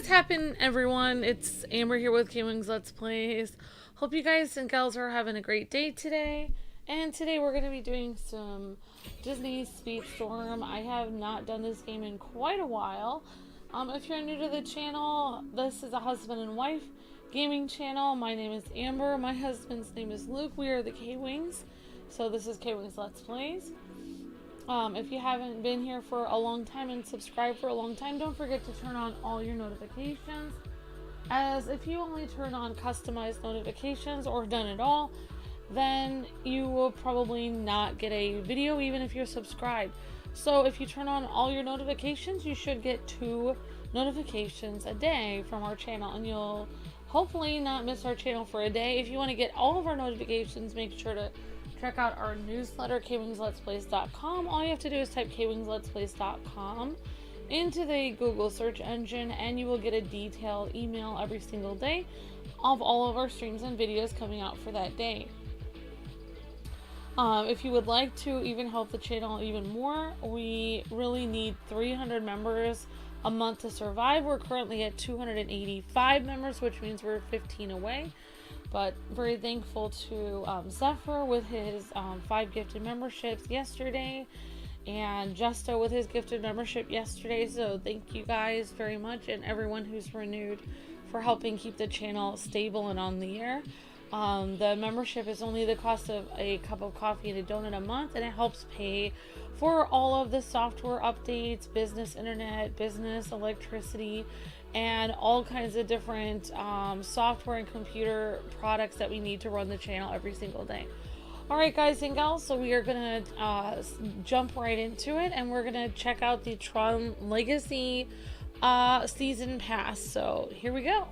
is happening, everyone? It's Amber here with Kwingsletsplays. Hope you guys and gals are having a great day today. And today we're going to be doing some Disney SpeedStorm. I have not done this game in quite a while. If you're new to the channel, this is a husband and wife gaming channel. My name is Amber. My husband's name is Luke. We are the Kwings. So this is Kwingsletsplays. If you haven't been here for a long time and subscribed for a long time, don't forget to turn on all your notifications, as if you only turn on customized notifications or done it all, then you will probably not get a video even if you're subscribed. So if you turn on all your notifications, you should get 2 notifications a day from our channel, and you'll hopefully not miss our channel for a day. If you want to get all of our notifications, make sure to check out our newsletter, Kwingsletsplays.com. All you have to do is type Kwingsletsplays.com into the Google search engine, and you will get a detailed email every single day of all of our streams and videos coming out for that day. If you would like to even help the channel even more, we really need 300 members a month to survive. We're currently at 285 members, which means we're 15 away. But very thankful to Zephyr with his 5 gifted memberships yesterday, and Justo with his gifted membership yesterday. So thank you guys very much, and everyone who's renewed, for helping keep the channel stable and on the air. The membership is only the cost of a cup of coffee and a donut a month, and it helps pay for all of the software updates, business internet, business electricity, and all kinds of different software and computer products that we need to run the channel every single day. Alright guys and gals, so we are going to jump right into it, and we're going to check out the Tron Legacy Season Pass. So here we go.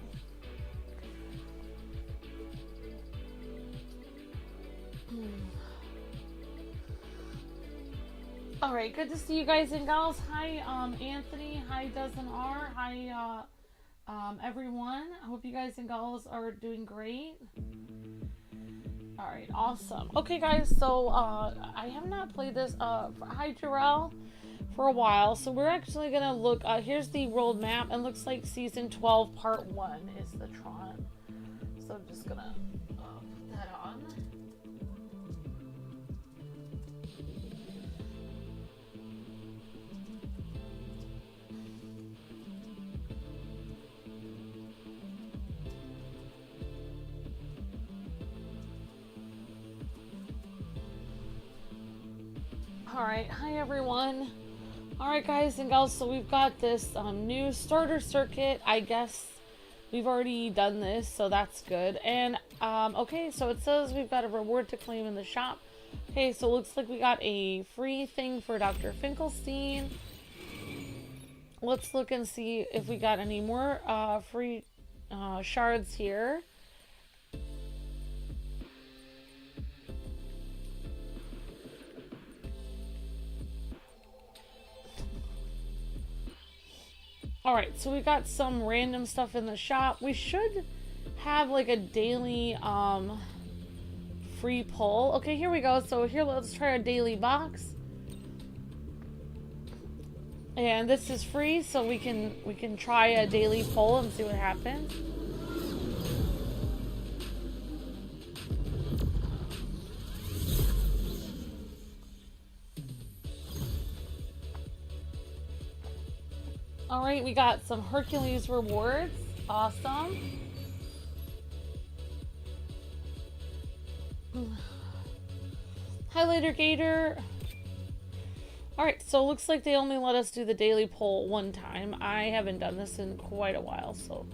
Alright, good to see you guys and gals. Hi Anthony, hi Dozen R, hi everyone. I hope you guys and gals are doing great. Alright, awesome. Okay guys, so I have not played this hi Jarrell for a while, so we're actually gonna look here's the world map, and looks like season 12 part 1 is the Tron. So I'm just gonna put that on. Alright, hi everyone. Alright guys and gals, so we've got this new starter circuit. I guess we've already done this, so that's good. And okay, so it says we've got a reward to claim in the shop. Okay, so it looks like we got a free thing for Dr. Finkelstein. Let's look and see if we got any more free shards here. Alright, so we got some random stuff in the shop. We should have like a daily free pull. Okay, here we go. So here, let's try a daily box. And this is free, so we can try a daily pull and see what happens. Alright, we got some Hercules rewards. Awesome. Highlighter Gator. Alright, so it looks like they only let us do the daily poll one time. I haven't done this in quite a while, so.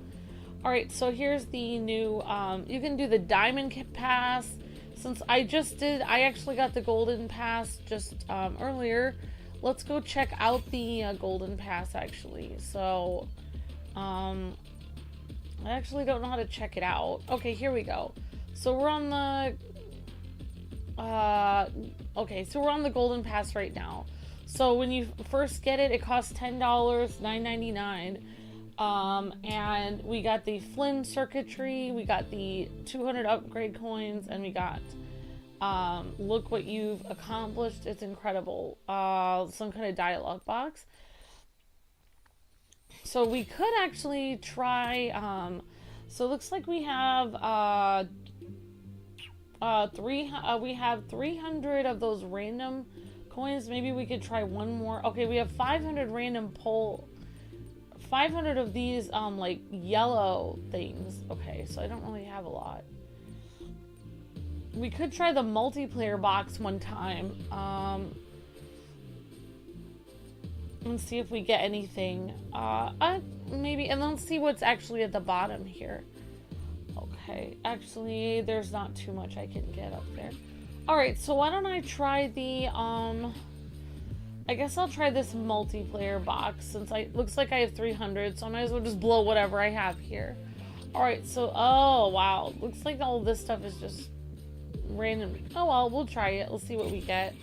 Alright, so here's the new, you can do the Diamond Pass. Since I actually got the Golden Pass just earlier. Let's go check out the Golden Pass, actually. So, I actually don't know how to check it out. Okay, here we go. So we're on the, okay, so we're on the Golden Pass right now. So when you first get it, it costs $10, $9.99. And we got the Flynn circuitry, we got the 200 upgrade coins, and we got look what you've accomplished. It's incredible. Some kind of dialogue box. So we could actually try, so it looks like we have, we have 300 of those random coins. Maybe we could try one more. Okay, we have 500 random 500 of these, like, yellow things. Okay, so I don't really have a lot. We could try the multiplayer box one time, and see if we get anything. Maybe, and let's see what's actually at the bottom here. Okay, actually, there's not too much I can get up there. Alright, so why don't I try the, I guess I'll try this multiplayer box, since looks like I have 300, so I might as well just blow whatever I have here. Alright, so, oh, wow. Looks like all this stuff is just random. Oh, well, we'll try it. Let's see what we get.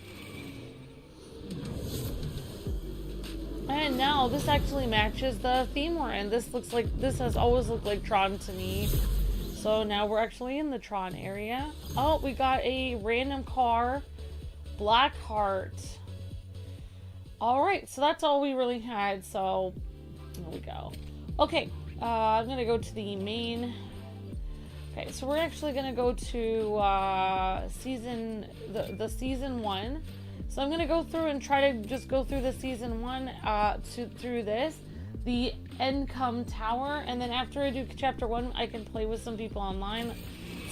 And now, this actually matches the theme we're in. This has always looked like Tron to me. So now we're actually in the Tron area. Oh, we got a random car. Black Heart. Alright, so that's all we really had, so there we go. Okay, I'm gonna go to the main. Okay, so we're actually gonna go to the season 1. So I'm gonna go through and try to just go through the season 1 through this, the Encom Tower, and then after I do chapter 1, I can play with some people online,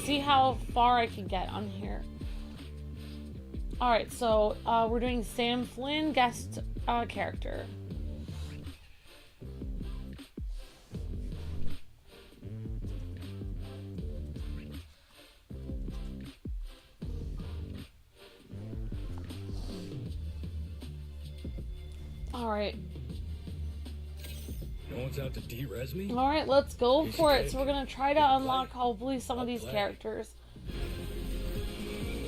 see how far I can get on here. Alright, so we're doing Sam Flynn, guest character. Alright. No one's out to de-res me? Alright, let's go for it. So we're gonna try to unlock hopefully some of these characters.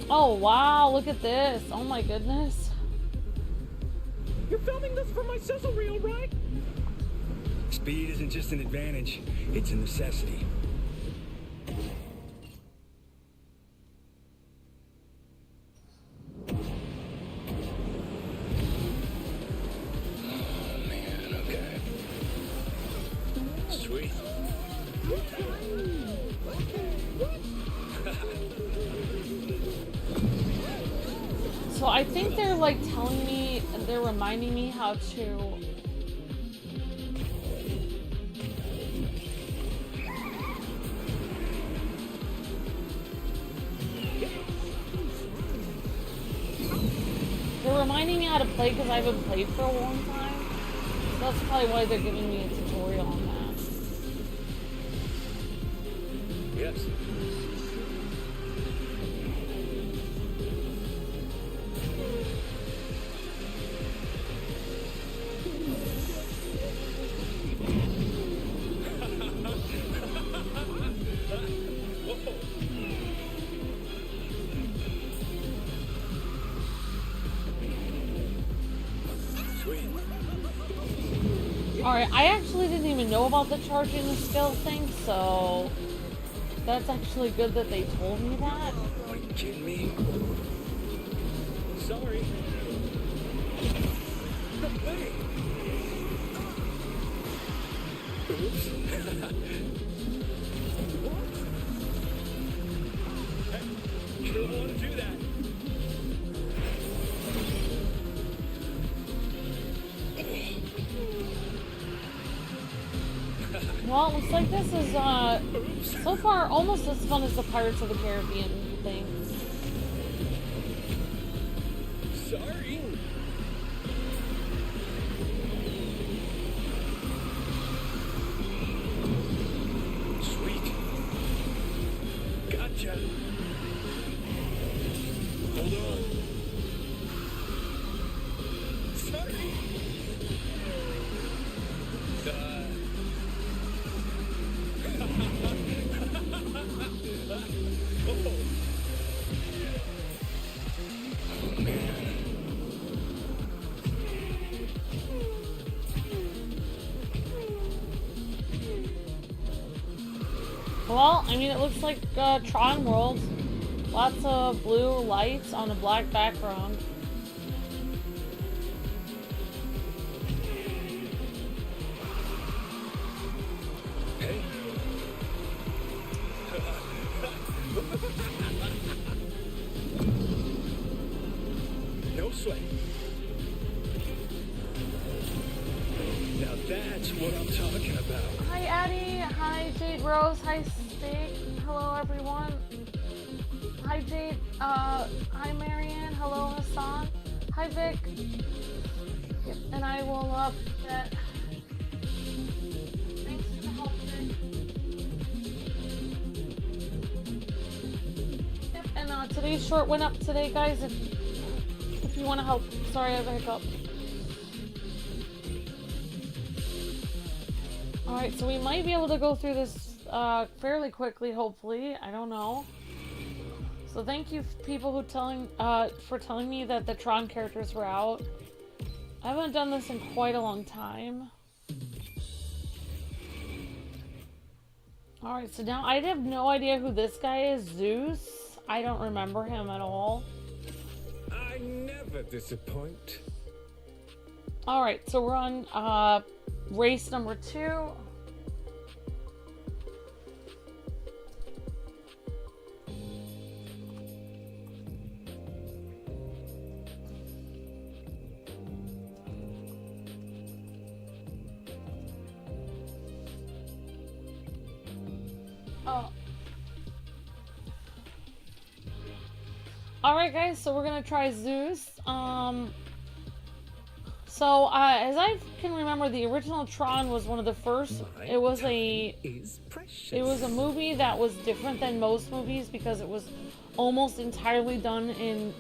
Oh wow, look at this. Oh my goodness. You're filming this for my sizzle reel, right? Speed isn't just an advantage, it's a necessity. So I think they're like telling me, they're reminding me how to... They're reminding me how to play because I haven't played for a long time. So that's probably why they're giving me a tutorial on that. Yes. Alright, I actually didn't even know about the charging the skill thing, so that's actually good that they told me that. Are you kidding me? Sorry. No way. Oops. Hey, sure want to do that. Well, it looks like this is, so far, almost as fun as the Pirates of the Caribbean thing. Sorry. Sweet. Gotcha. Hold on. Sorry. Well, I mean, it looks like Tron World. Lots of blue lights on a black background. way. Now that's what I'm talking about. Hi, Addie. Hi, Jade Rose. Hi, Steak. Hello, everyone. Hi, Jade. Hi, Marianne. Hello, Hassan. Hi, Vic. Yep, and I will that. Thanks for the help, Vic. Yep, and today's short went up today, guys. If you want to help. Sorry, I have a hiccup. Alright, so we might be able to go through this fairly quickly, hopefully. I don't know. So thank you people who for telling me that the Tron characters were out. I haven't done this in quite a long time. Alright, so now I have no idea who this guy is. Zeus? I don't remember him at all. I never disappoint. Alright, so we're on race number 2. Oh. Alright guys, so we're gonna try Zeus. So, as I can remember, the original Tron was one of the first. It was a movie that was different than most movies because it was almost entirely done in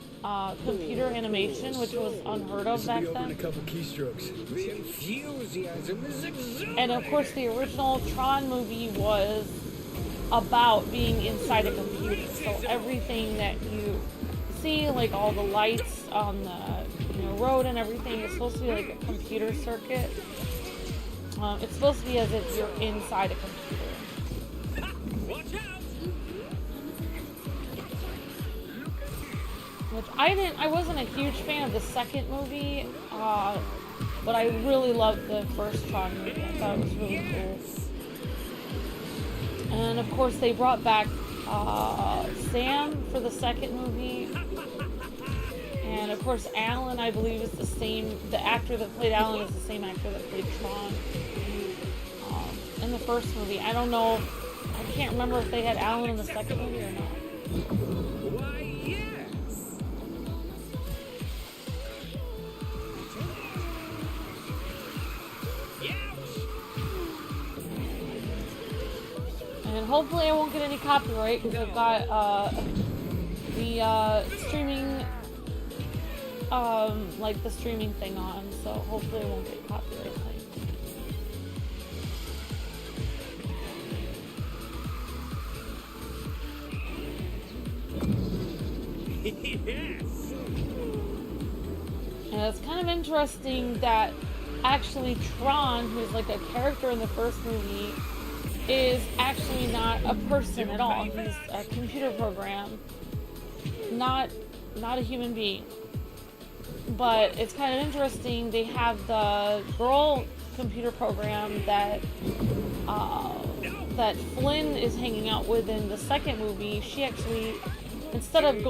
computer animation, which was unheard of back then. A couple keystrokes. The enthusiasm is exuding. And of course, the original Tron movie was about being inside a computer. So everything that you see, like all the lights on the road and everything, is supposed to be like a computer circuit. It's supposed to be as if you're inside a computer. Watch out! Which I wasn't a huge fan of the second movie, but I really loved the first Tron movie. I thought it was really cool. And of course they brought back Sam for the second movie. And of course, Alan, I believe, is the actor that played Alan is the same actor that played Tron in the first movie. I don't know, I can't remember if they had Alan in the second movie or not. Why, yes! And hopefully I won't get any copyright because I've got the streaming like the streaming thing on, so hopefully I won't get copyright claimed. Yes! And it's kind of interesting that actually Tron, who's like a character in the first movie, is actually not a person at all. He's a computer program, not a human being. But it's kind of interesting, they have the girl computer program that that Flynn is hanging out with in the second movie. She actually, instead of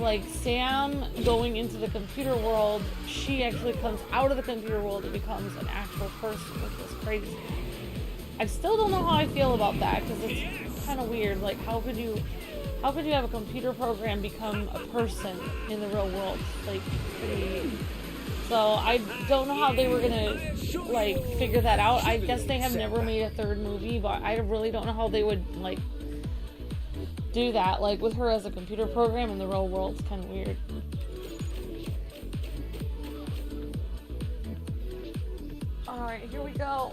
like Sam going into the computer world, she actually comes out of the computer world and becomes an actual person, which is crazy. I still don't know how I feel about that, because it's kind of weird. Like, how could you have a computer program become a person in the real world? Like, so I don't know how they were gonna like figure that out. I guess they have never made a third movie, but I really don't know how they would like do that. Like with her as a computer program in the real world, it's kind of weird. All right, here we go.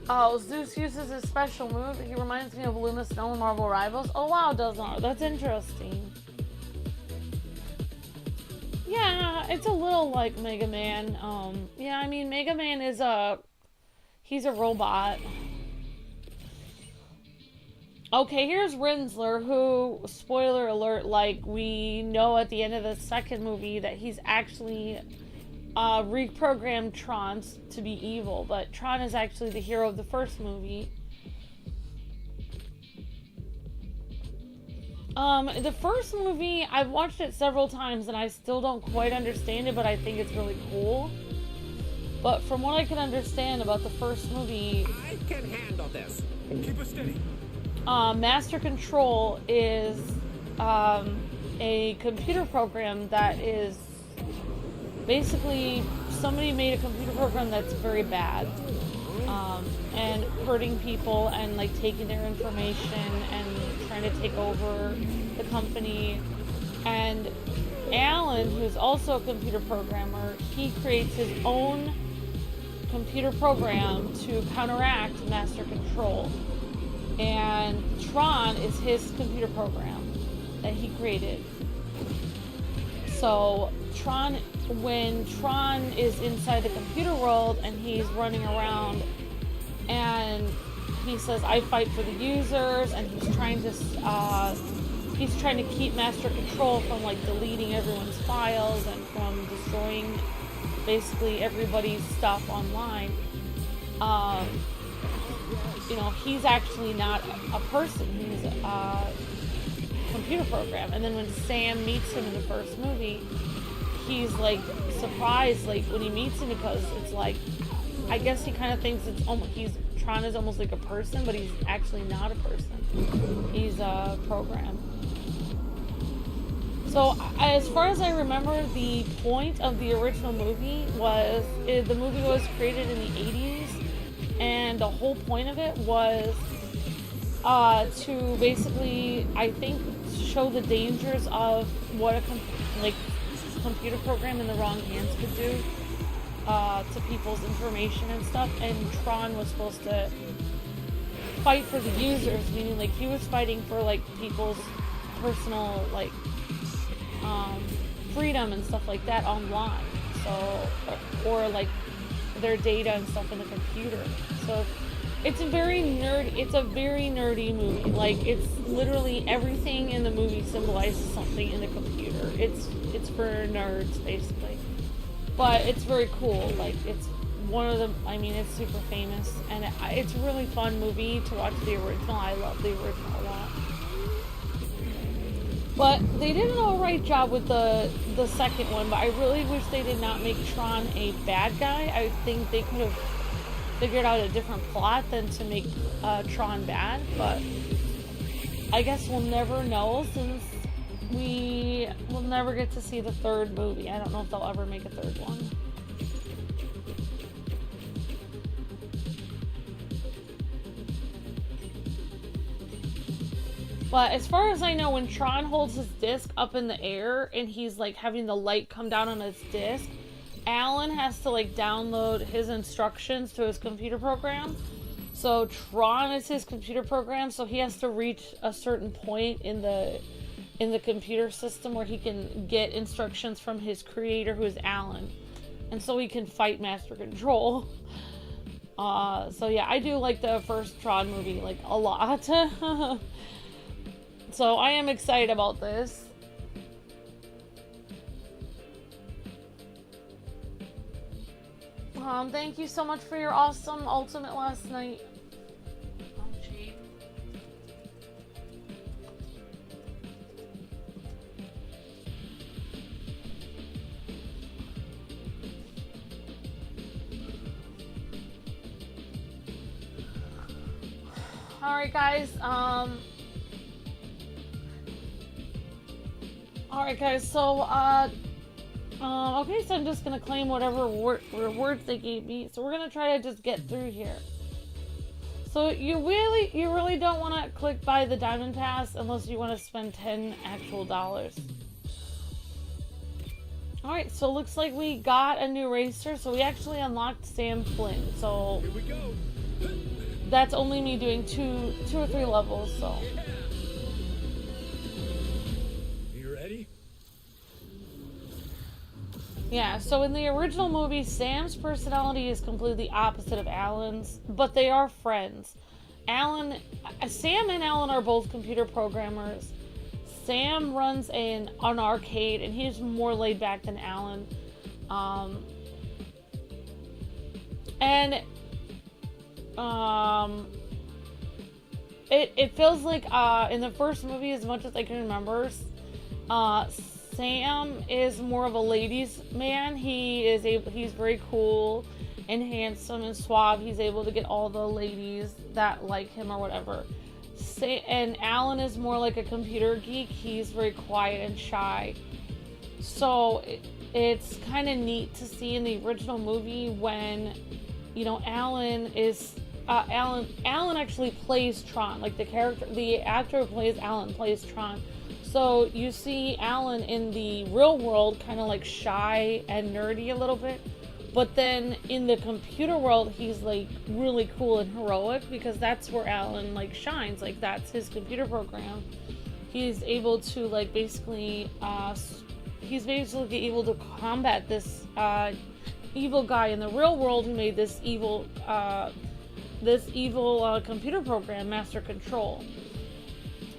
Oh, Zeus uses his special move. He reminds me of Luna Snow in Marvel Rivals. Oh wow, does not. That's interesting. Yeah, it's a little like Mega Man. Yeah, I mean, Mega Man is he's a robot. Okay, here's Rinsler, who, spoiler alert, like, we know at the end of the second movie that he's actually reprogrammed Tron to be evil, but Tron is actually the hero of the first movie. The first movie, I've watched it several times and I still don't quite understand it, but I think it's really cool. But from what I can understand about the first movie, I can handle this. Keep us steady. Master Control is a computer program that is basically somebody made a computer program that's very bad, and hurting people and like taking their information and trying to take over the company. And Alan, who's also a computer programmer, he creates his own computer program to counteract Master Control. And Tron is his computer program that he created. So when Tron is inside the computer world and he's running around and he says, I fight for the users, and he's trying to keep Master Control from like deleting everyone's files and from destroying basically everybody's stuff online. You know, he's actually not a person, he's a computer program. And then when Sam meets him in the first movie, he's like surprised like when he meets him, because it's like, I guess he kind of thinks it's almost, Tron is almost like a person, but he's actually not a person. He's a program. So as far as I remember, the point of the original movie was, the movie was created in the 80s, and the whole point of it was to basically, I think, show the dangers of what a computer program in the wrong hands could do to people's information and stuff. And Tron was supposed to fight for the users, meaning like he was fighting for like people's personal like freedom and stuff like that online. So or like their data and stuff in the computer. So it's a very nerdy movie. Like, it's literally everything in the movie symbolizes something in the computer. It's for nerds, basically. But it's very cool. Like, it's one of the, I mean, it's super famous, and it's a really fun movie to watch the original. I love the original a lot. But they did an alright job with the second one, but I really wish they did not make Tron a bad guy. I think they could have figured out a different plot than to make Tron bad, but I guess we'll never know, since we will never get to see the third movie. I don't know if they'll ever make a third one. But as far as I know, when Tron holds his disc up in the air and he's like having the light come down on his disc, Alan has to like download his instructions to his computer program. So Tron is his computer program, so he has to reach a certain point in the computer system where he can get instructions from his creator, who is Alan, and so he can fight Master Control. So yeah, I do like the first Tron movie like a lot. So I am excited about this. Thank you so much for your awesome ultimate last night. Oh, gee. Alright, guys, so, okay, so I'm just gonna claim whatever rewards they gave me. So we're gonna try to just get through here. So you really don't want to click buy the Diamond Pass unless you want to spend 10 actual dollars. Alright, so looks like we got a new racer. So we actually unlocked Sam Flynn. So Here we go. that's only me doing two or three levels, so. You ready? Yeah, so in the original movie, Sam's personality is completely opposite of Alan's, but they are friends. Sam and Alan are both computer programmers. Sam runs an arcade, and he's more laid back than Alan. And it feels like in the first movie, as much as I can remember, Sam is more of a ladies' man. He's very cool and handsome and suave. He's able to get all the ladies that like him or whatever. And Alan is more like a computer geek. He's very quiet and shy. So it's kind of neat to see in the original movie when, you know, Alan actually plays Tron. Like the actor who plays Alan plays Tron. So you see Alan in the real world kind of like shy and nerdy a little bit. But then in the computer world, he's like really cool and heroic, because that's where Alan like shines. Like that's his computer program. He's able to like basically able to combat this evil guy in the real world who made this evil computer program, Master Control.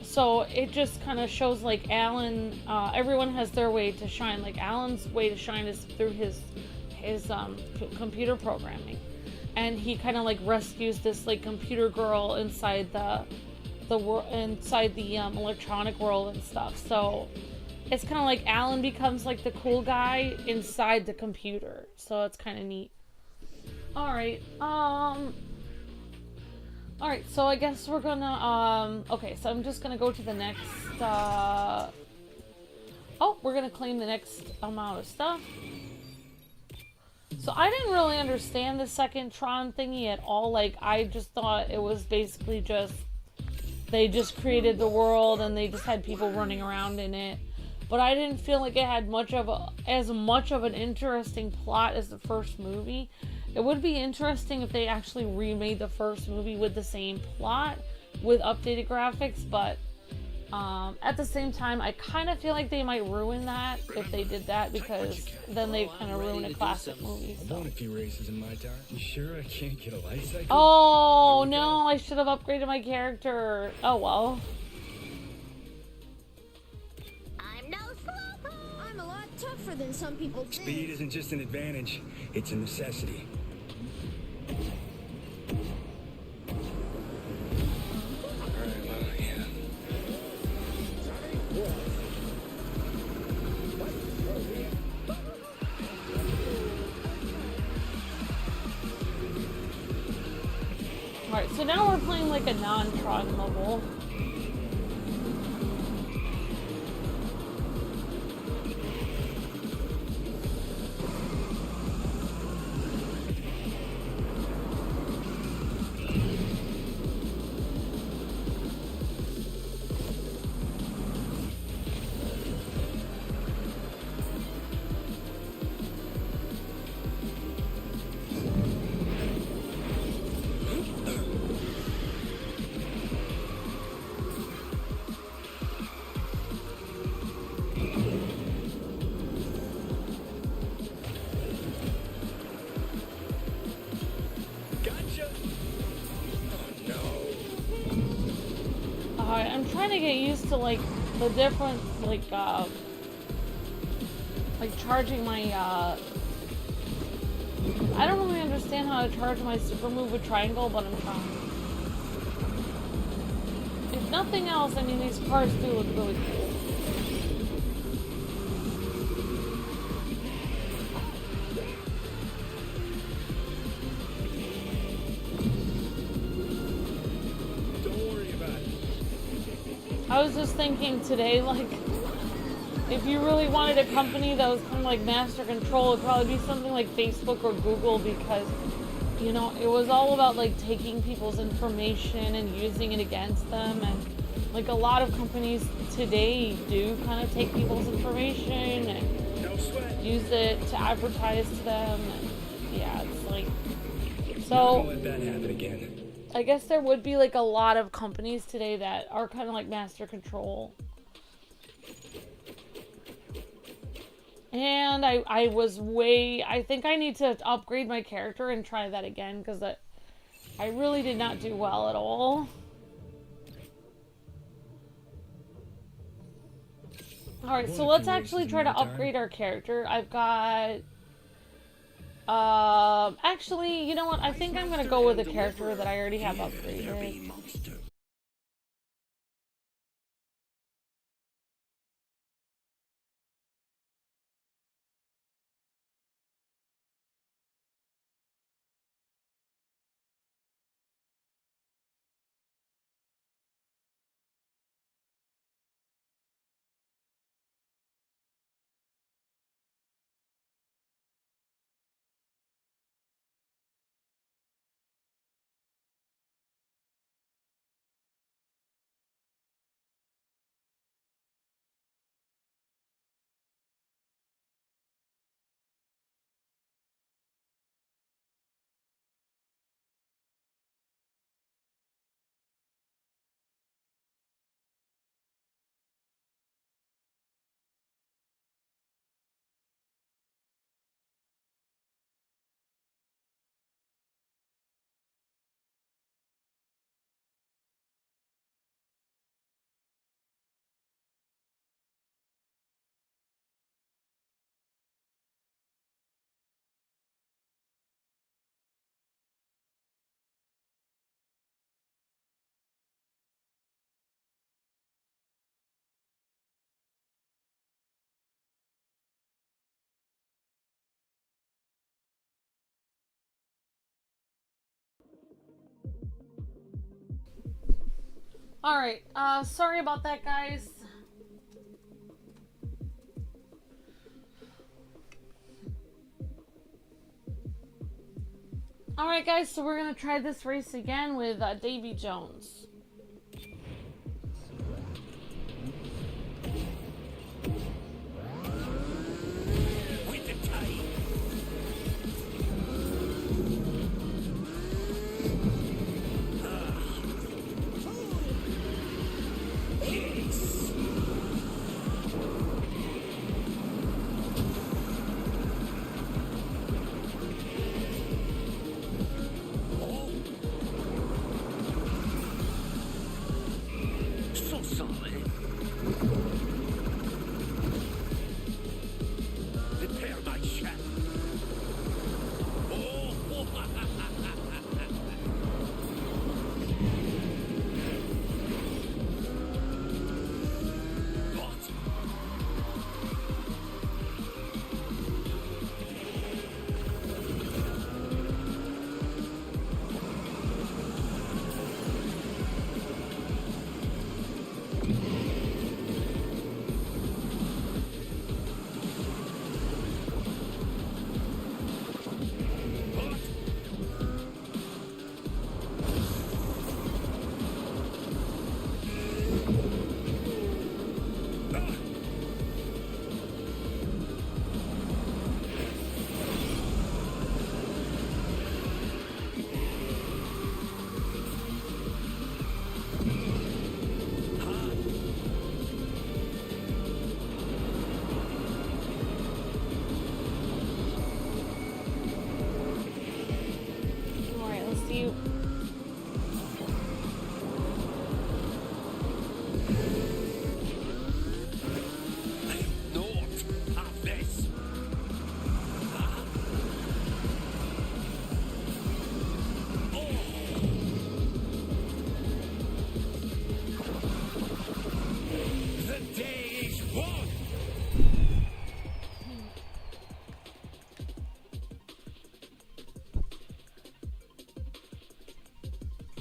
So it just kind of shows like Alan, everyone has their way to shine. Like Alan's way to shine is through his computer programming, and he kind of like rescues this like computer girl inside the electronic world and stuff. So it's kind of like Alan becomes like the cool guy inside the computer. So it's kind of neat. All right. Alright, so I guess we're gonna, okay, so I'm just gonna go to the next, we're gonna claim the next amount of stuff. So I didn't really understand the second Tron thingy at all. Like, I just thought it was basically just, they just created the world and they just had people running around in it. But I didn't feel like it had as much of an interesting plot as the first movie. It would be interesting if they actually remade the first movie with the same plot, with updated graphics, but at the same time, I kind of feel like they might ruin that if they did that, because then they kind of ruin a classic movie. I've won a few races in my time. You sure I can't get a light cycle? Oh, no, I should have upgraded my character. Oh, well. I'm no slowpoke. I'm a lot tougher than some people think. Speed isn't just an advantage, it's a necessity. Alright, so now we're playing like a non-Tron level. I'm trying to get used to like the different like charging my I don't really understand how to charge my super move with triangle, but I'm trying. If nothing else, I mean, these cars do look really cool. I was just thinking today, like, if you really wanted a company that was kind of like Master Control, it'd probably be something like Facebook or Google, because, you know, it was all about, like, taking people's information and using it against them. And, like, a lot of companies today do kind of take people's information and use it to advertise to them. And, yeah, it's like, so... Don't let that happen again. I guess there would be like a lot of companies today that are kind of like Master Control. And I think I need to upgrade my character and try that again, because I really did not do well at all. Alright, so let's actually try to upgrade our character. I've got Actually, you know what? I think I'm gonna go with a character that I already have upgraded. Alright, sorry about that, guys. Alright, guys, so we're gonna try this race again with Davy Jones.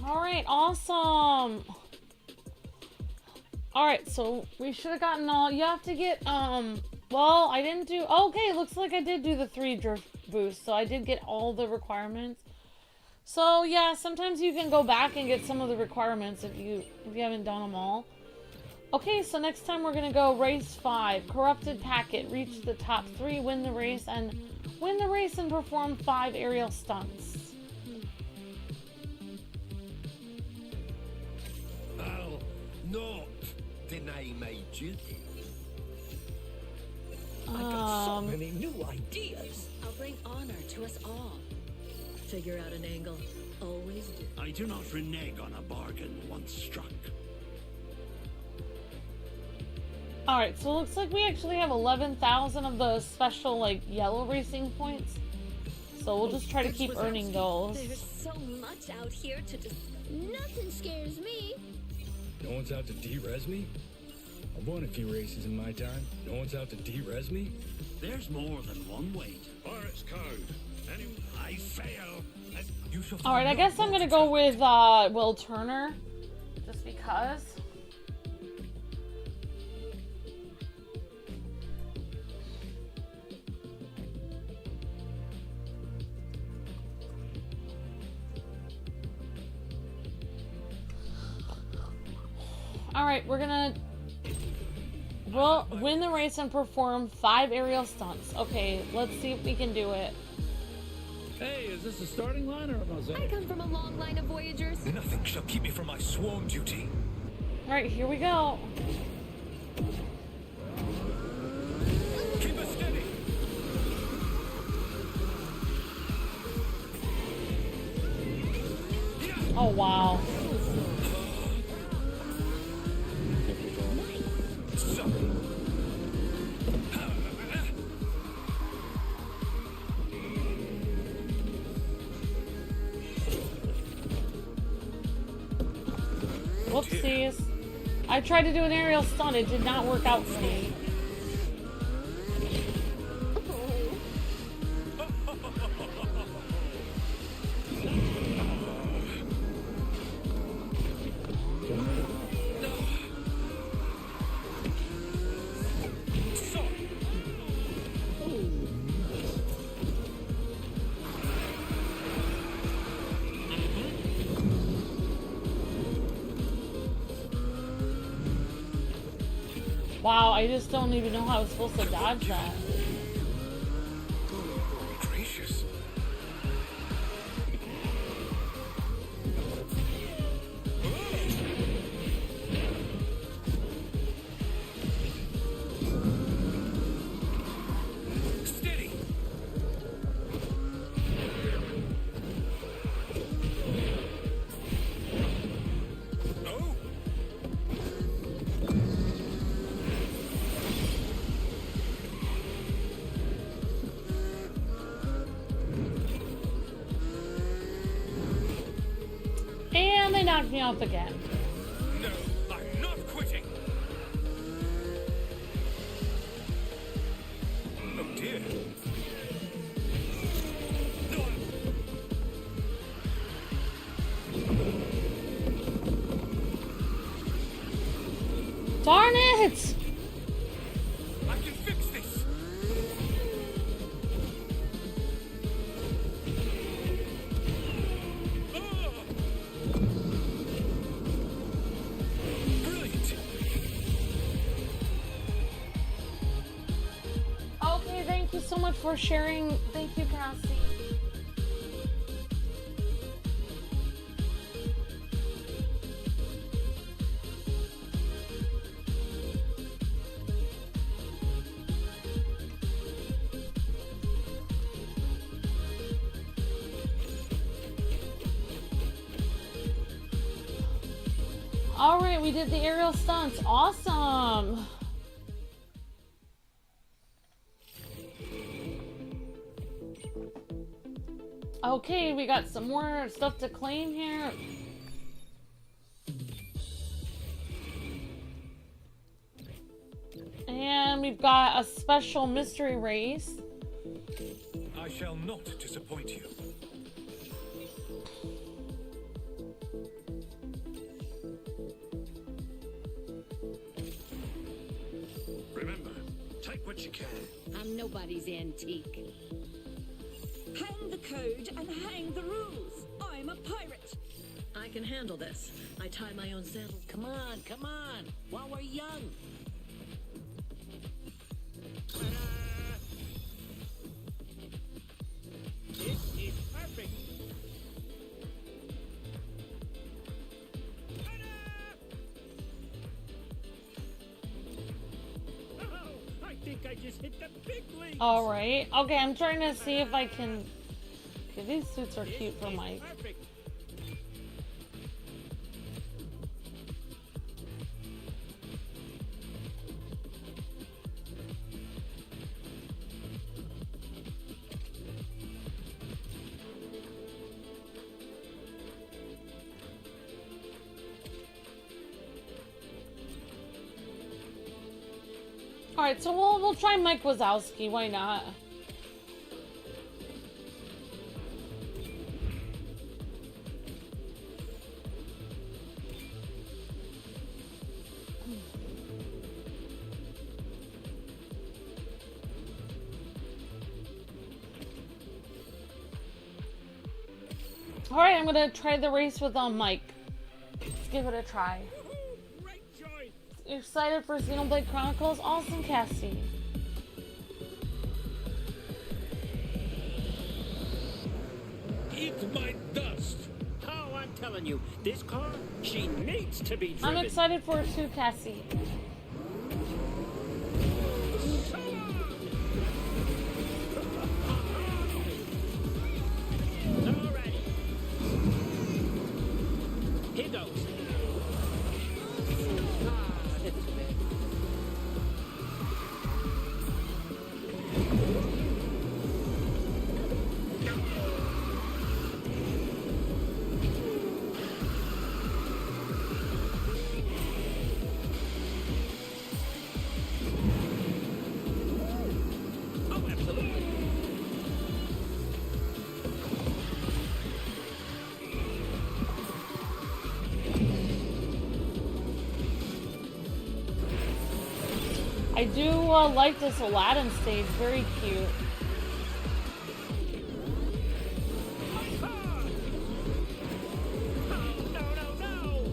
Alright, awesome. Alright, so we should have gotten all... You have to get, well, I didn't do... Okay, looks like I did do the 3 drift boosts, so I did get all the requirements. So, yeah, sometimes you can go back and get some of the requirements if you haven't done them all. Okay, so next time we're gonna go race 5. Corrupted Packet. Reach the top 3, win the race, and perform 5 aerial stunts. I'll not deny my duty. I've got so many new ideas. I'll bring honor to us all. Figure out an angle. Always do. I do not renege on a bargain once struck. Alright, so it looks like we actually have 11,000 of the special, like, yellow racing points. So we'll just try to keep earning those. There's so much out here to just... Nothing scares me. No one's out to de-res me? I've won a few races in my time. No one's out to de-res me? There's more than one way. Pirate's code. Anyone? I fail. You shall Alright, I guess I'm gonna go with Will Turner. Just because. Alright, we're gonna win the race and perform 5 aerial stunts. Okay, let's see if we can do it. Hey, is this a starting line or a I mosaic? come from a long line of voyagers. Nothing shall keep me from my sworn duty. Alright, here we go. Keep us steady. Oh, wow. So. Whoopsies. I tried to do an aerial stunt. It did not work out for me. Wow, I just don't even know how I was supposed to dodge that. Gracious. Steady. Oh. And they knocked me off again. No, I'm not quitting. Oh dear. No. Darn it! I can fix this. Oh. Brilliant. Okay, thank you so much for sharing. Thank you, Cassie. Alright, we did the aerial stunts. Awesome! Okay, we got some more stuff to claim here. And we've got a special mystery race. I shall not disappoint you. Remember, take what you can. I'm nobody's antique. Hang the code and hang the rules. I'm a pirate. I can handle this. I tie my own saddle. Come on, while we're young. This is perfect. Oh, I think I just hit the big league. Alright. Okay, I'm trying to see if I can... Okay, these suits are cute for Mike. Perfect. Alright, so we'll try Mike Wazowski, why not? Alright, I'm gonna try the race with Mike. Let's give it a try. Great choice. You're excited for Xenoblade Chronicles? Awesome, Cassie. Eat my dust. Oh, I'm telling you, this car, she needs to be driven. I'm excited for it too, Cassie. Alrighty. Here goes. That's too bad. Oh, absolutely. I do like this Aladdin stage, very cute. No.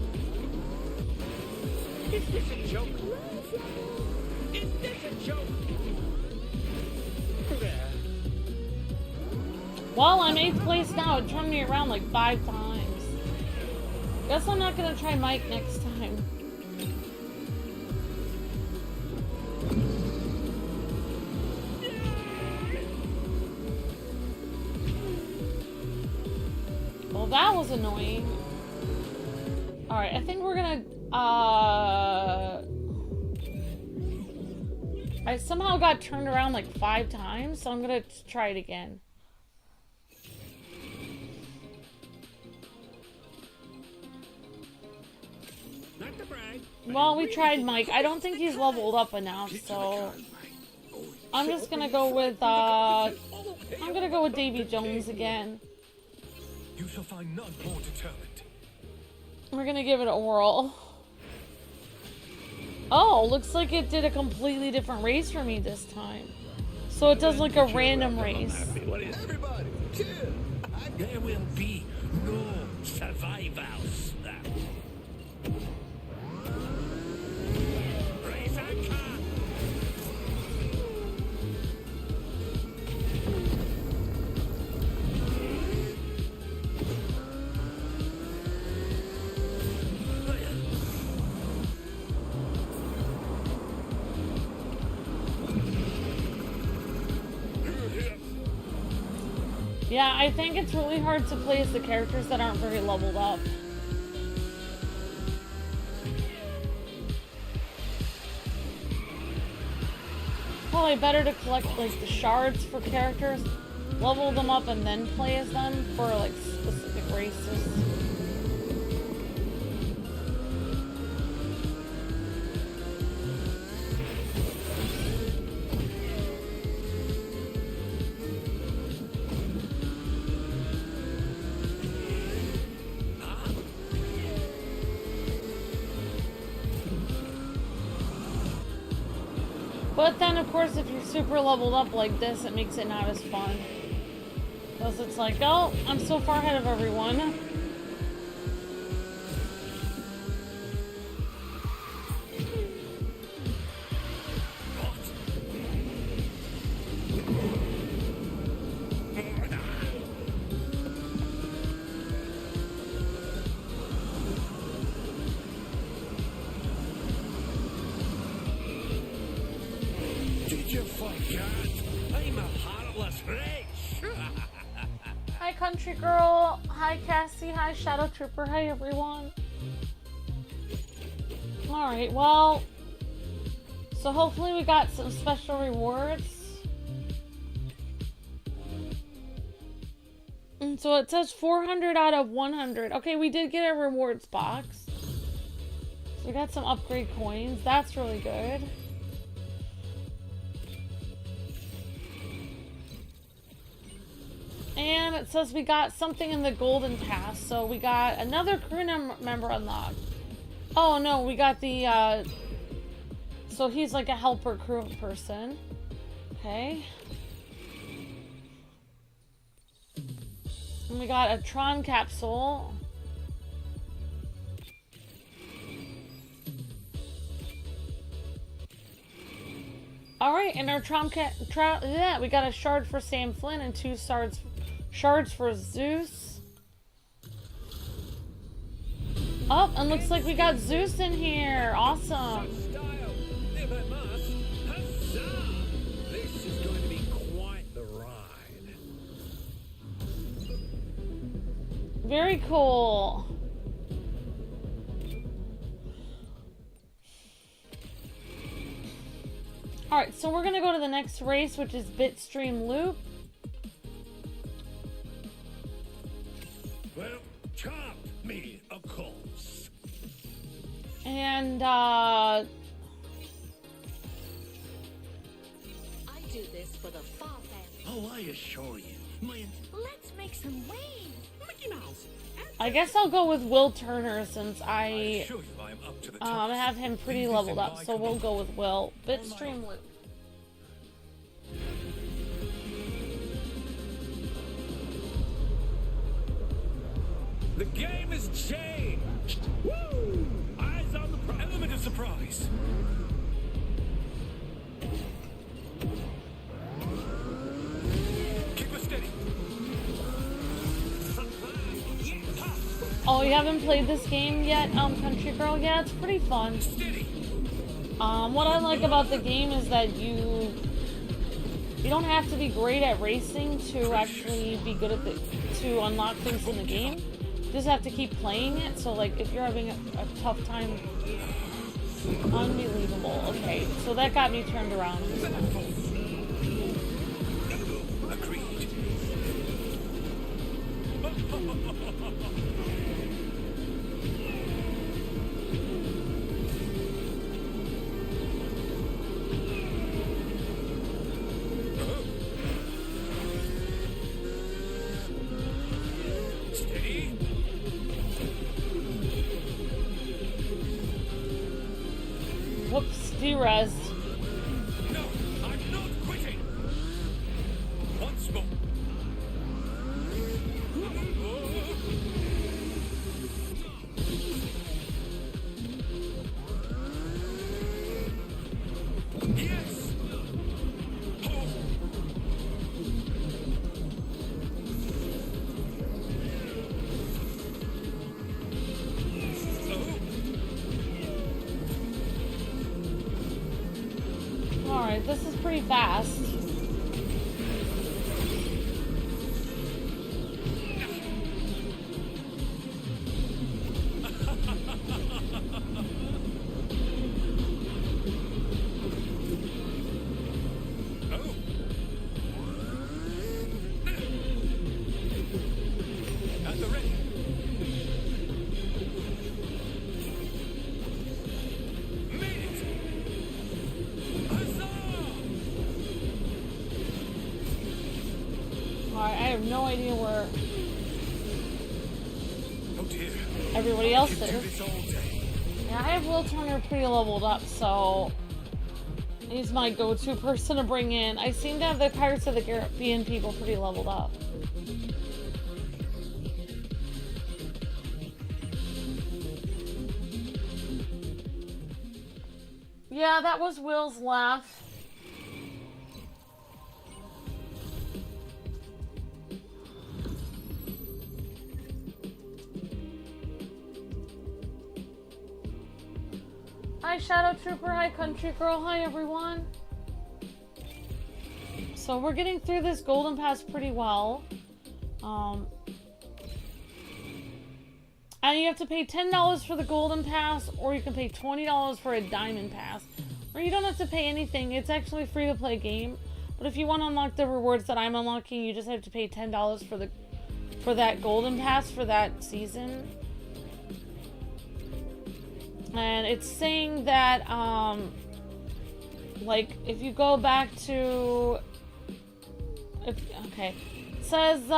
Is this a joke? Is this a joke? Well, I'm 8th place now. It turned me around like 5 times. Guess I'm not gonna try Mike next time. Well, that was annoying. Alright, I think we're gonna, I somehow got turned around like 5 times, so I'm gonna try it again. Not to brag. Well, we tried Mike. I don't think he's leveled up enough, so I'm just gonna go with, I'm gonna go with Davy Jones again. You shall find none more determined. We're gonna give it a whirl. Oh, looks like it did a completely different race for me this time. So it does like a random race. Everybody, chill. There will be no survivors. Raise a car. Yeah, I think it's really hard to play as the characters that aren't very leveled up. Probably better to collect like the shards for characters, level them up, and then play as them for like specific races. But then, of course, if you're super leveled up like this, it makes it not as fun. Because it's like, oh, I'm so far ahead of everyone. Did you forget? I'm a heartless wretch. Hi, Country Girl. Hi, Cassie. Hi, Shadow Trooper. Hi, everyone. Alright, well, so hopefully we got some special rewards. And so it says 400 out of 100. Okay, we did get a rewards box. So we got some upgrade coins. That's really good. it says we got something in the Golden Pass. So we got another crew member unlocked. Oh no, we got the, so he's like a helper crew person. Okay. And we got a Tron capsule. Alright, and our yeah, we got a shard for Sam Flynn and 2 shards for Zeus. Oh, and looks like we got Zeus in here. Awesome. Style, never must. Huzzah! This is going to be quite the ride. Very cool. Alright, so we're gonna go to the next race, which is Bitstream Loop. Well, chop me, of course. And, I do this for the Far family. Oh, I assure you, my... Let's make some waves. Mickey Mouse. I guess I'll go with Will Turner since I assure you I am up to the task. have him pretty leveled up, so we'll go with Will. Bitstream Loop. The game has changed. Woo! Eyes on the prize. Element of surprise. Keep it steady. Oh, you haven't played this game yet, Country Girl? Yeah, it's pretty fun. Steady. What I like about the game is that you don't have to be great at racing to actually be good at to unlock things in the game. You just have to keep playing it. So like if you're having a tough time, unbelievable. Okay, so that got me turned around. Agreed. Steady. Whoops, derez. No, I'm not quitting. Once more. Yes. Oh. Alright, this is pretty fast. Oh. At the ready. Made it. Huzzah! Alright, I have no idea where Oh dear. everybody else Could do is. this all day. Yeah, I have Will Turner pretty leveled up, so he's my go-to person to bring in. I seem to have the Pirates of the Caribbean people pretty leveled up. Yeah, that was Will's laugh. Hi Shadow Trooper, hi Country Girl, hi everyone. So we're getting through this Golden Pass pretty well. And you have to pay $10 for the Golden Pass, or you can pay $20 for a Diamond Pass. Or you don't have to pay anything, it's actually free to play game. But if you want to unlock the rewards that I'm unlocking, you just have to pay $10 for that Golden Pass for that season. And it's saying that, like, if you go back to... Okay. It says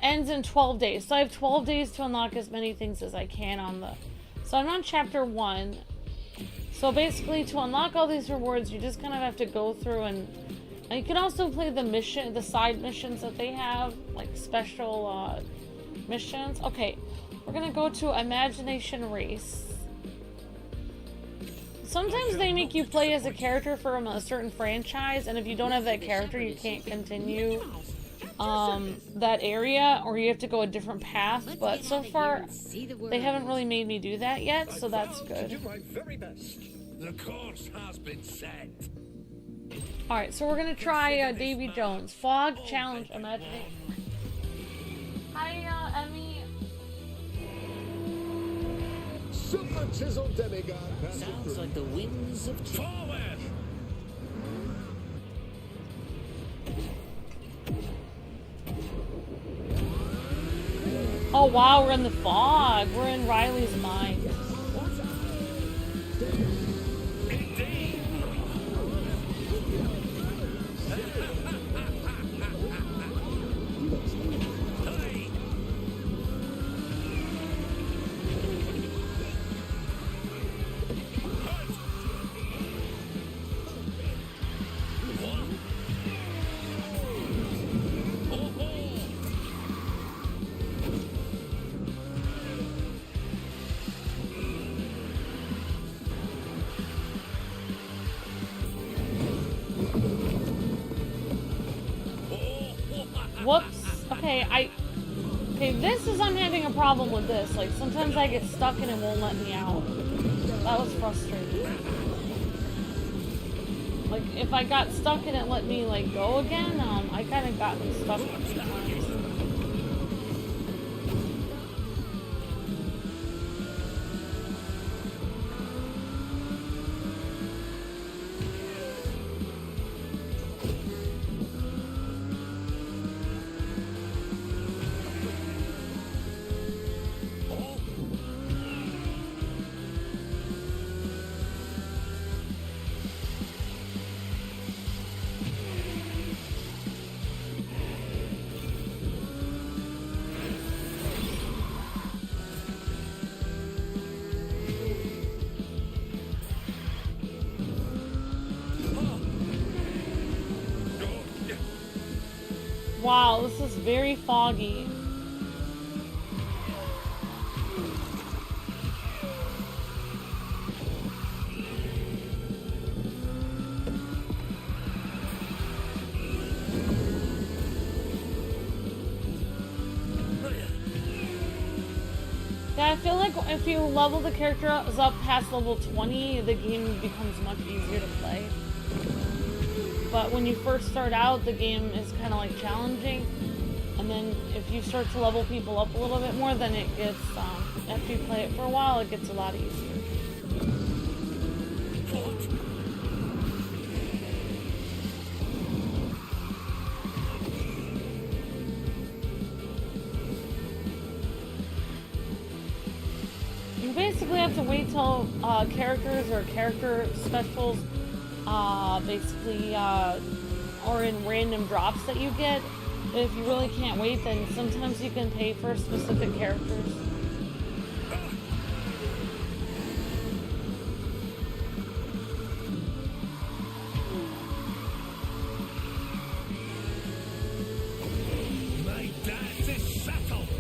ends in 12 days. So I have 12 days to unlock as many things as I can on the... So I'm on chapter 1. So basically, to unlock all these rewards, you just kind of have to go through and you can also play the side missions that they have, like special missions. Okay, we're gonna go to Imagination Race. Sometimes they make you play as a character from a certain franchise, and if you don't have that character, you can't continue that area, or you have to go a different path. But so far, they haven't really made me do that yet, so that's good. The course has been set. Alright, so we're gonna try Davy Jones. Fog Challenge Imagination. Hi, Emmy. Super Chisel Demigod. Sounds like the winds of change. Forward! Oh wow, we're in the fog. We're in Riley's mind. Indeed! Hey! Whoops. Okay, this is, I'm having a problem with this. Like, sometimes I get stuck and it won't let me out. That was frustrating. Like, if I got stuck and it let me, like, go again, I kind of got stuck a few times. Wow, this is very foggy. Yeah, I feel like if you level the character up past level 20, the game becomes much easier to play. But when you first start out, the game is kind of like challenging, and then if you start to level people up a little bit more, then it gets, after you play it for a while, it gets a lot easier. You basically have to wait till characters or character specials basically or in random drops that you get. But if you really can't wait, then sometimes you can pay for specific characters.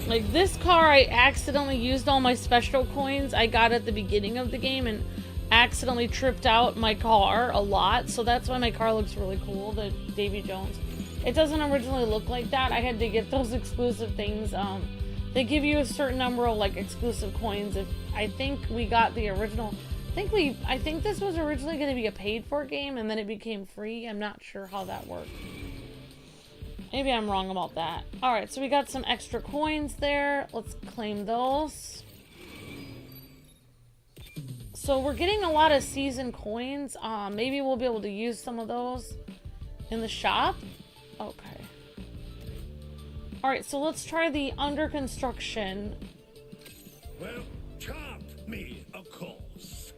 Like this car, I accidentally used all my special coins I got at the beginning of the game and accidentally tripped out my car a lot, so that's why my car looks really cool, the Davy Jones. It doesn't originally look like that. I had to get those exclusive things. They give you a certain number of like exclusive coins. If I think we got the original, I think this was originally going to be a paid for game and then it became free. I'm not sure how that worked. Maybe I'm wrong about that. Alright, so we got some extra coins there. Let's claim those. So we're getting a lot of season coins. Maybe we'll be able to use some of those in the shop. Okay. Alright, so let's try the under construction. Well, chop me, of course.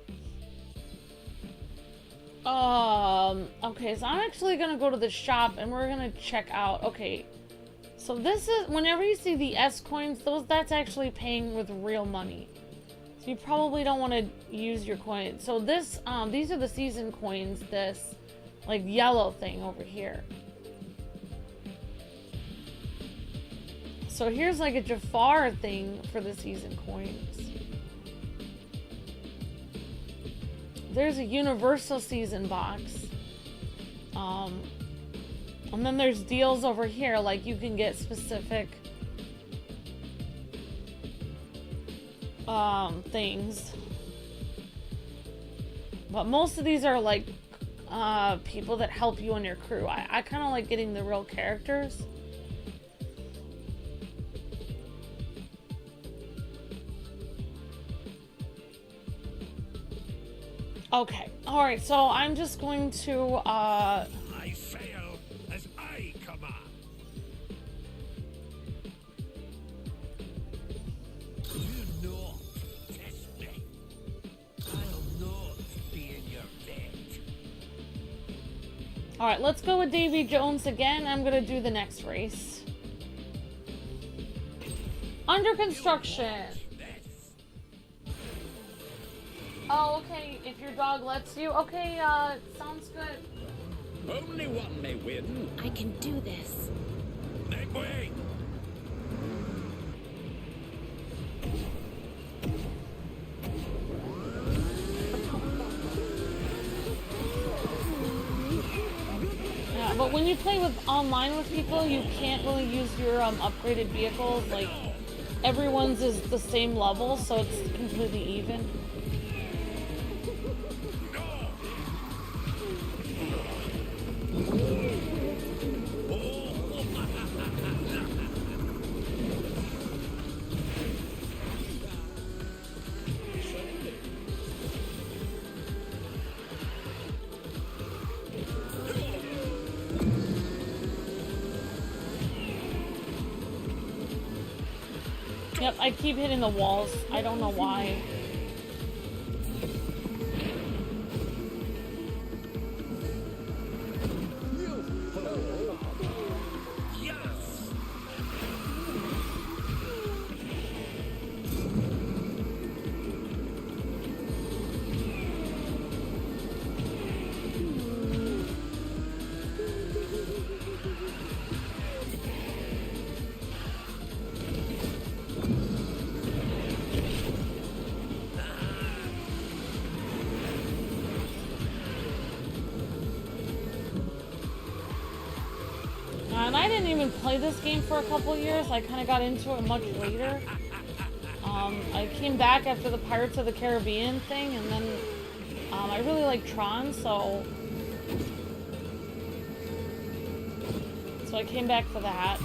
Okay, so I'm actually gonna go to the shop and we're gonna check out. Okay, so this is, whenever you see the S coins, that's actually paying with real money. So you probably don't want to use your coin. So this, these are the season coins, this, like, yellow thing over here. So here's like a Jafar thing for the season coins. There's a universal season box. And then there's deals over here, like you can get specific things. But most of these are like people that help you and your crew. I kind of like getting the real characters. Okay, alright, so I'm just going to, I fail as I command. Do not test me. I'll not be in your debt. alright, let's go with Davy Jones again. I'm gonna do the next race. Under construction. Oh, okay, if your dog lets you. Okay, sounds good. Only one may win. I can do this. Make way. Yeah, but when you play with online with people, you can't really use your upgraded vehicles. Like, everyone's is the same level, so it's completely even. Yep, I keep hitting the walls. I don't know why. And I didn't even play this game for a couple years. I kind of got into it much later. I came back after the Pirates of the Caribbean thing, and then I really like Tron, so I came back for that.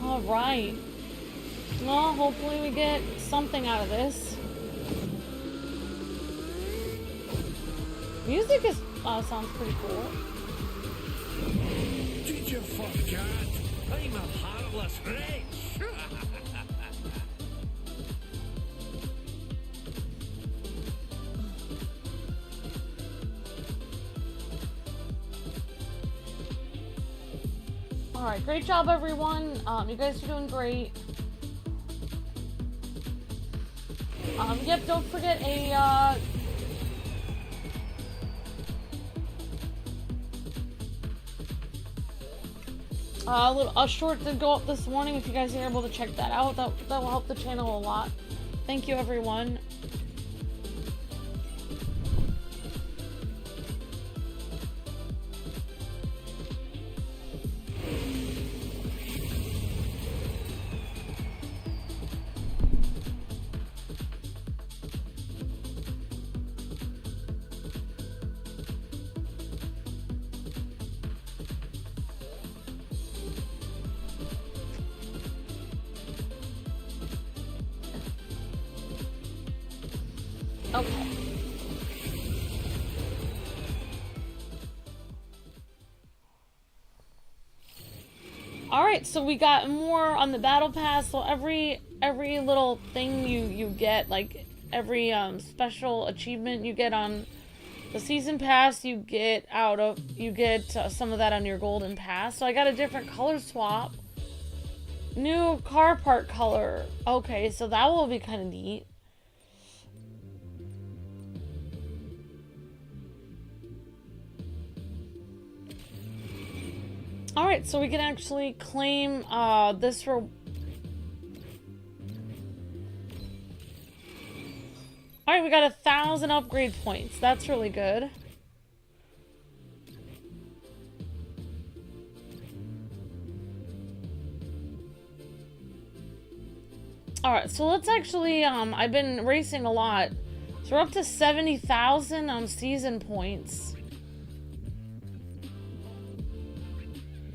Alright. Well, hopefully we get something out of this. Music is sounds pretty cool. Did you forget? I'm a heartless wretch. Alright, great job everyone. You guys are doing great. Yep, don't forget a short did go up this morning. If you guys are able to check that out, that will help the channel a lot. Thank you everyone. Okay. Alright, so we got more on the battle pass. So every little thing you get, like every special achievement you get on the season pass, you get some of that on your golden pass. So I got a different color swap. New car part color. Okay, so that will be kind of neat. Alright, so we can actually claim this for... Alright, we got 1,000 upgrade points. That's really good. Alright, so let's actually, I've been racing a lot. So we're up to 70,000 season points.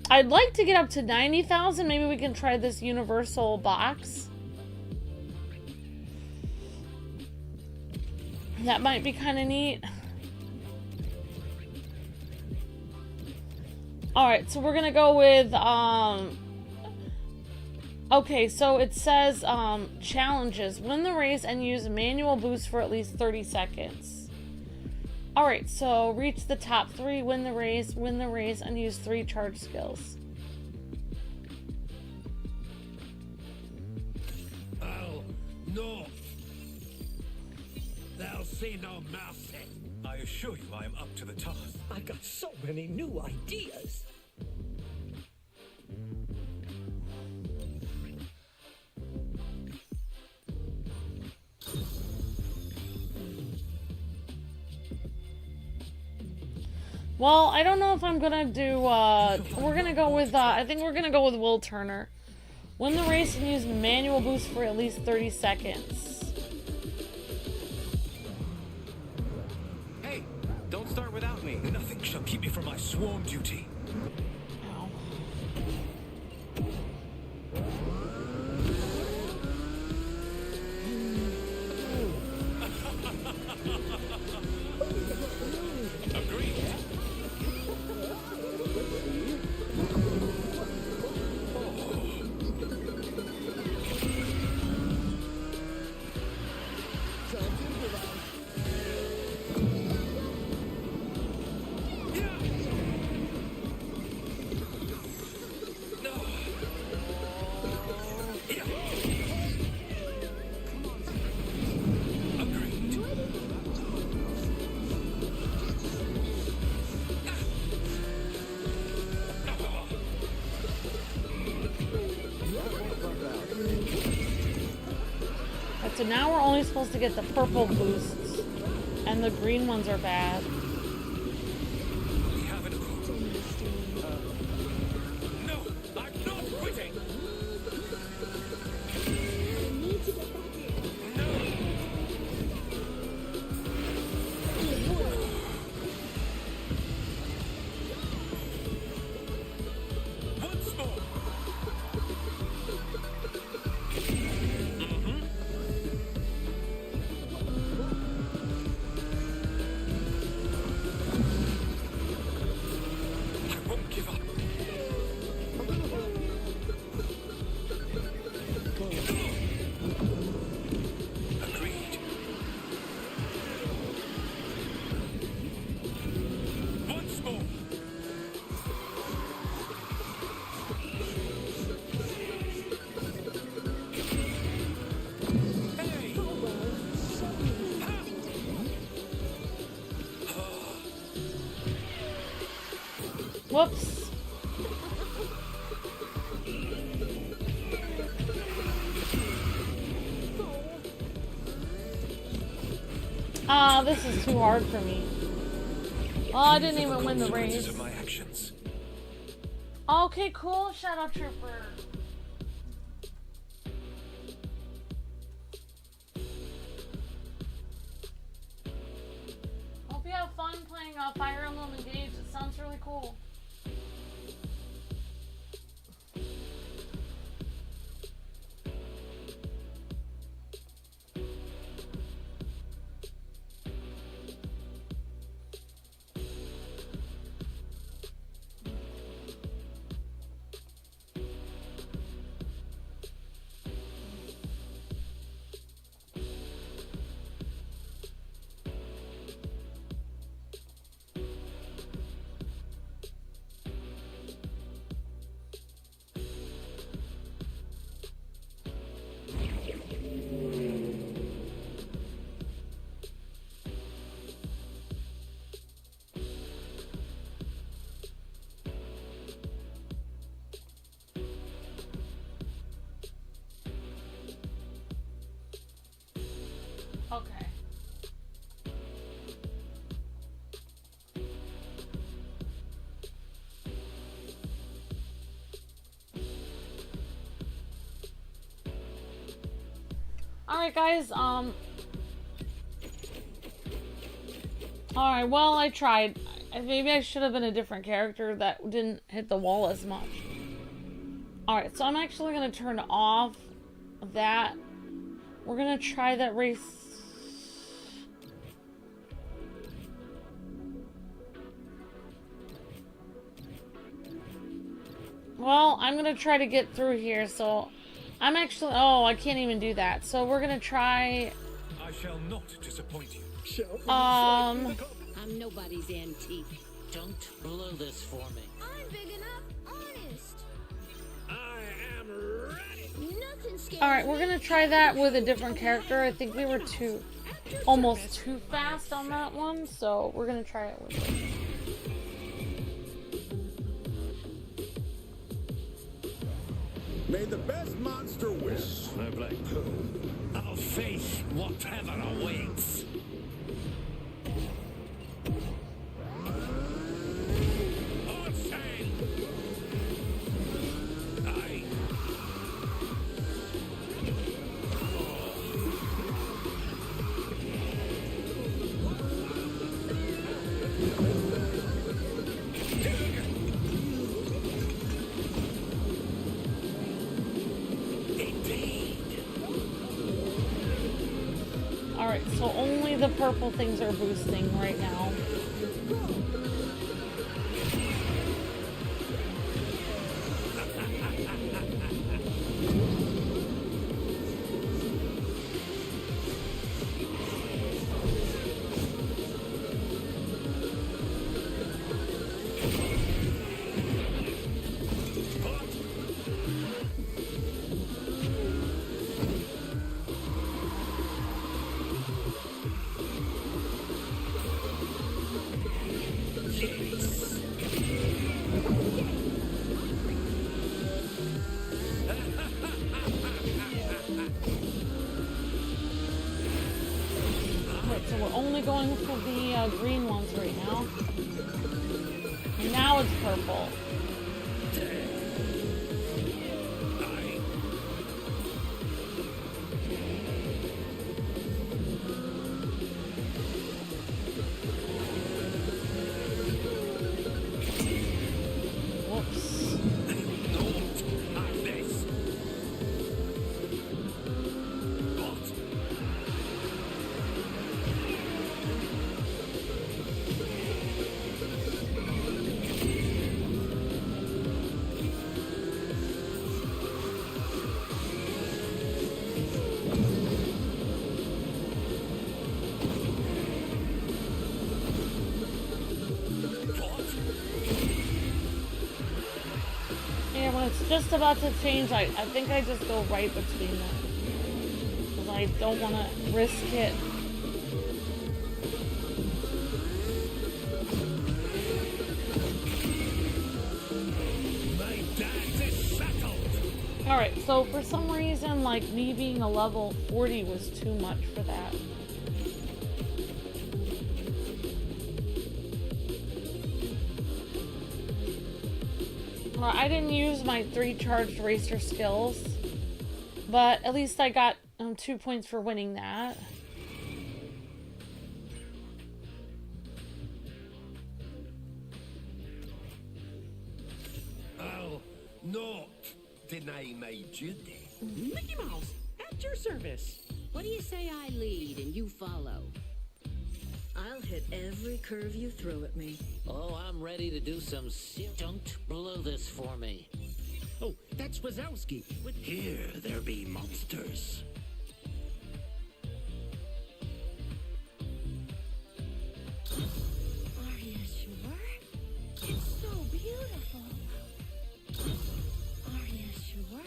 I'd like to get up to 90,000. Maybe we can try this universal box. That might be kind of neat. Alright, so we're gonna go with, okay, so it says, challenges. Win the race and use a manual boost for at least 30 seconds. Alright, so reach the top 3, win the race, and use 3 charge skills. Oh, no. Thou see no mercy. I assure you I am up to the task. I got so many new ideas. Well, I don't know if I'm gonna do, we're gonna go with, I think we're gonna go with Will Turner. Win the race and use manual boost for at least 30 seconds. Hey, don't start without me. Nothing shall keep me from my sworn duty. Ow. Agreed. So now we're only supposed to get the purple boosts, and the green ones are bad. We have it. No, I'm not quitting. Once more. I won't give up. Agreed. Once more. Hey! Whoops. Ah, this is too hard for me. Oh, I didn't even win the race. Of my actions. Okay, cool. Shut up, Trooper. Hope you have fun playing Fire Emblem Engage. It sounds really cool. Okay. Alright guys, alright, well, I tried. Maybe I should have been a different character that didn't hit the wall as much. Alright, so I'm actually gonna turn off that. We're gonna try that race. Well, I'm gonna try to get through here, so I'm actually, oh, I can't even do that. So we're gonna try, I shall not disappoint you. I'm nobody's antique. Don't blow this for me. I'm big enough, honest. I am ready. Nothing scares alright, we're me. gonna try that with a different character. I think we were almost too fast on that one, so we're gonna try it with it. May the best monster win. No blame. I'll face whatever awaits. On sail. Aye. Alright, so only the purple things are boosting right now. So we're only going for the green ones right now. And now it's purple. Whoops. Yeah, when it's just about to change, I think I just go right between them. Because I don't want to risk it. Alright, so for some reason, like, me being a level 40 was too much for that. Well, I didn't use my 3 charged racer skills, but at least I got 2 points for winning that. I'll not deny my duty. Mickey Mouse, at your service. What do you say I lead and you follow? I'll hit every curve you throw at me. Oh, I'm ready to do some. Don't blow this for me. Oh, that's Wazowski. Here there be monsters. Are you sure? It's so beautiful. Are you sure?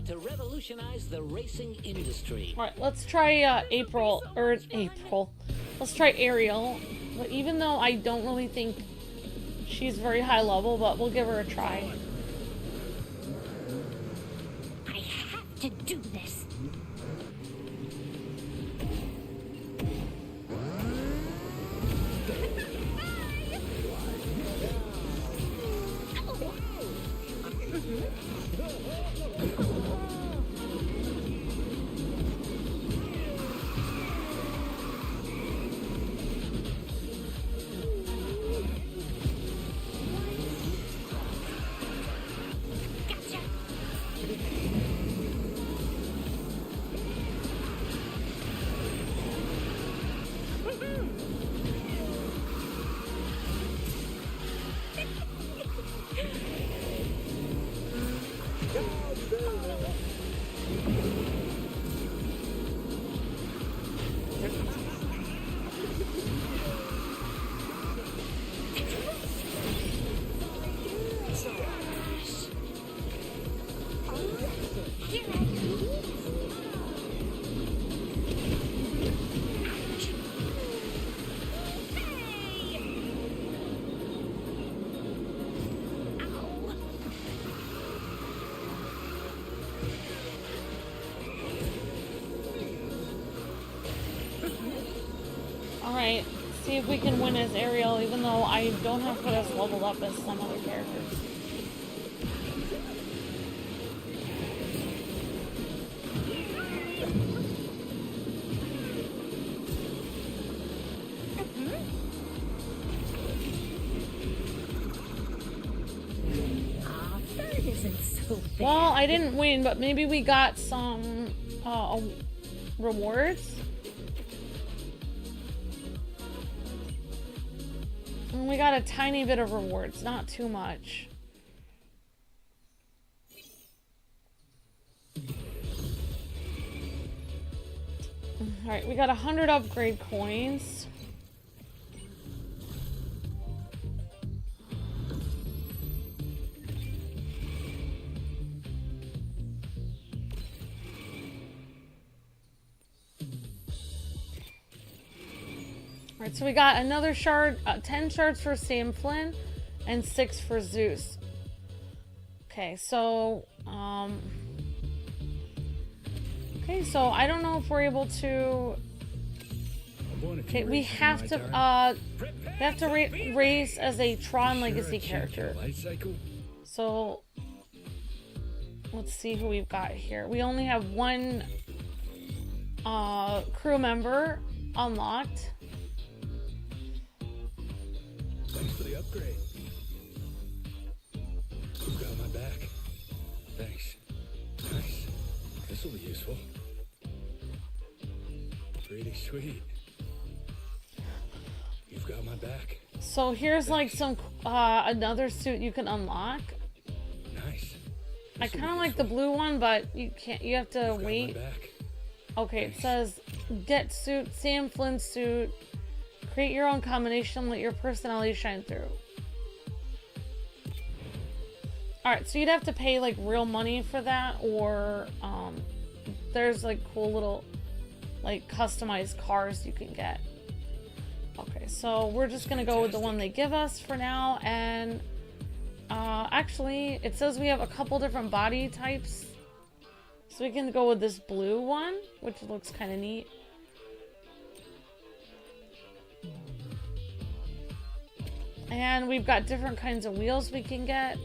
to revolutionize the racing industry. All right, let's try April. Let's try Ariel. But even though I don't really think she's very high level, but we'll give her a try. I have to do this. Alright, see if we can win as Ariel, even though I don't have her as leveled up as some other characters. That isn't so bad. Well, I didn't win, but maybe we got some rewards. And we got a tiny bit of rewards, not too much. Alright, we got 100 upgrade coins. Alright, so we got another shard, 10 shards for Sam Flynn, and 6 for Zeus. Okay, so, okay, so I don't know if we're able to, okay, we have to race as a Tron Legacy character. So, let's see who we've got here. We only have one, crew member unlocked. Thanks for the upgrade. You've got my back. Thanks. Nice. This'll be useful. Pretty sweet. You've got my back. So here's like some another suit you can unlock. Nice. I kind of like the blue one, but you can't. You have to wait. Okay, it says get suit, Sam Flynn suit. Create your own combination, let your personality shine through. Alright, so you'd have to pay like real money for that, or there's like cool little like customized cars you can get. Okay, so we're just gonna go with the one they give us for now, and actually it says we have a couple different body types. So we can go with this blue one, which looks kind of neat. And we've got different kinds of wheels we can get.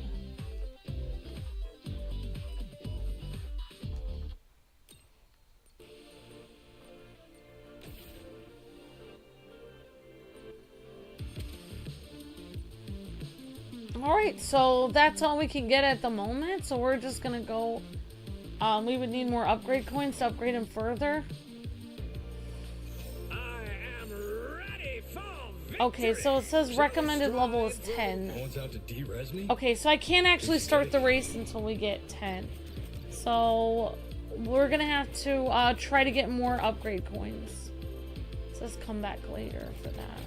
Alright, so that's all we can get at the moment. So we're just gonna go. We would need more upgrade coins to upgrade them further. Okay, so it says recommended level is 10. No one's out to de-res me? Okay, so I can't actually start the race until we get 10. So we're gonna have to try to get more upgrade coins. It says come back later for that.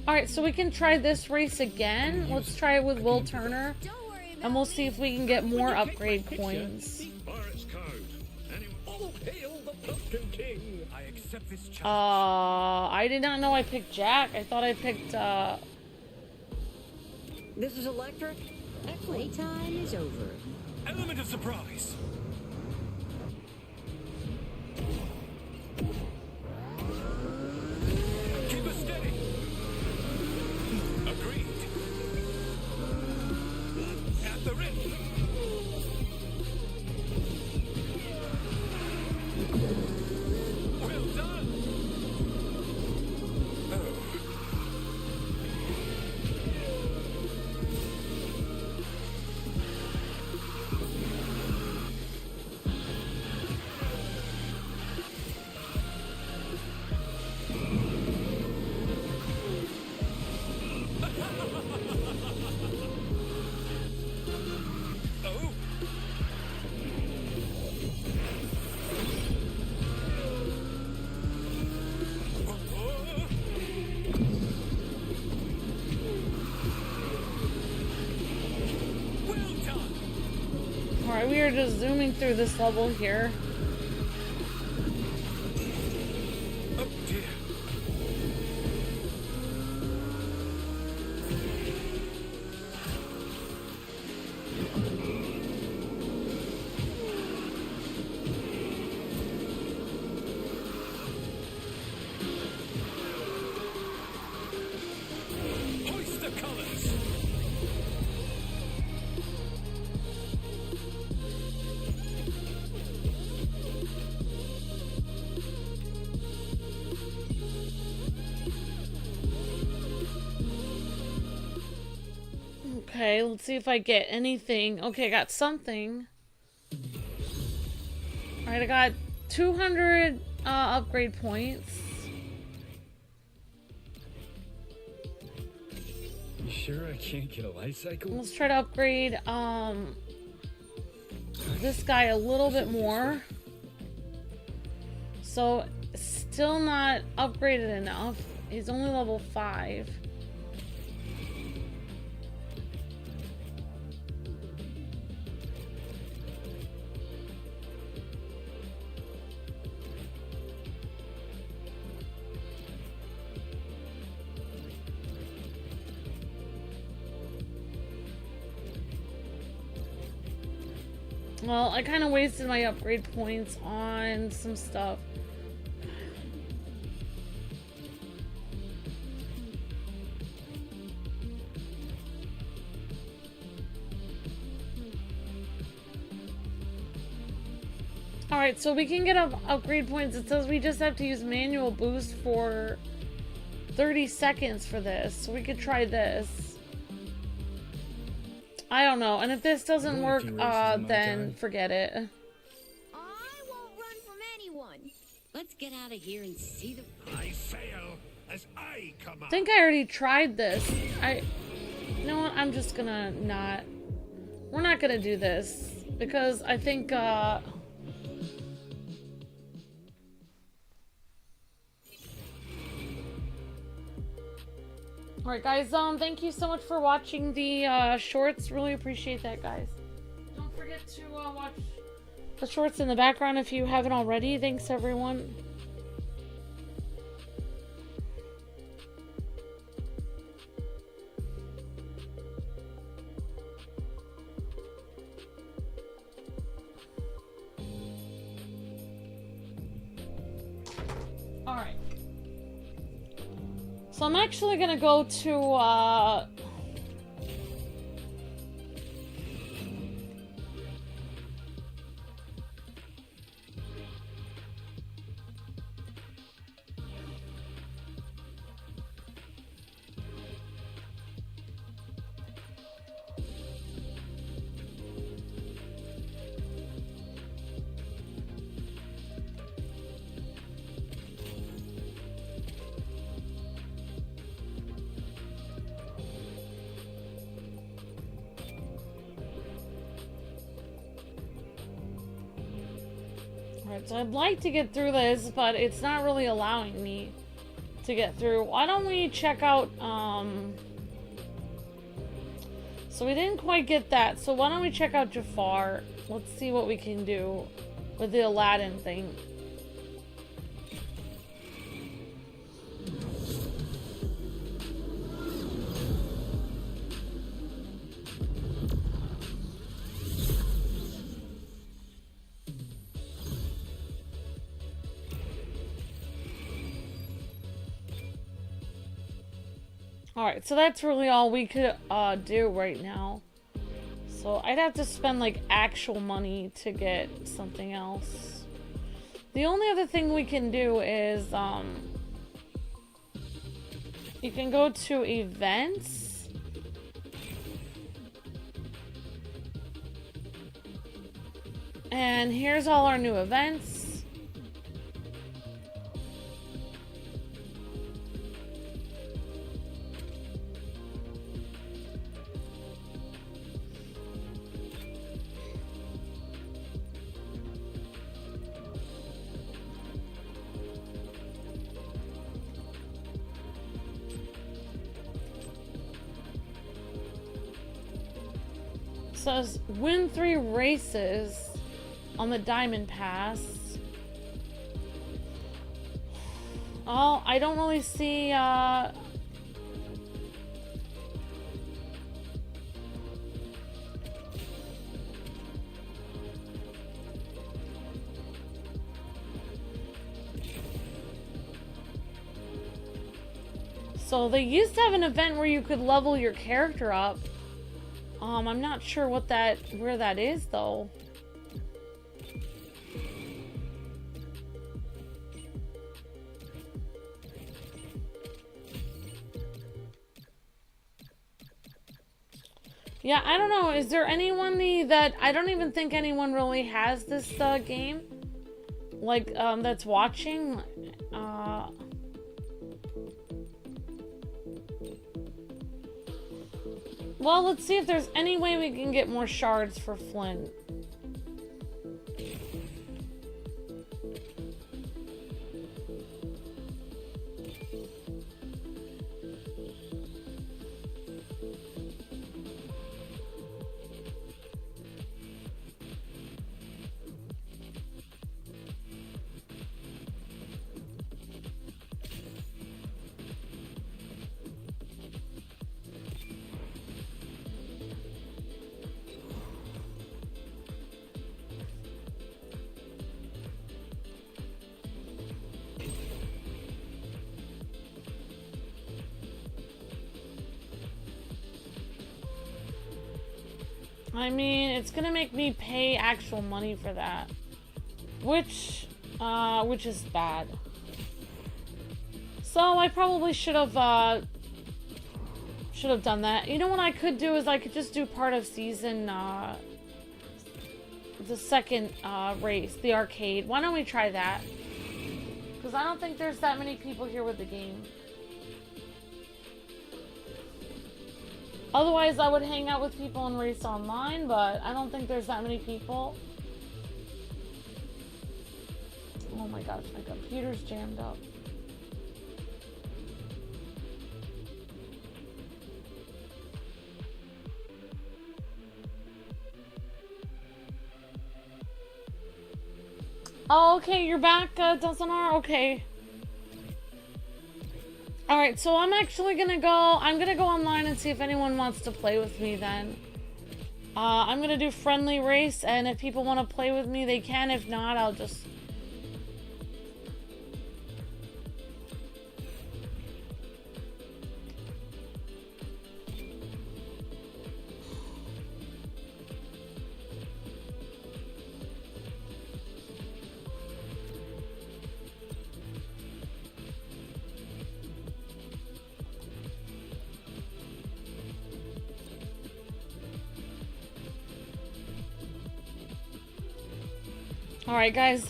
Alright, so we can try this race again. Let's try it with Will Turner. Don't worry about And we'll see if we can get more upgrade coins. Pirate's code. Anyone? Oh, hail the Pumpkin King! I accept this challenge. I did not know I picked Jack. I thought I picked, This is electric? Playtime is over. Element of surprise. Keep us steady. Agreed. At the rip. Well done. Oh. Oh. Well done. alright, we are just zooming through this level here. Oh dear. Hoist the colors. Okay, let's see if I get anything. Okay, I got something. Alright, I got 200 upgrade points. You sure I can't get a life cycle? Let's try to upgrade this guy a little bit more. So, still not upgraded enough. He's only level 5. Well, I kind of wasted my upgrade points on some stuff. Alright, so we can get upgrade points. It says we just have to use manual boost for 30 seconds for this. So we could try this. I don't know. And if this doesn't work, then forget it. I won't run from anyone. Let's get out of here and see the... I fail as I come I up. think I already tried this. You know what? I'm just gonna not... We're not gonna do this. Because I think, Alright guys, thank you so much for watching the shorts. Really appreciate that, guys. Don't forget to watch the shorts in the background if you haven't already. Thanks, everyone. Alright. So I'm actually gonna go to, Alright, so I'd like to get through this, but it's not really allowing me to get through. Why don't we check out, so we didn't quite get that. So why don't we check out Jafar? Let's see what we can do with the Aladdin thing. Alright, so that's really all we could do right now. So I'd have to spend like actual money to get something else. The only other thing we can do is you can go to events. And here's all our new events. Says win 3 races on the Diamond Pass. Oh, I don't really see so they used to have an event where you could level your character up. I'm not sure where that is though. Yeah, I don't know. Is there anyone that I don't even think anyone really has this game? Like that's watching. Well, let's see if there's any way we can get more shards for Flint. I mean, it's gonna make me pay actual money for that, which is bad. So I probably should have done that. You know what I could do is I could just do part of season, the second race, the arcade. Why don't we try that? Because I don't think there's that many people here with the game. Otherwise, I would hang out with people and race online, but I don't think there's that many people. Oh my gosh, my computer's jammed up. Oh, okay, you're back, Dulcinar? Okay. Alright, so I'm actually gonna go online and see if anyone wants to play with me then. I'm gonna do friendly race, and if people want to play with me, they can. If not, I'll just... Alright guys,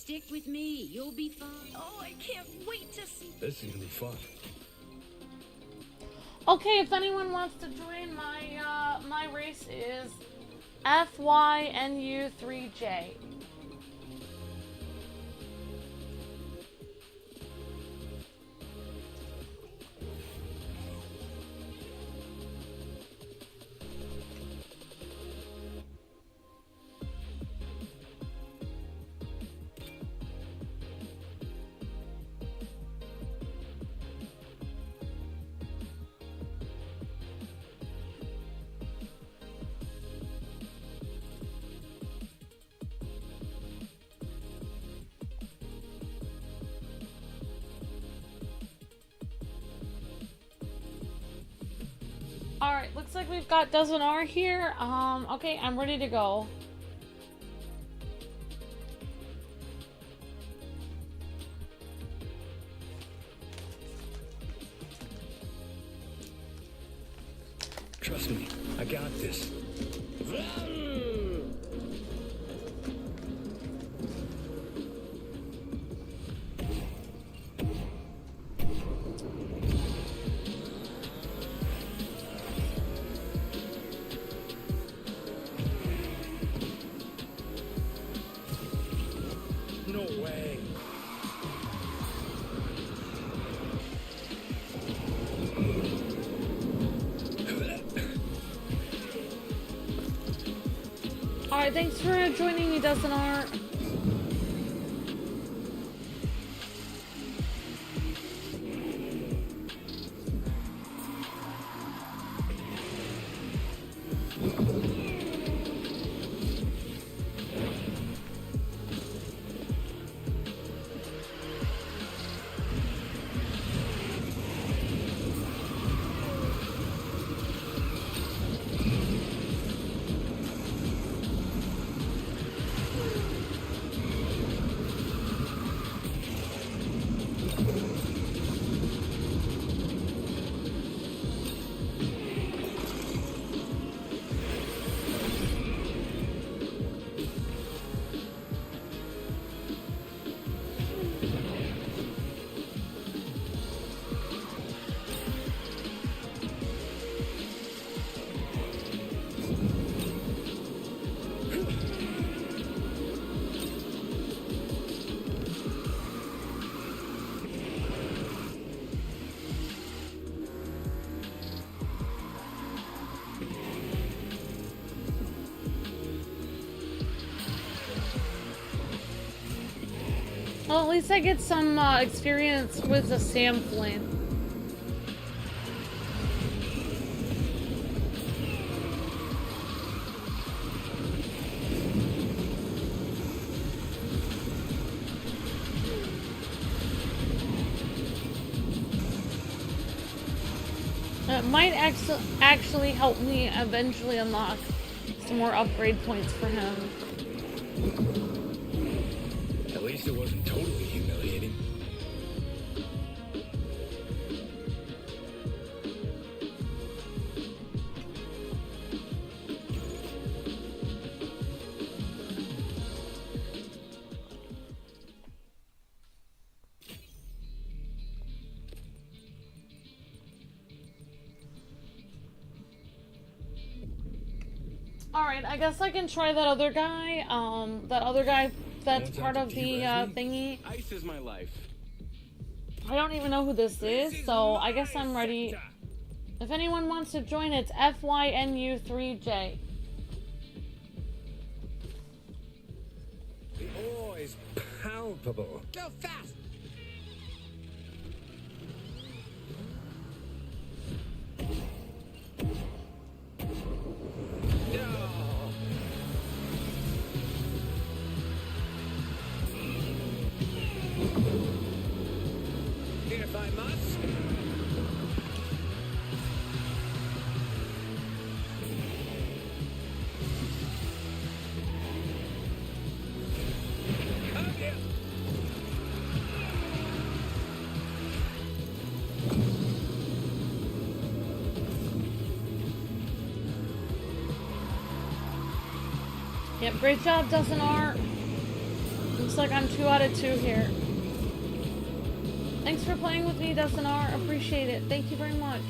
Stick with me. You'll be fine. Oh, I can't wait to see. This is gonna be fun. Okay, if anyone wants to join, my race is FYNU3J. Alright, looks like we've got Dozen R here. Okay, I'm ready to go. Trust me, I got this. No way. Alright, thanks for joining me, Dozen R. Well, at least I get some experience with the sampling. It might actually help me eventually unlock some more upgrade points for him. At least it wasn't totally humiliating. Alright, I guess I can try that other guy. That's part of the thingy. Ice is my life. I don't even know who this is, so I guess I'm ready. If anyone wants to join, it's FYNU3J. The ore is palpable. Go fast! If I must. Oh, yeah. Yep, great job, Dozen R. Looks like I'm 2 out of 2 here. Thanks for playing with me, Dustin R. Appreciate it. Thank you very much.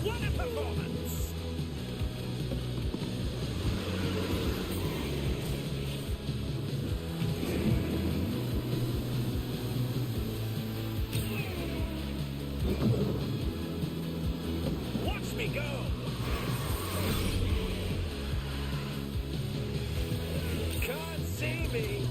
What a performance! Watch me go! Can't see me!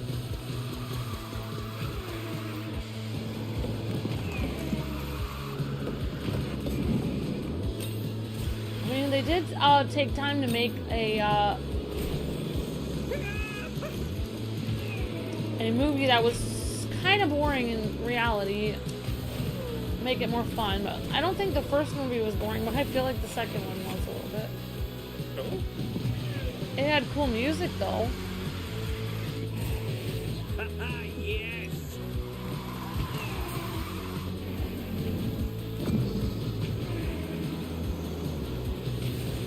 I mean, they did take time to make a movie that was kind of boring in reality. Make it more fun, but I don't think the first movie was boring, but I feel like the second one was a little bit. Oh? It had cool music though. Yes!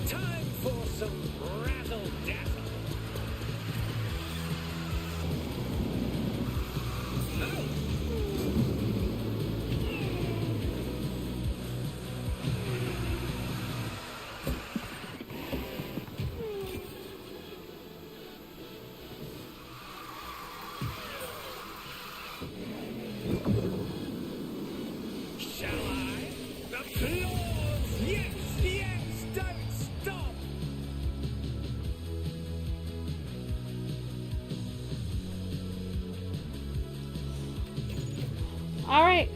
Time for some razzle-dazzle! Oh! Shall I? Applause! Yes, yes, don't stop! All right.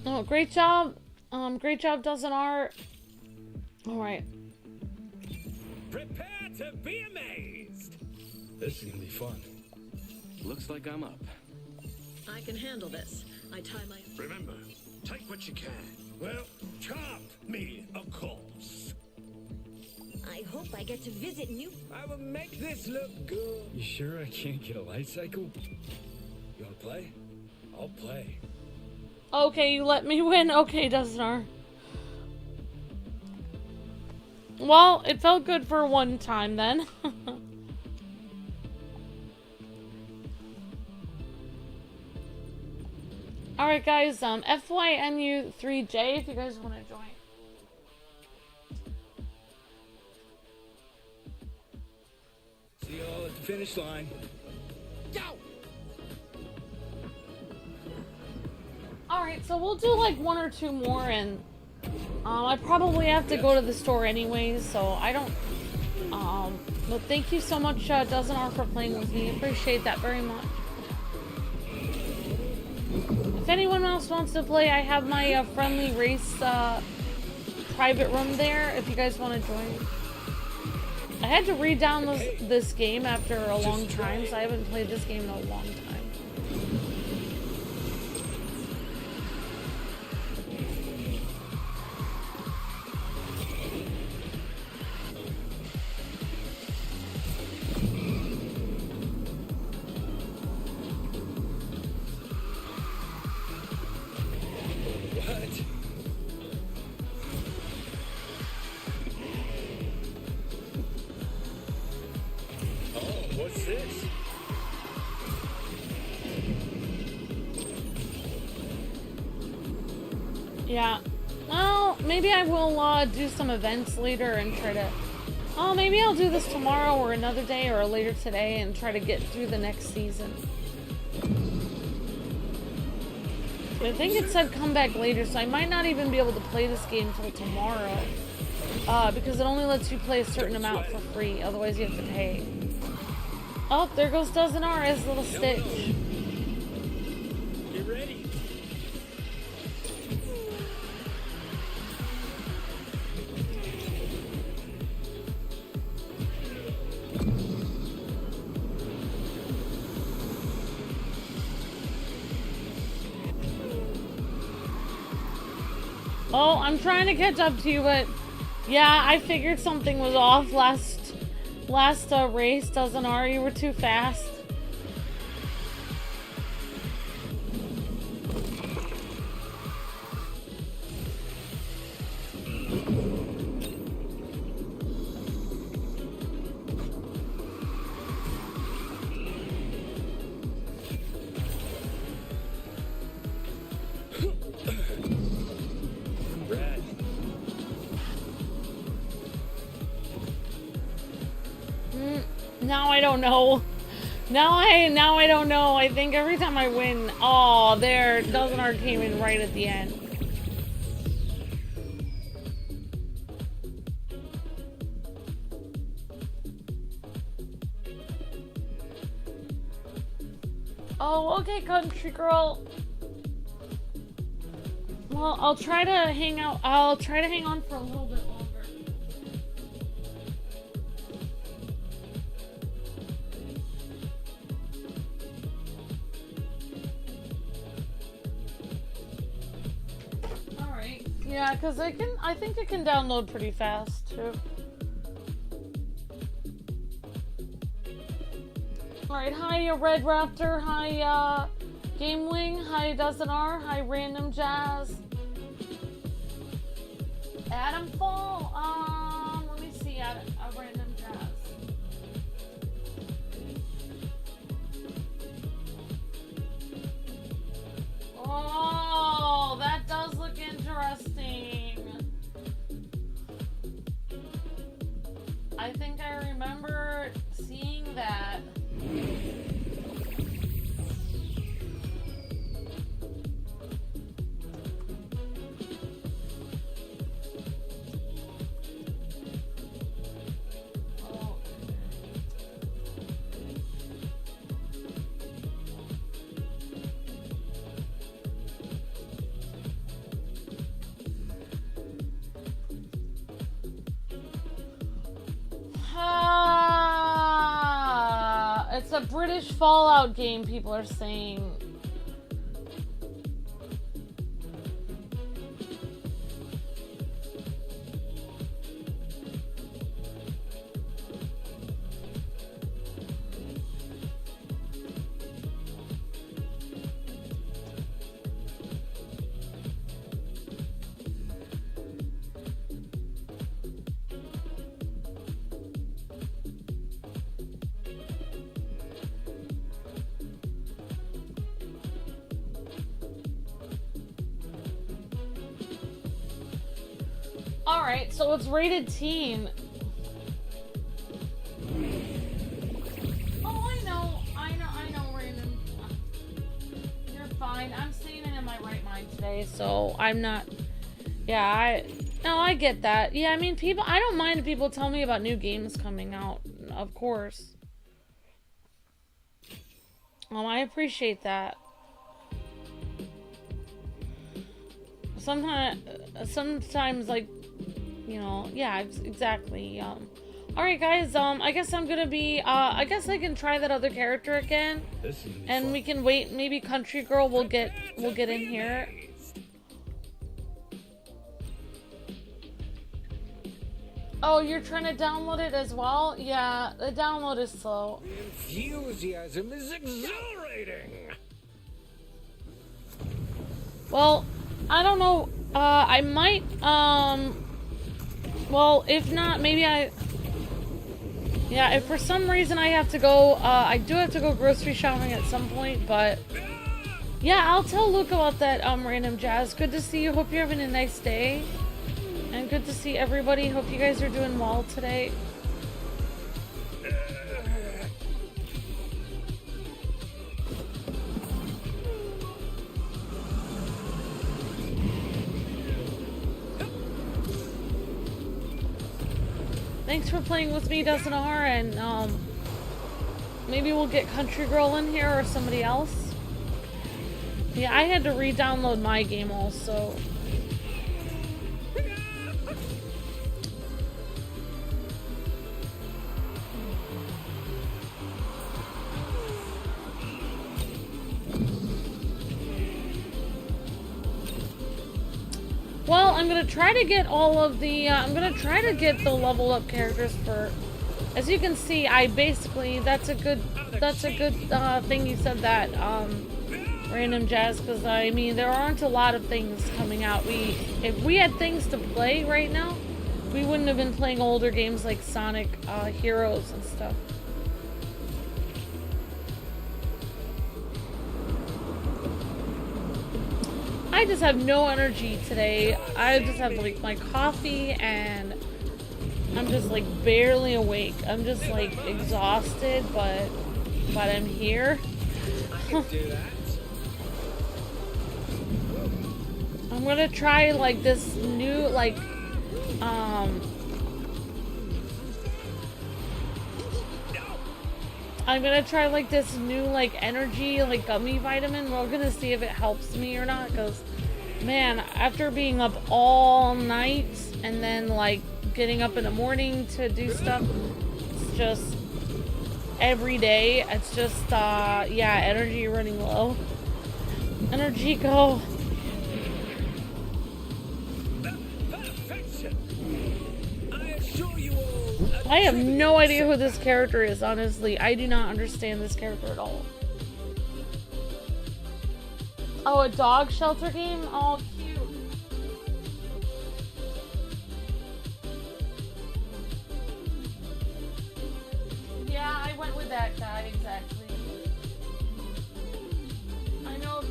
Oh, great job. Great job, Dozen Art. All right. Prepare to be amazed! This is gonna be fun. Looks like I'm up. I can handle this. I tie my... Remember, take what you can. Well, can't me, of course. I hope I get to visit new. I will make this look good. You sure I can't get a light cycle? You wanna play? I'll play. Okay, you let me win. Okay, Dozen Art. Well, it felt good for one time then. Alright guys, FYNU3J if you guys want to join. See y'all at the finish line. Go! Alright, so we'll do like 1 or 2 more and I probably have to go to the store anyways, so I don't but thank you so much Dozen R for playing with me. Appreciate that very much. If anyone else wants to play, I have my friendly race private room there if you guys want to join. I had to re-download this game after a long time, so I haven't played this game in a long time. What's this? Yeah. Well, maybe I will do some events later and try to... Oh, maybe I'll do this tomorrow or another day or later today and try to get through the next season. I think it said come back later, so I might not even be able to play this game till tomorrow. Because it only lets you play a certain amount for free, otherwise you have to pay. Oh, there goes Dozen R, his little Stitch. Get ready. Oh, I'm trying to catch up to you, but yeah, I figured something was off last race. Dozen R, you were too fast. Now I don't know. Now I don't know. I think every time I win, oh, there, Dozen Art came in right at the end. Oh, okay, country girl. Well, I'll try to hang out. I'll try to hang on for a little bit longer. Alright. Yeah, because I think it can download pretty fast, too. Alright, hi, Red Raptor. Hi, Game Wing. Hi, Dozen R. Hi, Random Jazz. Adam Fall. Let me see. Random Jazz. Oh, that does look interesting. I think I remember seeing that. It's a British Fallout game, people are saying. Alright, so it's rated teen. Oh, I know, Raymond. You're fine. I'm staying in my right mind today, so I'm not... Yeah, I get that. Yeah, I mean, I don't mind if people tell me about new games coming out, of course. I appreciate that. Sometimes, like, you know, yeah, exactly. Alright, guys, I guess I'm gonna be, I guess I can try that other character again. And we can wait, maybe Country Girl will get in here. Oh, you're trying to download it as well? Yeah, the download is slow. The enthusiasm is exhilarating. Well, I don't know, I might, well, if not, maybe yeah, if for some reason I have to go, I do have to go grocery shopping at some point, but, yeah, I'll tell Luke about that, Random Jazz. Good to see you, hope you're having a nice day, and good to see everybody, hope you guys are doing well today. Thanks for playing with me, Dozen R, and maybe we'll get Country Girl in here or somebody else. Yeah, I had to re-download my game also. Well, I'm gonna try to get all of the, I'm gonna try to get the level up characters for, as you can see, I basically, that's a good thing you said that, Random Jazz, because I mean, there aren't a lot of things coming out. If we had things to play right now, we wouldn't have been playing older games like Sonic, Heroes and stuff. I just have no energy today. I just have like my coffee and I'm just like barely awake. I'm just like exhausted, but I'm here. I can do that. I'm gonna try like this new like I'm gonna try like this new like energy like gummy vitamin. We're gonna see if it helps me or not, because man, after being up all night and then like getting up in the morning to do stuff, it's just every day, it's just yeah, energy running low. Energy go. Perfection. I assure you all. I have no idea who this character is, honestly. I do not understand this character at all. Oh, a dog shelter game? Oh, cute. Yeah, I went with that guy, exactly. I know.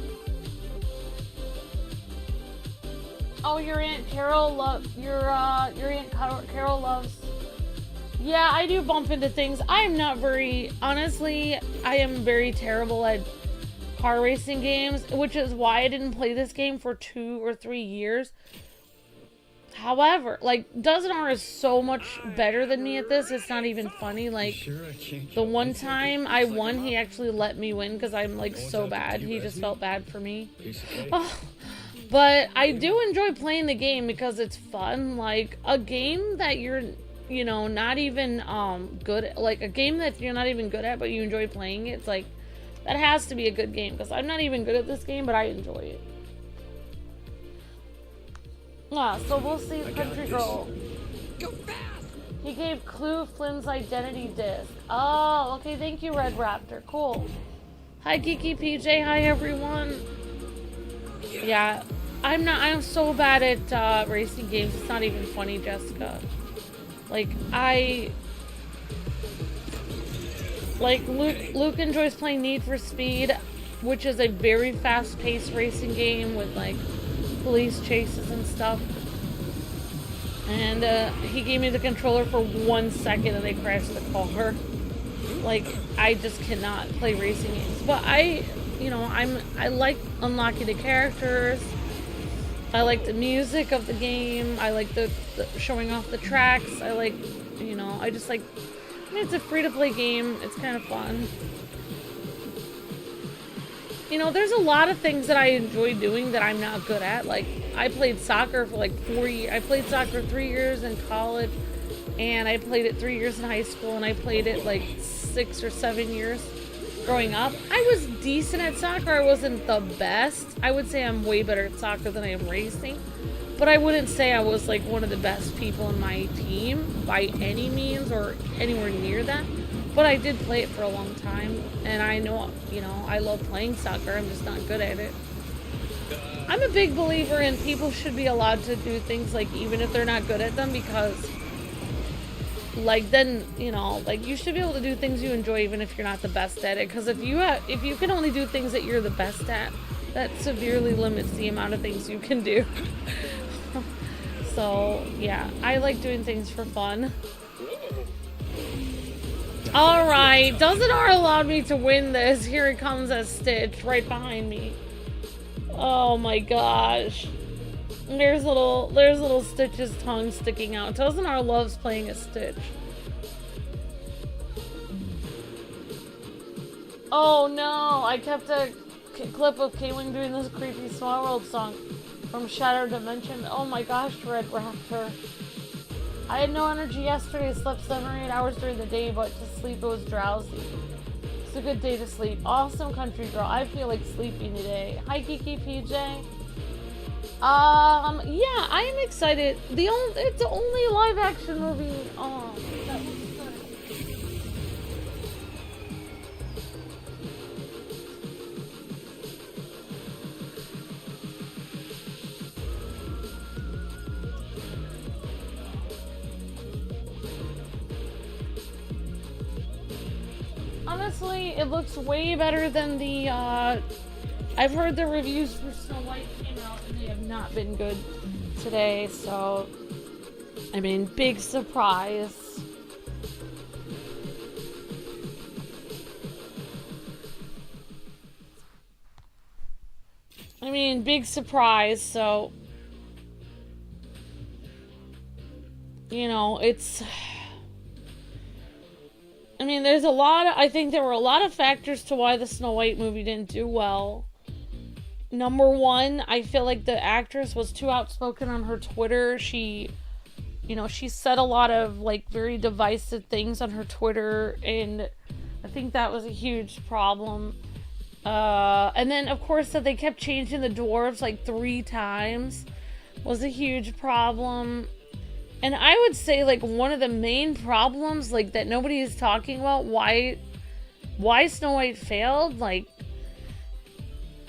Oh, your Aunt Carol your Aunt Carol loves. Yeah, I do bump into things. I'm not very, honestly, I am very terrible at car racing games, which is why I didn't play this game for 2 or 3 years. However, like, Dozen R is so much better than me at this, it's not even funny. Like, the one time I won, he actually let me win because I'm, like, so bad. He just felt bad for me. Oh, but I do enjoy playing the game because it's fun. Like, a game that you're, you know, not even good at, like, a game that you're not even good at, but you enjoy playing it, it's like, that has to be a good game, because I'm not even good at this game, but I enjoy it. Yeah, so we'll see Country Girl. Go fast. He gave Clue Flynn's identity disc. Oh, okay, thank you, Red Raptor. Cool. Hi, Kiki PJ. Hi, everyone. Yeah, I'm so bad at racing games. It's not even funny, Jessica. Like, Luke enjoys playing Need for Speed, which is a very fast-paced racing game with, like, police chases and stuff. And he gave me the controller for 1 second and they crashed the car. Like, I just cannot play racing games. But I like unlocking the characters. I like the music of the game. I like the showing off the tracks. I like, you know, I just like, I mean, it's a free-to-play game. It's kind of fun. You know, there's a lot of things that I enjoy doing that I'm not good at. Like, I played soccer for like 4 years. I played soccer 3 years in college, and I played it 3 years in high school, and I played it like 6 or 7 years growing up. I was decent at soccer. I wasn't the best. I would say I'm way better at soccer than I am racing, but I wouldn't say I was like one of the best people in my team by any means or anywhere near that. But I did play it for a long time, and I know, you know, I love playing soccer. I'm just not good at it. I'm a big believer in people should be allowed to do things, like, even if they're not good at them, because, like, then, you know, like, you should be able to do things you enjoy even if you're not the best at it. Because if you can only do things that you're the best at, that severely limits the amount of things you can do. So, yeah, I like doing things for fun. Alright, Dozen R allowed me to win this. Here it comes as Stitch right behind me. Oh my gosh. There's little Stitch's tongue sticking out. Dozen R loves playing a Stitch. Oh no, I kept a clip of Kwing doing this creepy Small World song from Shattered Dimension. Oh my gosh, Red Raptor. I had no energy yesterday, slept 7 or 8 hours during the day, but to sleep it was drowsy. It's a good day to sleep. Awesome, Country Girl. I feel like sleeping today. Hi, Kiki PJ. Yeah, I am excited. It's the only live action movie. Oh, that was good. Honestly, it looks way better than the, I've heard the reviews for Snow White came out and they have not been good today, so I mean, big surprise. I mean, big surprise, so... You know, it's... I mean, there's a lot of... I think there were a lot of factors to why the Snow White movie didn't do well. Number one, I feel like the actress was too outspoken on her Twitter. She, you know, she said a lot of, like, very divisive things on her Twitter, and I think that was a huge problem. And then, of course, that they kept changing the dwarves, like, 3 times was a huge problem. And I would say, like, one of the main problems, like, that nobody is talking about, why Snow White failed, like,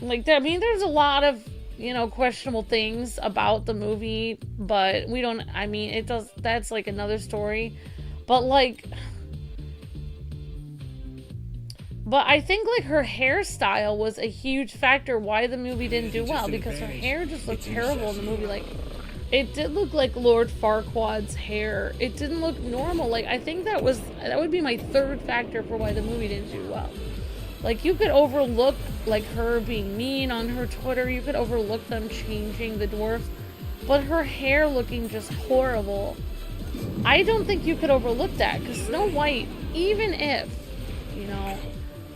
I mean, there's a lot of, you know, questionable things about the movie, but we don't, I mean, it does, that's, like, another story, but, like, but I think, like, her hairstyle was a huge factor why the movie didn't do well, because her hair just looked terrible in the movie. Like, it did look like Lord Farquaad's hair. It didn't look normal. Like, I think that would be my third factor for why the movie didn't do well. Like, you could overlook, like, her being mean on her Twitter. You could overlook them changing the dwarfs. But her hair looking just horrible. I don't think you could overlook that. Because Snow White, even if, you know,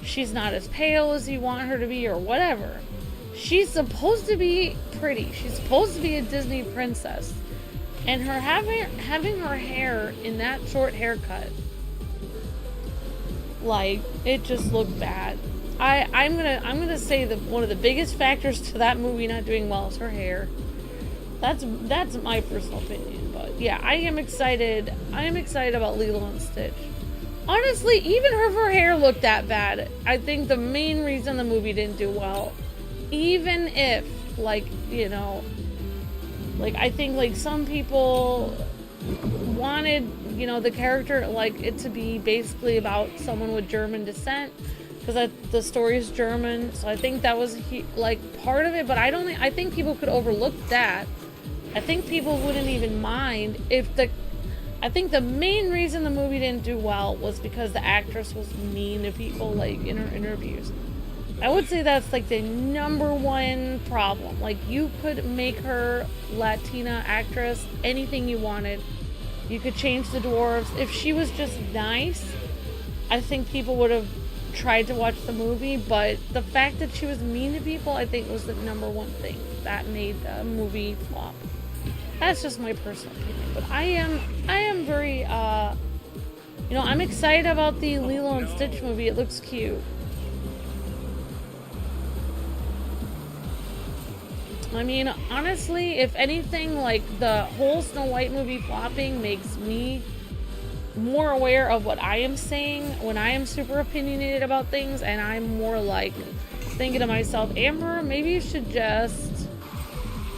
she's not as pale as you want her to be or whatever, she's supposed to be pretty. She's supposed to be a Disney princess. And her having her hair in that short haircut, like, it just looked bad. I'm gonna say that one of the biggest factors to that movie not doing well is her hair. That's my personal opinion. But yeah, I am excited. I am excited about Lilo and Stitch. Honestly, even if her hair looked that bad, I think the main reason the movie didn't do well, even if, like, you know, like, I think, like, some people wanted, you know, the character, like, it to be basically about someone with German descent, because the story is German, so I think that was, like, part of it, but I think people could overlook that. I think people wouldn't even mind if I think the main reason the movie didn't do well was because the actress was mean to people, like, in her interviews. I would say that's, like, the number one problem. Like, you could make her Latina actress anything you wanted. You could change the dwarves. If she was just nice, I think people would have tried to watch the movie, but the fact that she was mean to people, I think, was the number one thing that made the movie flop. That's just my personal opinion, but I am very, you know, I'm excited about the Lilo and Stitch movie. It looks cute. I mean, honestly, if anything, like, the whole Snow White movie flopping makes me more aware of what I am saying when I am super opinionated about things, and I'm more, like, thinking to myself, Amber, maybe you should just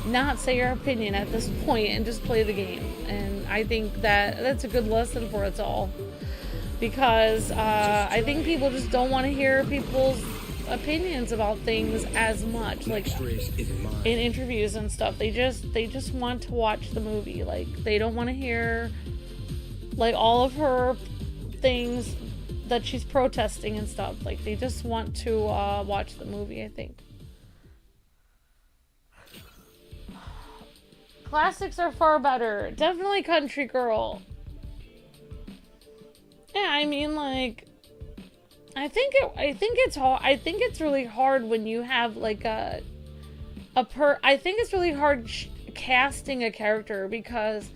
not say your opinion at this point and just play the game. And I think that's a good lesson for us all, because I think people just don't want to hear people's opinions about things as much, like, in interviews and stuff. They just want to watch the movie. Like, they don't want to hear, like, all of her things that she's protesting and stuff. Like, they just want to watch the movie, I think. Classics are far better. Definitely Country Girl. Yeah, I mean, like, I think it's hard. I think it's really hard when you have, like, I think it's really hard casting a character, because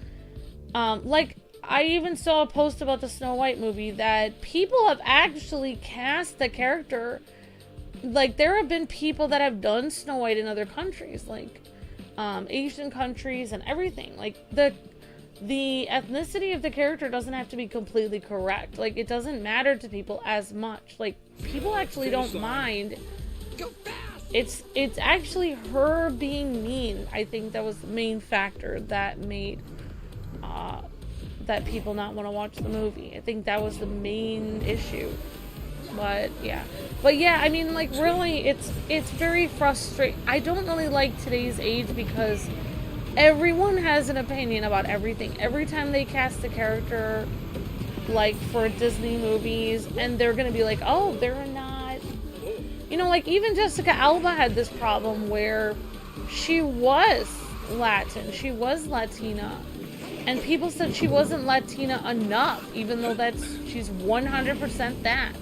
like, I even saw a post about the Snow White movie that people have actually cast the character. Like, there have been people that have done Snow White in other countries, like Asian countries and everything. Like, the ethnicity of the character doesn't have to be completely correct. Like, it doesn't matter to people as much. Like, people actually don't mind. It's actually her being mean. I think that was the main factor that made that people not want to watch the movie. I think that was the main issue. But yeah, I mean, like, really, it's very frustrating. I don't really like today's age, because everyone has an opinion about everything. Every time they cast a character, like, for Disney movies, and they're gonna be like, oh, they're not... You know, like, even Jessica Alba had this problem where she was Latin. She was Latina. And people said she wasn't Latina enough, even though she's 100% that.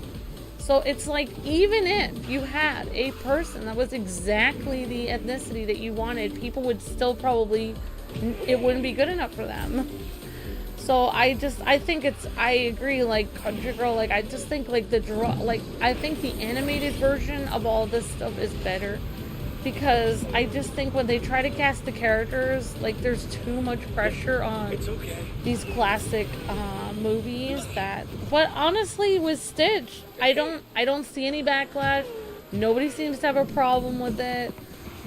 So it's like, even if you had a person that was exactly the ethnicity that you wanted, people would still probably, it wouldn't be good enough for them. So I agree, like, Country Girl, like, I just think, like, I think the animated version of all this stuff is better. Because I just think when they try to cast the characters, like, there's too much pressure on these classic movies but honestly, with Stitch, I don't see any backlash. Nobody seems to have a problem with it.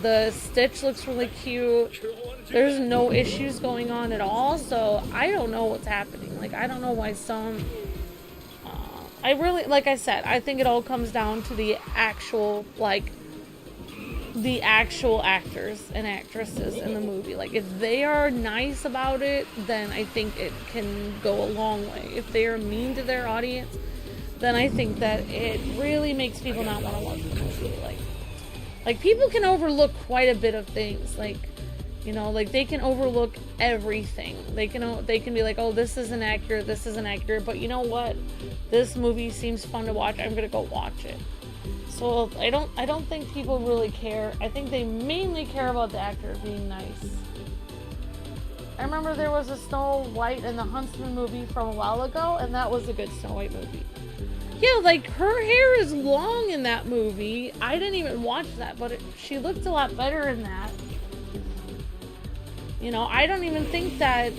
The Stitch looks really cute. There's no issues going on at all, so I don't know what's happening. Like, I don't know why some... I really, like I said, I think it all comes down to the actual actors and actresses in the movie. Like, if they are nice about it, then I think it can go a long way. If they are mean to their audience, then I think that it really makes people not want to watch the movie. Like, people can overlook quite a bit of things. Like, you know, like, they can overlook everything. They can be like, oh, this isn't accurate, but you know what? This movie seems fun to watch. I'm gonna go watch it. So I don't think people really care. I think they mainly care about the actor being nice. I remember there was a Snow White and the Huntsman movie from a while ago, and that was a good Snow White movie. Yeah, like, her hair is long in that movie. I didn't even watch that, but she looked a lot better in that. You know, I don't even think that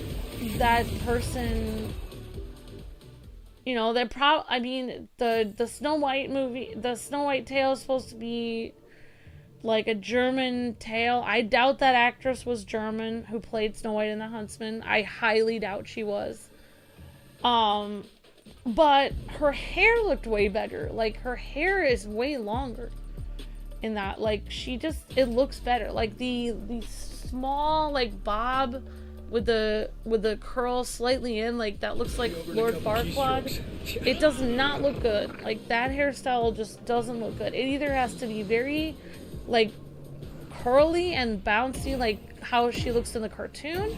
person... You know, I mean, the Snow White movie, the Snow White tale is supposed to be like a German tale. I doubt that actress was German who played Snow White and the Huntsman. I highly doubt she was. But her hair looked way better. Like, her hair is way longer in that. Like, it looks better. Like, the small, like, bob with the curl slightly in, like, that looks like Lord Farquaad. It does not look good. Like, that hairstyle just doesn't look good. It either has to be very, like, curly and bouncy, like how she looks in the cartoon,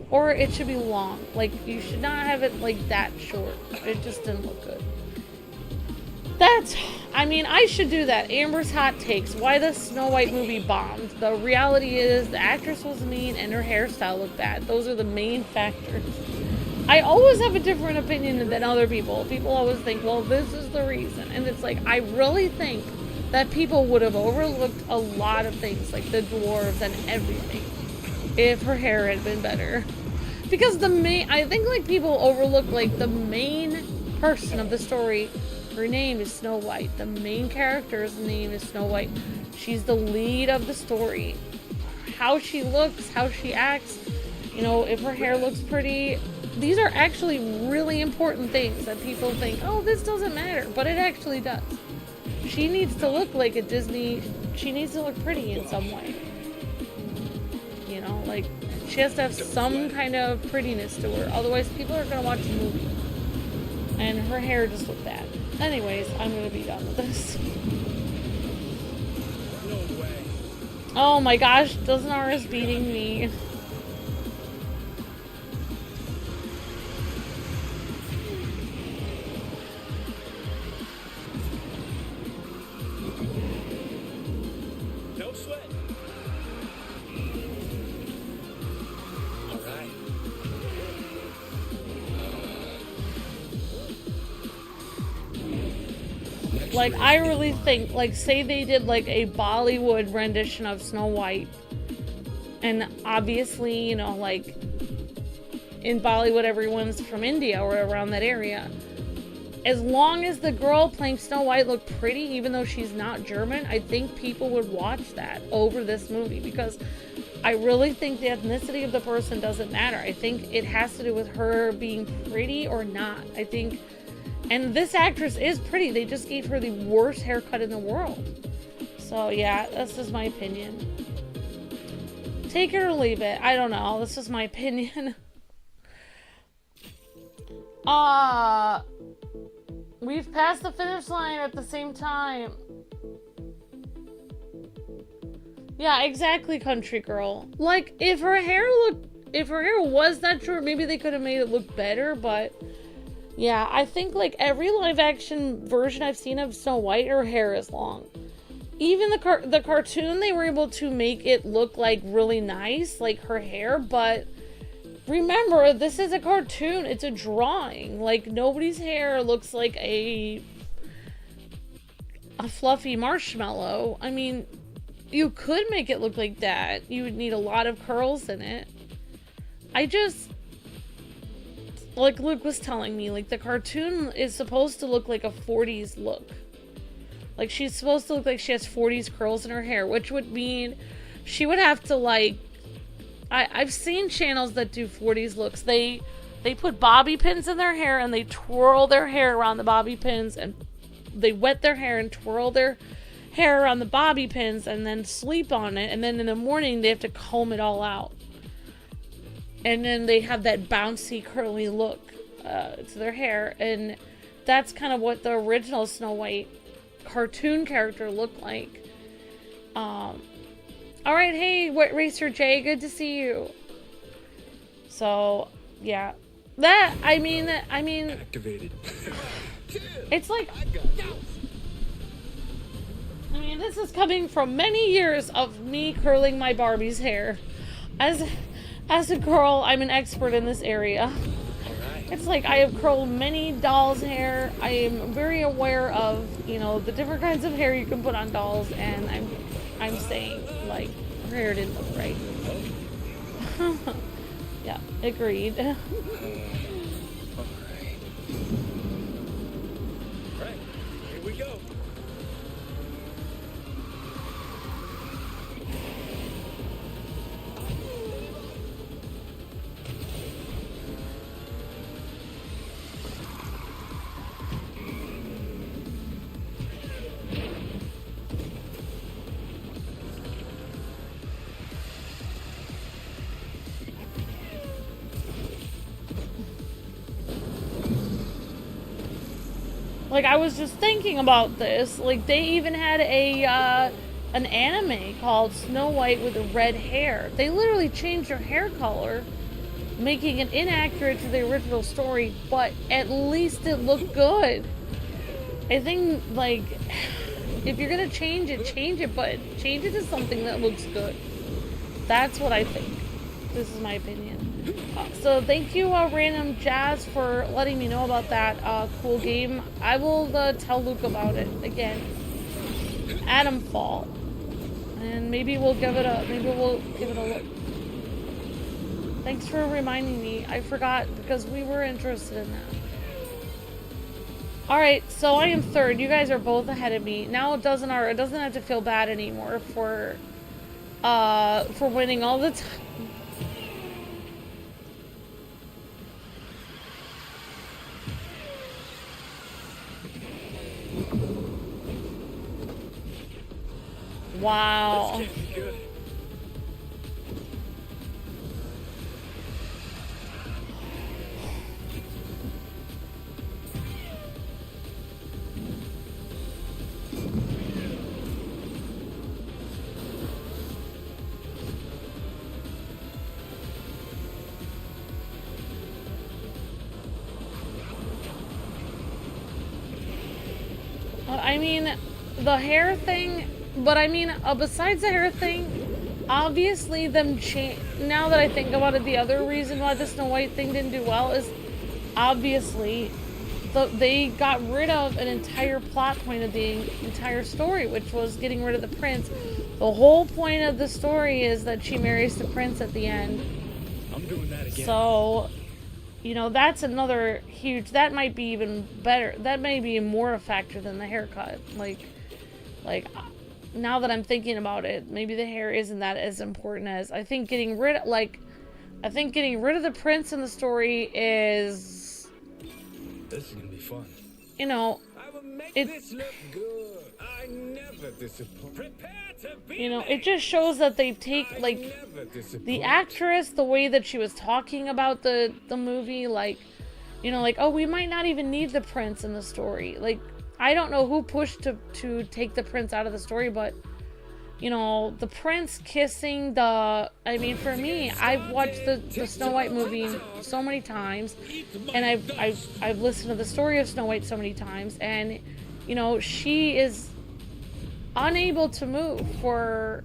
or it should be long. Like, you should not have it, like, that short. It just didn't look good. I mean, I should do that. Amber's hot takes. Why the Snow White movie bombed. The reality is the actress was mean and her hairstyle looked bad. Those are the main factors. I always have a different opinion than other people. People always think, well, this is the reason. And it's like, I really think that people would have overlooked a lot of things, like the dwarves and everything, if her hair had been better. Because I think, like, people overlook, like, the main person of the story. Her name is Snow White. The main character's name is Snow White. She's the lead of the story. How she looks, how she acts, you know, if her hair looks pretty. These are actually really important things that people think, oh, this doesn't matter. But it actually does. She needs to look like a Disney. She needs to look pretty in some way. You know, like, she has to have some kind of prettiness to her. Otherwise, people are going to watch the movie. And her hair just looked bad. Anyways, I'm gonna be done with this. No way. Oh my gosh, Doesn't is beating me. No sweat. All right. Like, I really think, like, say they did, like, a Bollywood rendition of Snow White. And obviously, you know, like, in Bollywood, everyone's from India or around that area. As long as the girl playing Snow White looked pretty, even though she's not German, I think people would watch that over this movie. Because I really think the ethnicity of the person doesn't matter. I think it has to do with her being pretty or not. I think... And this actress is pretty. They just gave her the worst haircut in the world. So, yeah, this is my opinion. Take it or leave it. I don't know. This is my opinion. We've passed the finish line at the same time. Yeah, exactly, country girl. Like, if her hair was that short, maybe they could have made it look better, but yeah, I think like every live action version I've seen of Snow White, her hair is long. Even the cartoon, they were able to make it look like really nice, like her hair, but remember, this is a cartoon, it's a drawing. Like, nobody's hair looks like a fluffy marshmallow. I mean, you could make it look like that. You would need a lot of curls in it. Like Luke was telling me, like, the cartoon is supposed to look like a 40s look. Like, she's supposed to look like she has 40s curls in her hair, which would mean she would have to, like, I've seen channels that do 40s looks. They put bobby pins in their hair and they twirl their hair around the bobby pins, and they wet their hair and twirl their hair around the bobby pins and then sleep on it, and then in the morning they have to comb it all out. And then they have that bouncy, curly look to their hair. And that's kind of what the original Snow White cartoon character looked like. Alright, hey, Racer J, good to see you. So, yeah. I mean... Activated. It's like... I mean, this is coming from many years of me curling my Barbie's hair. As a girl, I'm an expert in this area. It's like I have curled many dolls' hair. I am very aware of, you know, the different kinds of hair you can put on dolls, and I'm saying, like, her hair didn't look right. Yeah, agreed. Alright, here we go. Like, I was just thinking about this. Like, they even had an anime called Snow White with red hair. They literally changed her hair color, making it inaccurate to the original story, but at least it looked good. I think, like, if you're gonna change it, but change it to something that looks good. That's what I think. This is my opinion. So thank you, Random Jazz, for letting me know about that cool game. I will tell Luke about it again. Atom Fall, and maybe we'll give it a look. Thanks for reminding me. I forgot because we were interested in that. All right, so I am third. You guys are both ahead of me. Now it doesn't have to feel bad anymore for winning all the time. Wow. This can't be good. I mean, the hair thing, but I mean, besides the hair thing, obviously now that I think about it, the other reason why the Snow White thing didn't do well is obviously they got rid of an entire plot point of the entire story, which was getting rid of the prince. The whole point of the story is that she marries the prince at the end. I'm doing that again. So, you know, that's another huge, that might be even better. That may be more a factor than the haircut. Like, now that I'm thinking about it, maybe the hair isn't that as important as, I think getting rid of the prince in the story is... This is gonna be fun. you know, I will make it, this look good. I never disappoint. Prepare to be you know, me. it just shows that they take, I like, never disappoint. the actress, the way that she was talking about the movie, like, you know, like, oh, we might not even need the prince in the story. Like, I don't know who pushed to take the prince out of the story, but, you know, the prince kissing the, I mean, for me, I've watched the Snow White movie so many times, and I've listened to the story of Snow White so many times, and, you know, she is unable to move for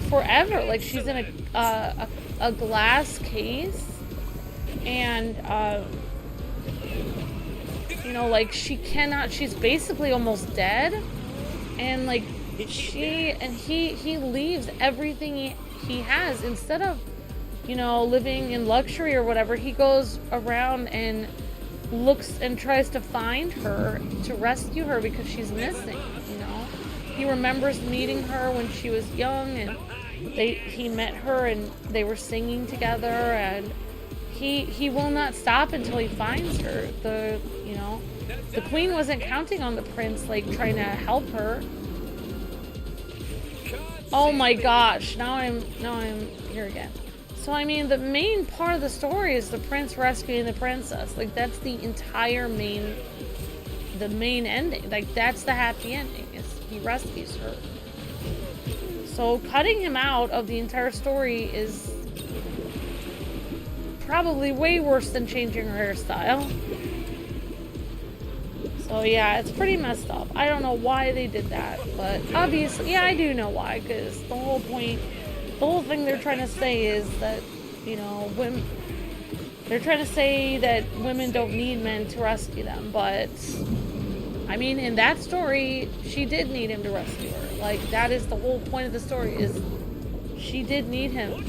forever. Like, she's in a glass case, and you know, like, she's basically almost dead, and like he leaves everything he has. Instead of, you know, living in luxury or whatever, he goes around and looks and tries to find her, to rescue her, because she's missing, you know. He remembers meeting her when she was young, and he met her and they were singing together, and he will not stop until he finds her. You know, the queen wasn't counting on the prince, like, trying to help her. Oh my gosh, now I'm here again. So, I mean, the main part of the story is the prince rescuing the princess. Like, that's the entire main ending. Like, that's the happy ending, is he rescues her. So cutting him out of the entire story is probably way worse than changing her hairstyle. So yeah, it's pretty messed up. I don't know why they did that, but obviously, yeah, I do know why, because the whole thing they're trying to say is that, you know, they're trying to say that women don't need men to rescue them, but I mean, in that story, she did need him to rescue her. Like, that is the whole point of the story, is she did need him.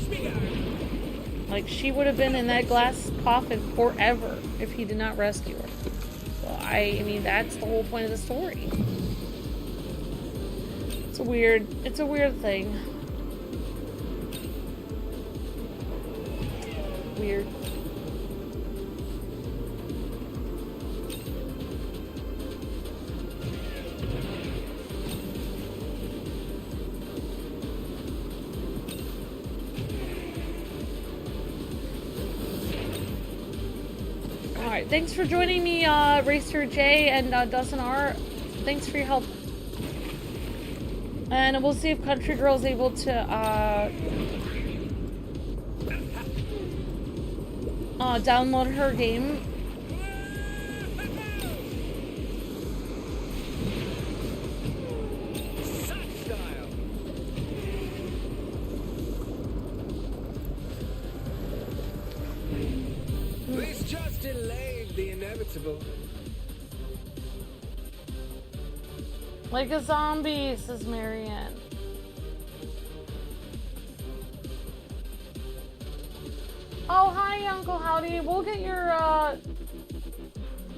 Like, she would have been in that glass coffin forever if he did not rescue her. So, I mean, that's the whole point of the story. It's a weird thing. Weird. Alright, thanks for joining me, Racer J and Dustin R. Thanks for your help. And we'll see if Country Girl is able to download her game. This just delayed the inevitable. Like a zombie, says Marianne. Oh, hi, Uncle Howdy. We'll get your,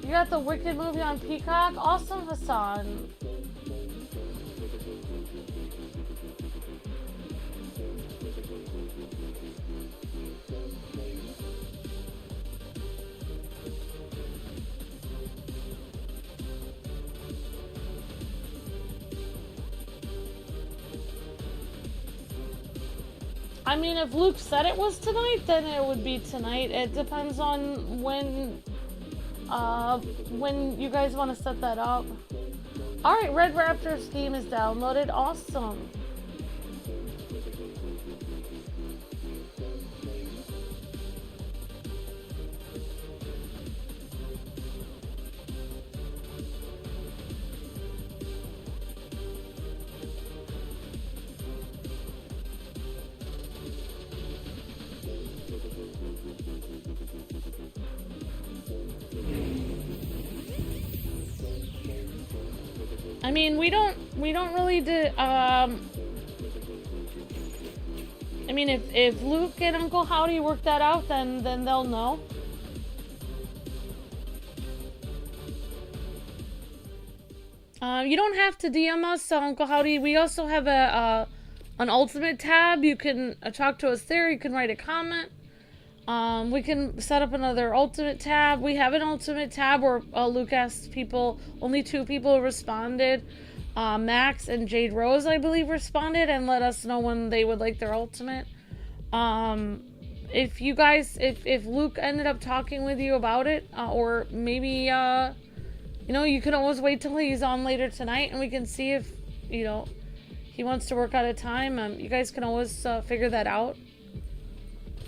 you got the Wicked movie on Peacock? Awesome, Hassan. I mean, if Luke said it was tonight, then it would be tonight. It depends on when you guys want to set that up. Alright, Red Raptor's game is downloaded. Awesome. I mean, we don't really do, I mean, if Luke and Uncle Howdy work that out, then they'll know. You don't have to DM us, Uncle Howdy. We also have an ultimate tab. You can talk to us there. You can write a comment. We can set up another ultimate tab. We have an ultimate tab where Luke asked people, only 2 people responded. Max and Jade Rose, I believe, responded and let us know when they would like their ultimate. If you guys, if Luke ended up talking with you about it, or maybe, you know, you can always wait till he's on later tonight and we can see if, you know, he wants to work out a time. You guys can always figure that out.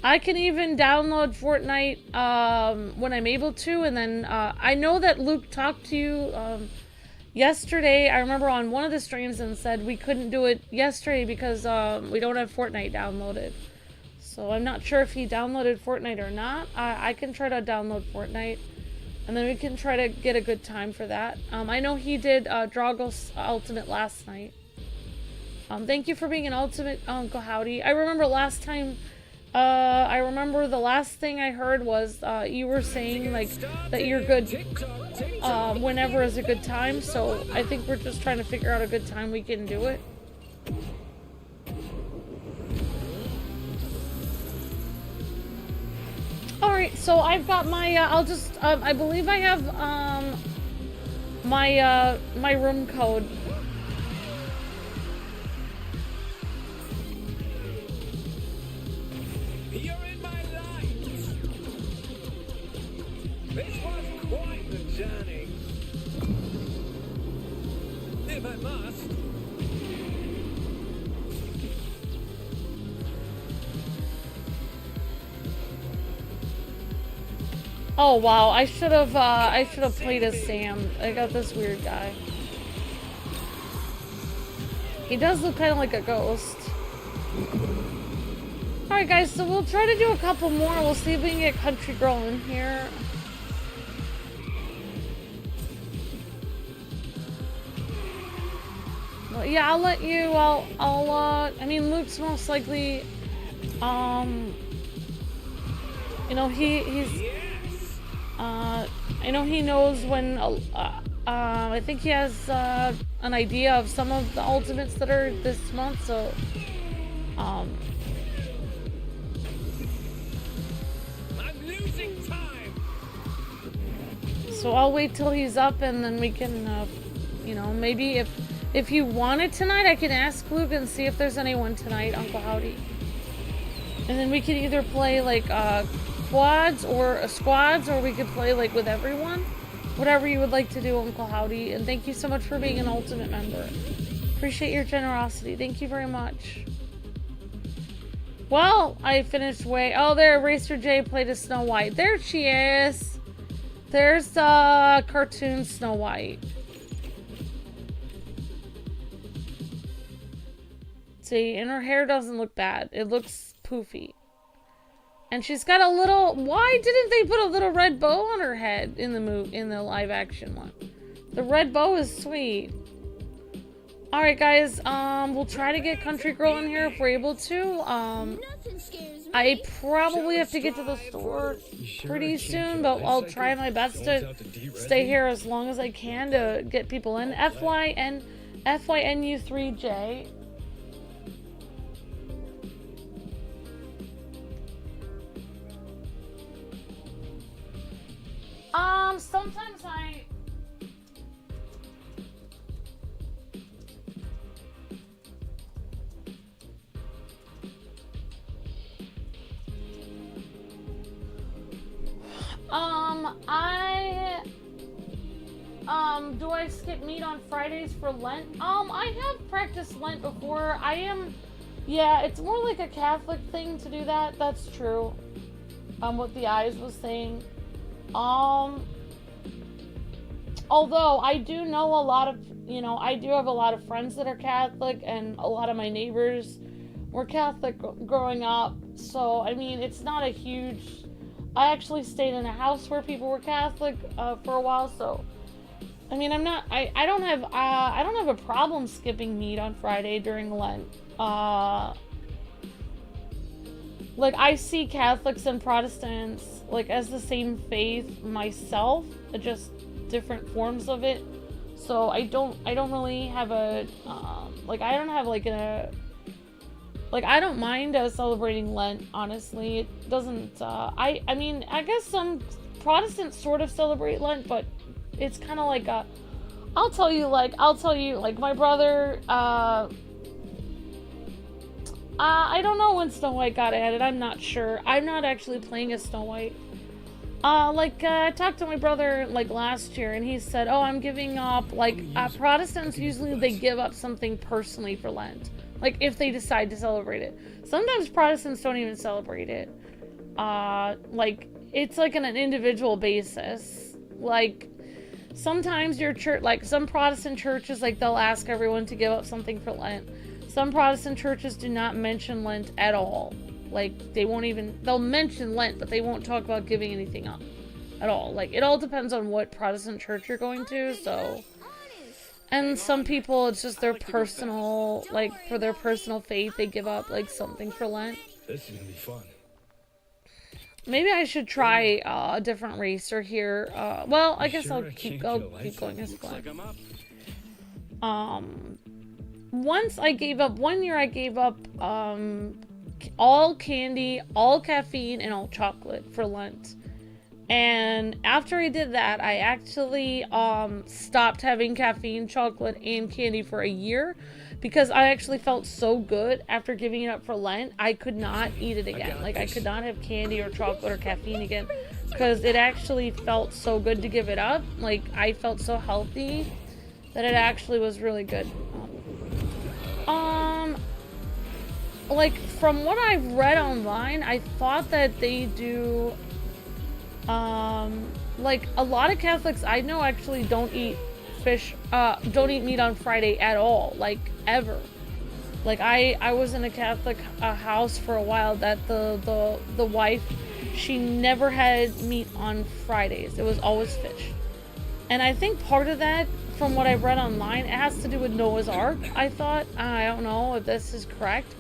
I can even download Fortnite when I'm able to, and then I know that Luke talked to you yesterday. I remember on one of the streams and said we couldn't do it yesterday because we don't have Fortnite downloaded. So I'm not sure if he downloaded Fortnite or not. I can try to download Fortnite, and then we can try to get a good time for that. I know he did Drago's Ultimate last night. Thank you for being an Ultimate, Uncle Howdy. I remember last time... I remember the last thing I heard was you were saying like that you're good whenever is a good time, so I think we're just trying to figure out a good time we can do it. Alright, so I've got my, I'll just, I believe I have my room code. This was quite the journey. If I must. Oh wow, I should have played as Sam. I got this weird guy. He does look kind of like a ghost. Alright guys, so we'll try to do a couple more. We'll see if we can get Country Girl in here. Well, yeah, I'll let you, I mean, Luke's most likely, you know, he's, I know he knows when, I think he has, an idea of some of the ultimates that are this month, so, I'm losing time. So I'll wait till he's up and then we can, you know, maybe if you want it tonight, I can ask Luke and see if there's anyone tonight, Uncle Howdy. And then we can either play like quads or squads, or we could play like with everyone. Whatever you would like to do, Uncle Howdy. And thank you so much for being an Ultimate member. Appreciate your generosity. Thank you very much. Well, I finished way. Oh, there, Racer J played as Snow White. There she is. There's cartoon Snow White. See, and her hair doesn't look bad. It looks poofy. And she's got a little... Why didn't they put a little red bow on her head in the live action one? The red bow is sweet. Alright guys, we'll try to get Country Girl in here if we're able to. I probably have to get to the store pretty soon, but I'll try my best to stay here as long as I can to get people in. FYNU3J. Sometimes do I skip meat on Fridays for Lent? I have practiced Lent before. Yeah, it's more like a Catholic thing to do that. That's true. What the eyes was saying. Although I do know a lot of, you know, I do have a lot of friends that are Catholic, and a lot of my neighbors were Catholic growing up. So, I mean, it's not a huge... I actually stayed in a house where people were Catholic for a while, so... I mean, I don't have a problem skipping meat on Friday during Lent. Like, I see Catholics and Protestants, like, as the same faith myself, just different forms of it. So I don't really have a, like, I don't have, like, Like, I don't mind celebrating Lent, honestly. It doesn't, I mean, I guess some Protestants sort of celebrate Lent, but it's kind of like I'll tell you, like, my brother, I don't know when Snow White got added. I'm not sure. I'm not actually playing as Snow White. I talked to my brother, like, last year, and he said, oh, I'm giving up, like, Protestants, usually they give up something personally for Lent. Like, if they decide to celebrate it. Sometimes Protestants don't even celebrate it. Like, it's, like, on an individual basis. Like, sometimes your church, like, some Protestant churches, like, they'll ask everyone to give up something for Lent. Some Protestant churches do not mention Lent at all. Like, they won't even, they'll mention Lent, but they won't talk about giving anything up at all. Like, it all depends on what Protestant church you're going to, so. And some people, it's just their personal, like, for their personal faith, they give up, like, something for Lent. This is gonna be fun. Maybe I should try a different racer here. Well, I guess I'll keep going as fun. Once I gave up, one year I gave up, all candy, all caffeine, and all chocolate for Lent. And after I did that, I actually stopped having caffeine, chocolate, and candy for a year because I actually felt so good after giving it up for Lent. I could not eat it again. Like, I could not have candy or chocolate or caffeine again because it actually felt so good to give it up. Like, I felt so healthy that it actually was really good. Like, from what I've read online, I thought that they do, like, a lot of Catholics I know actually don't eat don't eat meat on Friday at all, like, ever. Like, I was in a Catholic house for a while that the wife, she never had meat on Fridays. It was always fish. And I think part of that, from what I've read online, it has to do with Noah's Ark, I thought. I don't know if this is correct,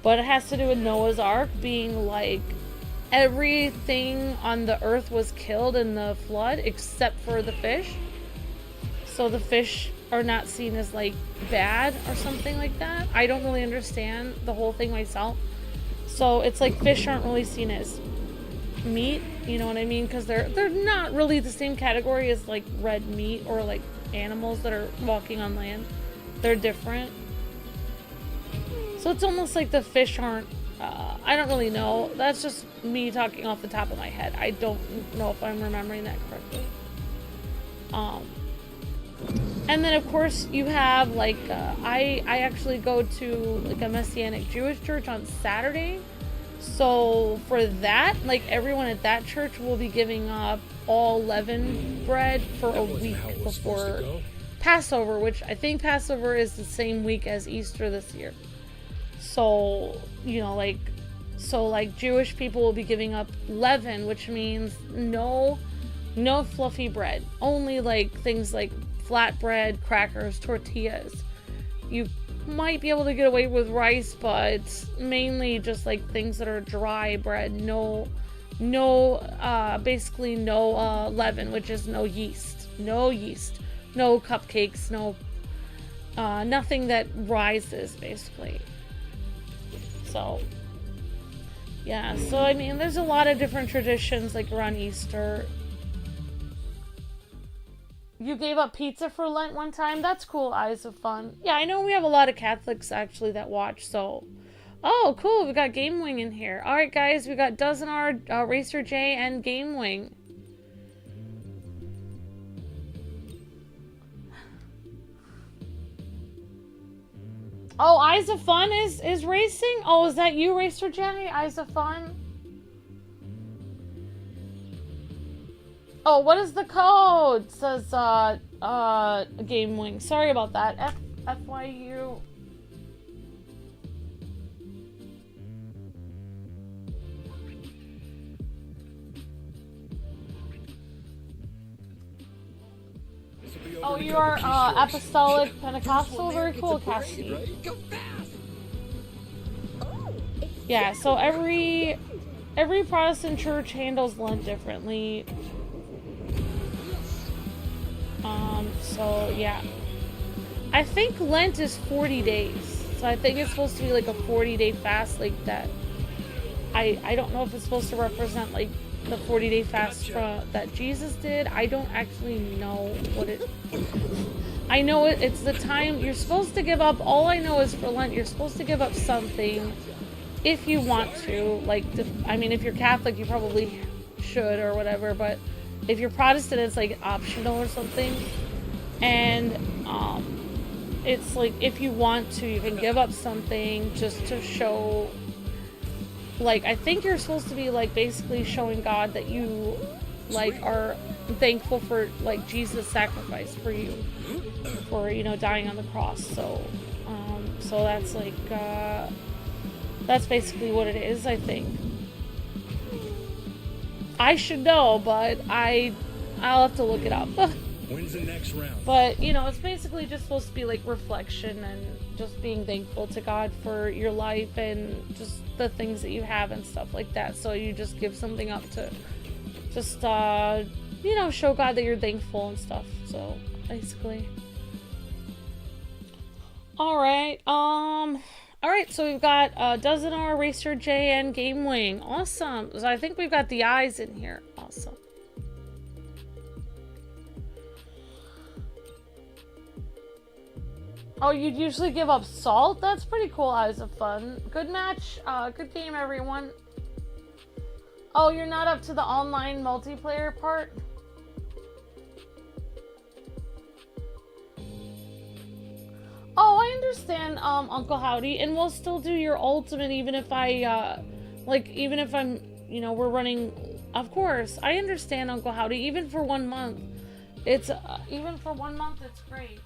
but it has to do with Noah's Ark being like, everything on the earth was killed in the flood except for the fish. So the fish are not seen as, like, bad or something like that. I don't really understand the whole thing myself. So it's like fish aren't really seen as meat, you know what I mean? Because they're not really the same category as, like, red meat or, like, animals that are walking on land. They're different. So it's almost like the fish aren't, I don't really know. That's just me talking off the top of my head. I don't know if I'm remembering that correctly. And then, of course, you have, like, I actually go to, like, a Messianic Jewish church on Saturday. So for that, like, everyone at that church will be giving up all leavened bread for a week before Passover, which I think Passover is the same week as Easter this year. So, you know, like, Jewish people will be giving up leaven, which means no fluffy bread. Only, like, things like flatbread, crackers, tortillas. You might be able to get away with rice, but mainly just, like, things that are dry bread. Basically no leaven, which is no yeast. No yeast. No cupcakes, nothing that rises, basically. So, yeah, so I mean, there's a lot of different traditions, like, around Easter. You gave up pizza for Lent one time? That's cool, Eyes of Fun. Yeah, I know we have a lot of Catholics, actually, that watch, so. Oh, cool, we got Game Wing in here. Alright, guys, we got Dozenar, Racer J, and Game Wing. Oh, Eyes of Fun is racing? Oh, is that you, Racer J? Eyes of Fun? Oh, what is the code? It says, Game Wing. Sorry about that. FYU. Oh, you are, Apostolic Pentecostal? Very cool, Cassidy. Yeah, so every Protestant church handles Lent differently. So yeah. I think Lent is 40 days. So I think it's supposed to be like a 40-day fast, like that. I don't know if it's supposed to represent like the 40-day fast that Jesus did. I don't actually know what it. I know it's the time you're supposed to give up. All I know is for Lent, you're supposed to give up something if you want to. Like, I mean, if you're Catholic, you probably should or whatever. But if you're Protestant, it's like optional or something. And it's like if you want to, you can give up something just to show. Like, I think you're supposed to be like basically showing God that you like are thankful for like Jesus' sacrifice for you, for, you know, dying on the cross. So so that's like that's basically what it is. I think I should know, but I'll have to look it up. When's the next round? But, you know, it's basically just supposed to be like reflection and just being thankful to God for your life and just the things that you have and stuff like that. So you just give something up to just, you know, show God that you're thankful and stuff. So basically. Alright, so we've got Dozen Racer J and Game Wing. Awesome. So I think we've got the eyes in here. Awesome. Oh, you'd usually give up salt? That's pretty cool. Eyes of fun. Good match. Good game, everyone. Oh, you're not up to the online multiplayer part? Oh, I understand, Uncle Howdy, and we'll still do your ultimate even if I, like, even if I'm, you know, we're running, of course. I understand, Uncle Howdy, even for 1 month. It's, even for 1 month, it's great.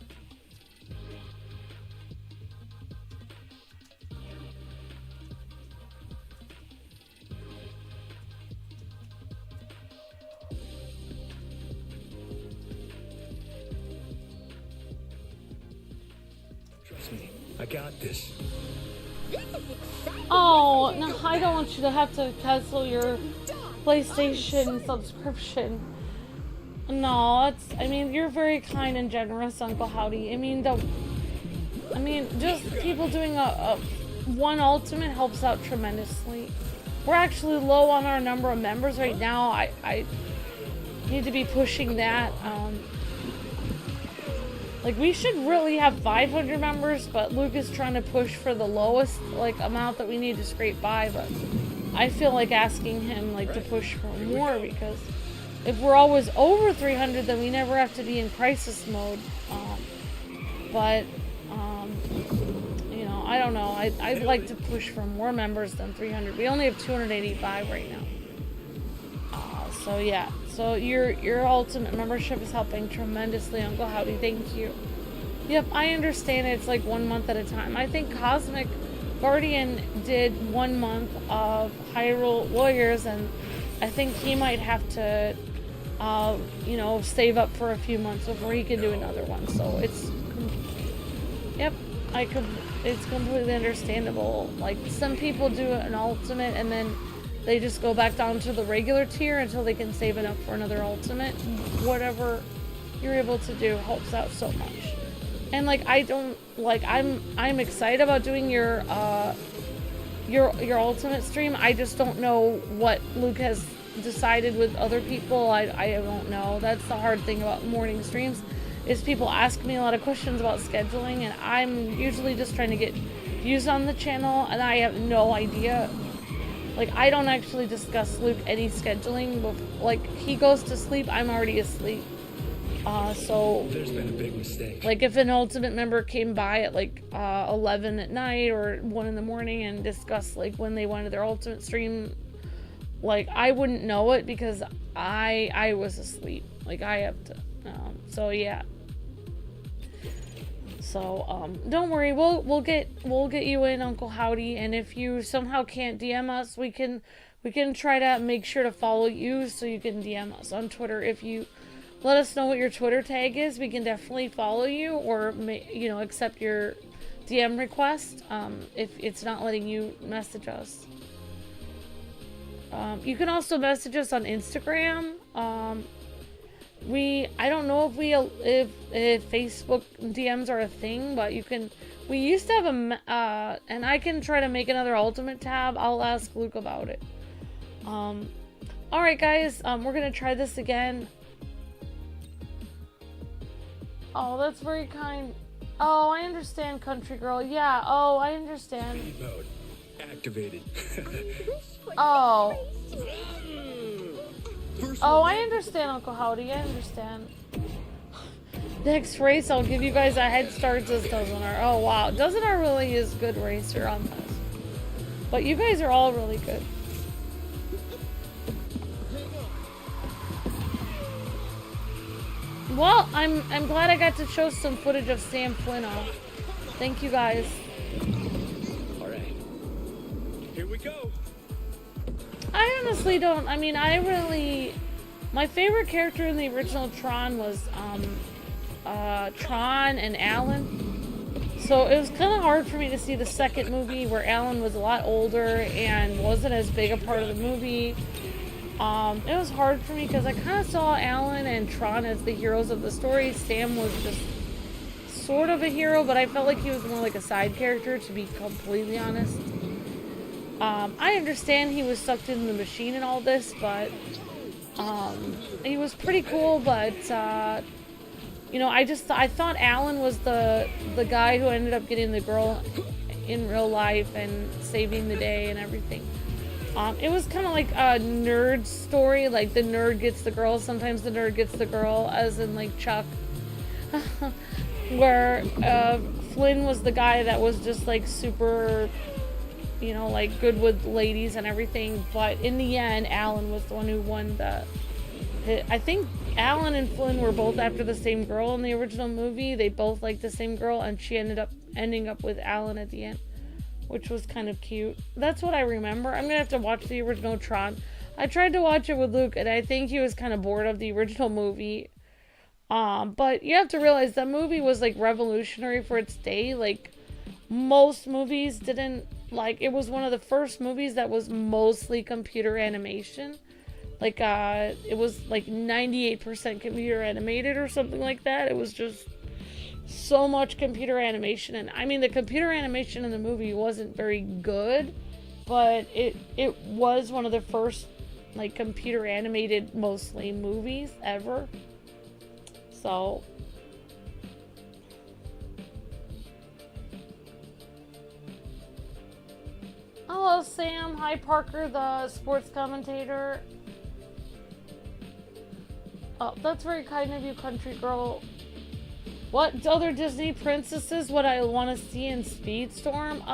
I got this. Oh, no, I don't want you to have to cancel your PlayStation subscription. No, it's, I mean, you're very kind and generous, Uncle Howdy. I mean, just people doing a one ultimate helps out tremendously. We're actually low on our number of members right now. I need to be pushing that. Like, we should really have 500 members, but Luke is trying to push for the lowest, like, amount that we need to scrape by, but I feel like asking him, like, to push for more, because if we're always over 300, then we never have to be in crisis mode. You know, I don't know. I'd like to push for more members than 300. We only have 285 right now. So, yeah. So your ultimate membership is helping tremendously, Uncle Howdy. Thank you. Yep, I understand it's like 1 month at a time. I think Cosmic Guardian did 1 month of Hyrule Warriors, and I think he might have to, you know, save up for a few months before he can do another one. So it's, yep, it's completely understandable. Like, some people do an ultimate and then they just go back down to the regular tier until they can save enough for another ultimate. Whatever you're able to do helps out so much. And like, I don't, like, I'm excited about doing your ultimate stream. I just don't know what Luke has decided with other people. I don't know. That's the hard thing about morning streams, is people ask me a lot of questions about scheduling, and I'm usually just trying to get views on the channel, and I have no idea. Like, I don't actually discuss Luke any scheduling. Like, he goes to sleep, I'm already asleep. So there's been a big mistake. Like, if an ultimate member came by at like 11 at night or 1 in the morning and discussed like when they wanted their ultimate stream, like, I wouldn't know it because I was asleep. Like, I have to. So yeah. So don't worry, we'll get you in, Uncle Howdy, and if you somehow can't DM us, we can try to make sure to follow you so you can DM us on Twitter. If you let us know what your Twitter tag is, we can definitely follow you, or you know, accept your DM request if it's not letting you message us. You can also message us on Instagram. I don't know if Facebook DMs are a thing, but we used to have and I can try to make another Ultimate tab. I'll ask Luke about it. Alright guys, we're gonna try this again. Oh, that's very kind. Oh, I understand, country girl. Yeah, oh, I understand. Speed mode activated. Oh. Oh, I understand, Uncle Howdy. I understand. Next race, I'll give you guys a head start, says Dozenar. Oh, wow. Dozenar really is a good racer on this. But you guys are all really good. Well, I'm glad I got to show some footage of Sam Flynn off. Thank you guys. Alright. Here we go. I honestly don't, I mean, my favorite character in the original Tron was, Tron and Alan. So it was kind of hard for me to see the second movie where Alan was a lot older and wasn't as big a part of the movie. It was hard for me because I kind of saw Alan and Tron as the heroes of the story. Sam was just sort of a hero, but I felt like he was more like a side character, to be completely honest. I understand he was sucked into the machine and all this, but he was pretty cool, but you know, I thought Alan was the guy who ended up getting the girl in real life and saving the day and everything. It was kind of like a nerd story, like the nerd gets the girl, sometimes the nerd gets the girl, as in like Chuck. Where Flynn was the guy that was just like super, you know, like good with ladies and everything, but in the end, Alan was the one who won I think Alan and Flynn were both after the same girl in the original movie. They both liked the same girl, and she ending up with Alan at the end, which was kind of cute. That's what I remember. I'm gonna have to watch the original Tron. I tried to watch it with Luke, and I think he was kind of bored of the original movie. But you have to realize that movie was like revolutionary for its day. Like most movies didn't, like, it was one of the first movies that was mostly computer animation. Like it was like 98% computer animated or something like that. It was just so much computer animation, and I mean the computer animation in the movie wasn't very good, but it was one of the first like computer animated mostly movies ever. So hello Sam, hi Parker, the sports commentator. Oh, that's very kind of you, country girl. What other Disney princesses would I want to see in SpeedStorm?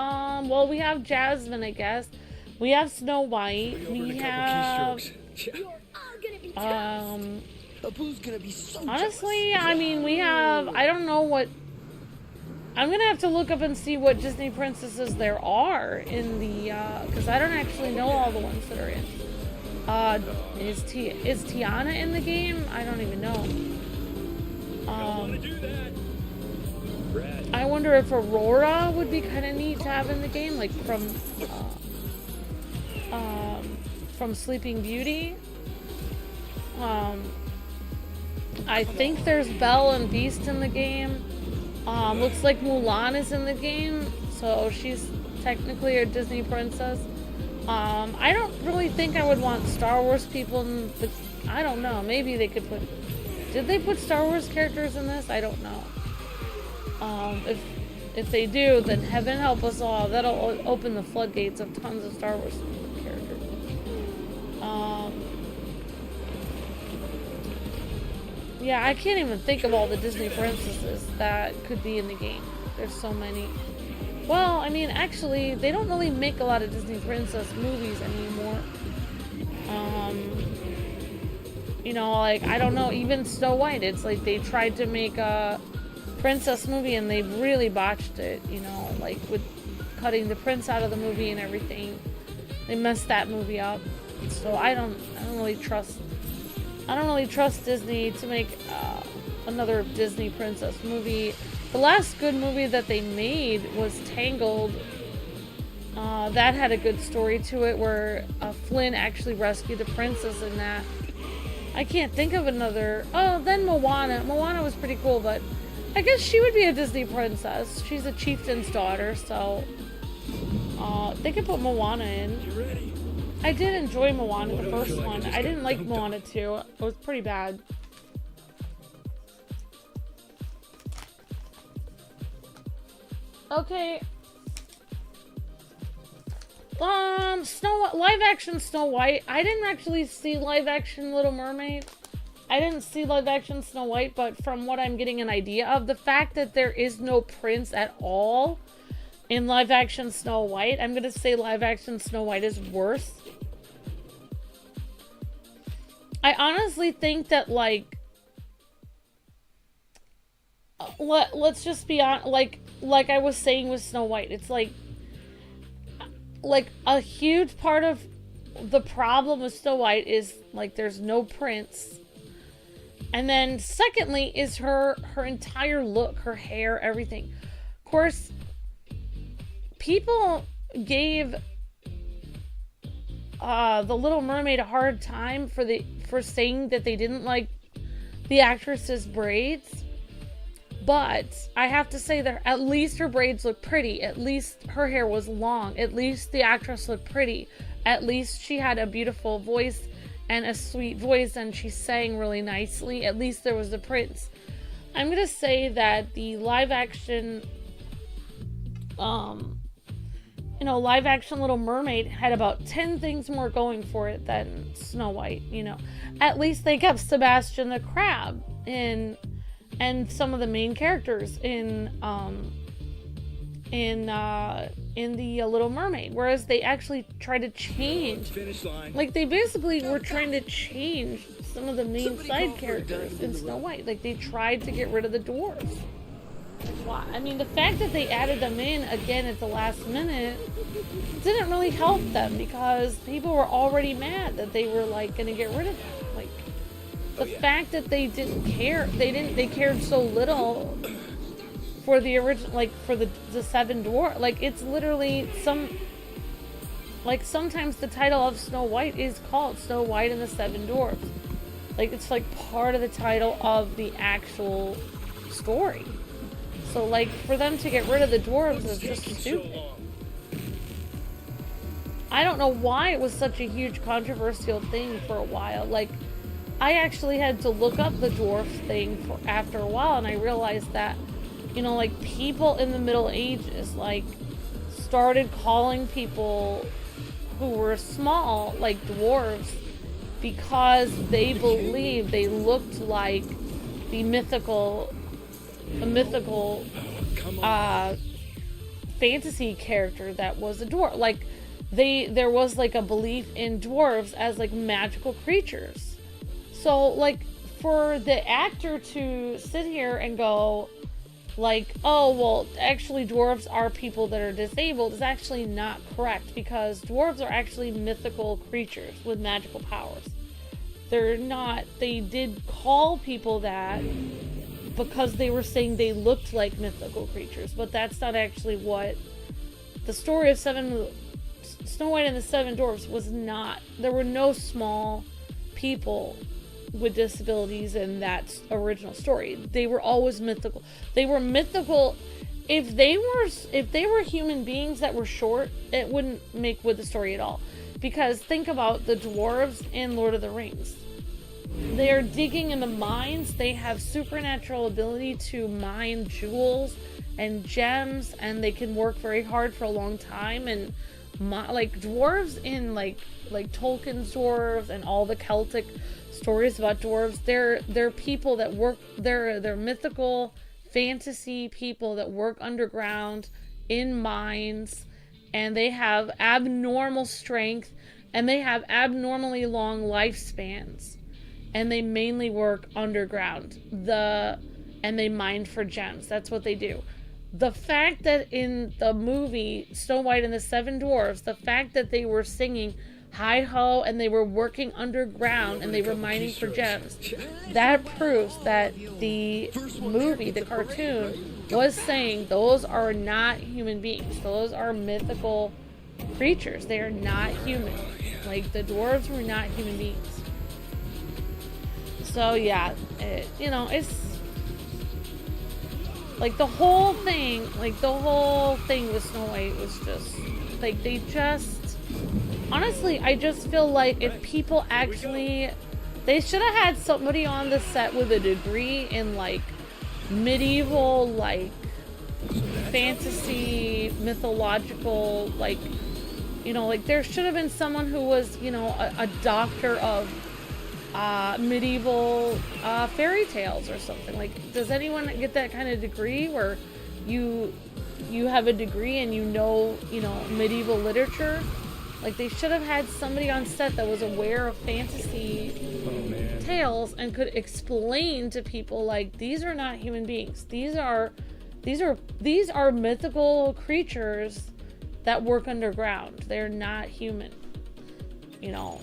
Well, we have Jasmine, I guess. We have Snow White. We have Abu's gonna be so honestly, I mean, we have, I don't know what, I'm gonna have to look up and see what Disney princesses there are in the, because I don't actually know all the ones that are in. Is Tiana in the game? I don't even know. I wonder if Aurora would be kind of neat to have in the game, like from Sleeping Beauty. I think there's Belle and Beast in the game. Looks like Mulan is in the game, so she's technically a Disney princess. I don't really think I would want Star Wars people in the, I don't know, maybe they could put, did they put Star Wars characters in this? I don't know. If they do, then heaven help us all. That'll open the floodgates of tons of Star Wars characters. Yeah, I can't even think of all the Disney princesses that could be in the game. There's so many. Well, I mean, actually, they don't really make a lot of Disney princess movies anymore. You know, like, I don't know, even Snow White, it's like they tried to make a princess movie and they really botched it, you know, like with cutting the prince out of the movie and everything. They messed that movie up. So I don't really trust Disney to make another Disney princess movie. The last good movie that they made was Tangled. That had a good story to it where Flynn actually rescued the princess in that. I can't think of another. Oh, then Moana. Moana was pretty cool, but I guess she would be a Disney princess. She's a chieftain's daughter, so they could put Moana in. You ready? I did enjoy Moana, the first one. I didn't like Moana 2. It was pretty bad. Okay. Live action Snow White. I didn't actually see live action Little Mermaid. I didn't see live action Snow White, but from what I'm getting an idea of, the fact that there is no prince at all in live action Snow White, I'm gonna say live action Snow White is worse. I honestly think that, like, let's just be on, like I was saying with Snow White, it's like a huge part of the problem with Snow White is, like, there's no prince. And then secondly is her entire look, her hair, everything. Of course, people gave the Little Mermaid a hard time for saying that they didn't like the actress's braids. But I have to say that at least her braids look pretty. At least her hair was long. At least the actress looked pretty. At least she had a beautiful voice and a sweet voice, and she sang really nicely. At least there was a prince. I'm gonna say that the live action, live action Little Mermaid had about 10 things more going for it than Snow White, At least they kept Sebastian the Crab and some of the main characters in the Little Mermaid, whereas they actually tried to change, like, they basically were trying to change some of the main side characters in Snow White. Like, they tried to get rid of the dwarves. Wow. I mean, the fact that they added them in again at the last minute didn't really help them, because people were already mad that they were, like, gonna get rid of them. Like, the fact that they didn't care, they cared so little for the original, like, for the seven dwarfs. Like, it's literally sometimes the title of Snow White is called Snow White and the Seven Dwarfs. Like, it's like part of the title of the actual story. So, like, for them to get rid of the dwarves is just stupid. I don't know why it was such a huge controversial thing for a while. Like, I actually had to look up the dwarf thing after a while, and I realized that, like, people in the Middle Ages, like, started calling people who were small, like, dwarves, because they believed they looked like the mythical fantasy character that was a dwarf. Like, there was, like, a belief in dwarves as, like, magical creatures. So, like, for the actor to sit here and go, like, oh, well, actually dwarves are people that are disabled, is actually not correct, because dwarves are actually mythical creatures with magical powers. They're not, they did call people that because they were saying they looked like mythical creatures, but that's not actually what the story of Snow White and the Seven Dwarfs was. Not. There were no small people with disabilities in that original story. They were always mythical. They were mythical. If they were human beings that were short, it wouldn't make with the story at all. Because think about the dwarves in Lord of the Rings. They are digging in the mines. They have supernatural ability to mine jewels and gems, and they can work very hard for a long time. And like dwarves in like Tolkien's dwarves and all the Celtic stories about dwarves, they're people that work. They're mythical fantasy people that work underground in mines, and they have abnormal strength, and they have abnormally long lifespans, and they mainly work underground. And they mine for gems. That's what they do. The fact that in the movie Snow White and the Seven Dwarfs, the fact that they were singing hi ho and they were working underground and they were mining for gems, that proves that the movie, the cartoon, was saying those are not human beings. Those are mythical creatures. They are not human. Like, the dwarves were not human beings. So yeah, you know, it's like the whole thing with Snow White was just like, they just, honestly, I just feel like if people actually, they should have had somebody on the set with a degree in like medieval, like fantasy, mythological, like, you know, like there should have been someone who was, you know, a doctor of medieval fairy tales or something. Like, does anyone get that kind of degree where you have a degree and you know medieval literature? Like, they should have had somebody on set that was aware of fantasy tales and could explain to people, like, these are not human beings. These are mythical creatures that work underground. They're not human. You know.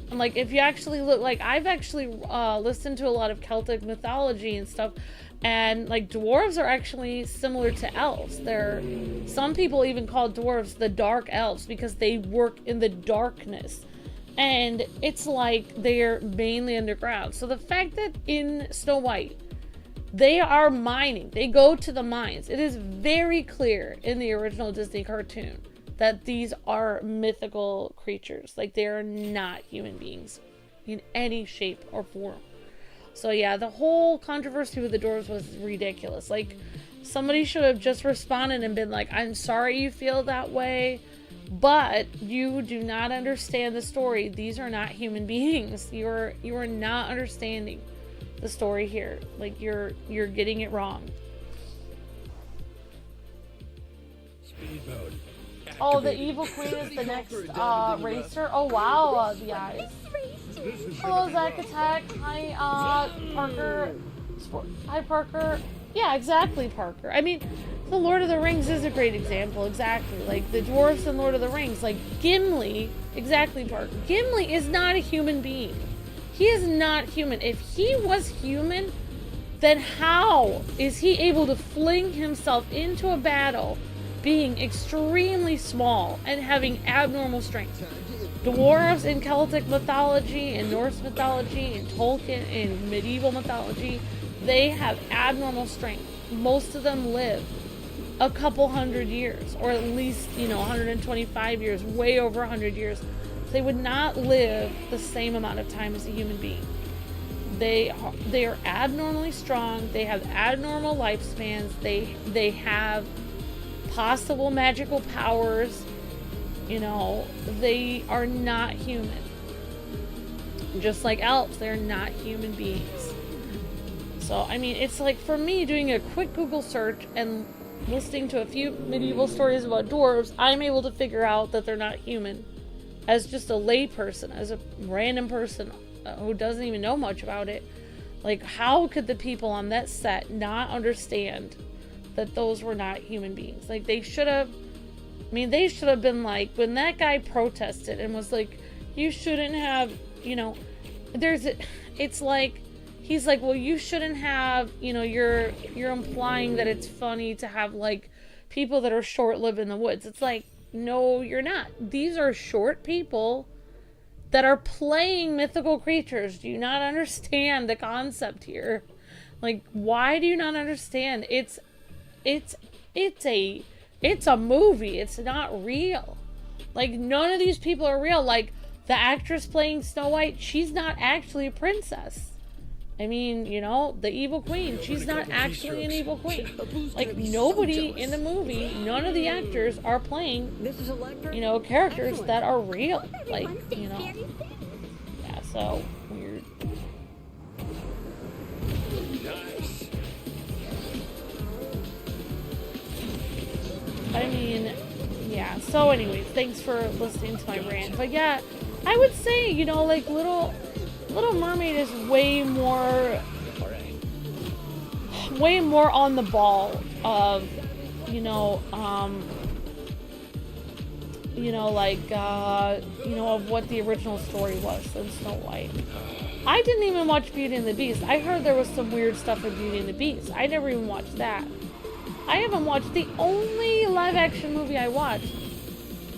And like, if you actually look, like, I've actually listened to a lot of Celtic mythology and stuff, and like, dwarves are actually similar to elves. Some people even call dwarves the dark elves because they work in the darkness, and it's like they're mainly underground. So the fact that in Snow White they are mining, they go to the mines, it is very clear in the original Disney cartoon that these are mythical creatures. Like, they are not human beings in any shape or form. So yeah, the whole controversy with the dwarves was ridiculous. Like, somebody should have just responded and been like, I'm sorry you feel that way, but you do not understand the story. These are not human beings. You are not understanding the story here. Like, you're getting it wrong. Speed mode. Oh, the evil queen is the next racer. Oh wow, the eyes. Hello, Zach Attack. Hi, Parker. Hi, Parker. Yeah, exactly, Parker. I mean, the Lord of the Rings is a great example. Exactly, like the dwarves in Lord of the Rings. Like Gimli. Exactly, Parker. Gimli is not a human being. He is not human. If he was human, then how is he able to fling himself into a battle being extremely small and having abnormal strength? Dwarves in Celtic mythology and Norse mythology and Tolkien in medieval mythology, they have abnormal strength. Most of them live a couple hundred years, or at least, 125 years, way over 100 years. They would not live the same amount of time as a human being. They are abnormally strong. They have abnormal lifespans. They have possible magical powers. They are not human. Just like elves, they're not human beings. So, I mean, it's like, for me, doing a quick Google search and listening to a few medieval stories about dwarves, I'm able to figure out that they're not human. As just a lay person, as a random person who doesn't even know much about it. Like, how could the people on that set not understand that those were not human beings? Like, they should have been like, when that guy protested and was like, you shouldn't have, it's like, he's like, well, you shouldn't have, you're implying that it's funny to have, like, people that are short-lived in the woods. It's like, no, you're not. These are short people that are playing mythical creatures. Do you not understand the concept here? Like, why do you not understand? It's a movie. It's not real. Like, none of these people are real. Like, the actress playing Snow White, she's not actually a princess. I mean, the evil queen, she's not actually an evil queen. Like, nobody in the movie, none of the actors are playing, characters that are real. Like, yeah, so weird. Nice. I mean, yeah, so anyways, thanks for listening to my rant. But yeah, I would say, like, Little Mermaid is way more on the ball of, of what the original story was than Snow White. I didn't even watch Beauty and the Beast. I heard there was some weird stuff in Beauty and the Beast. I never even watched that. I haven't watched, the only live action movie I watched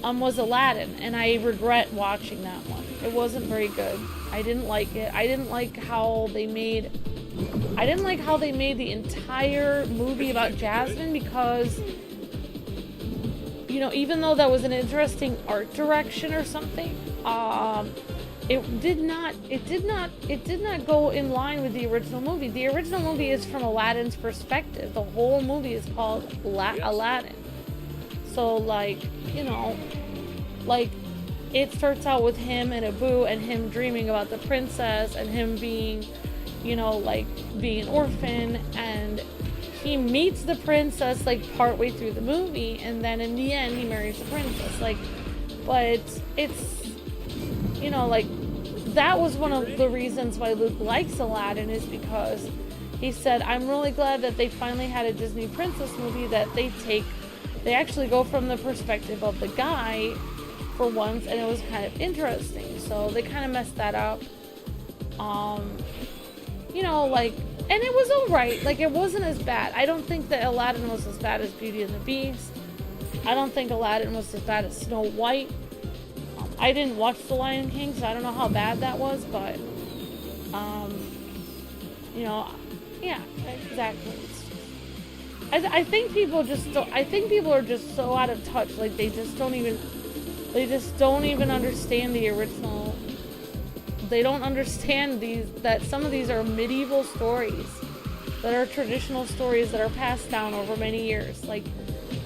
was Aladdin, and I regret watching that one. It wasn't very good. I didn't like it. I didn't like how they made the entire movie about Jasmine because, you know, even though that was an interesting art direction or something, it did not go in line with the original movie. The original movie is from Aladdin's perspective. The whole movie is called Aladdin. So, like, you know, like, it starts out with him and Abu and him dreaming about the princess and him being, you know, like, being an orphan, and he meets the princess, like, partway through the movie, and then in the end he marries the princess. Like, but it's, you know, like, that was one of the reasons why Luke likes Aladdin, is because he said, I'm really glad that they finally had a Disney princess movie that they actually go from the perspective of the guy for once, and it was kind of interesting. So they kind of messed that up. You know, like, and it was alright. Like, it wasn't as bad. I don't think that Aladdin was as bad as Beauty and the Beast. I don't think Aladdin was as bad as Snow White. I didn't watch The Lion King, so I don't know how bad that was, but, you know, yeah, exactly. I think people just don't, I think people are just so out of touch, like, they just don't even understand the original. They don't understand that some of these are medieval stories, that are traditional stories that are passed down over many years, like,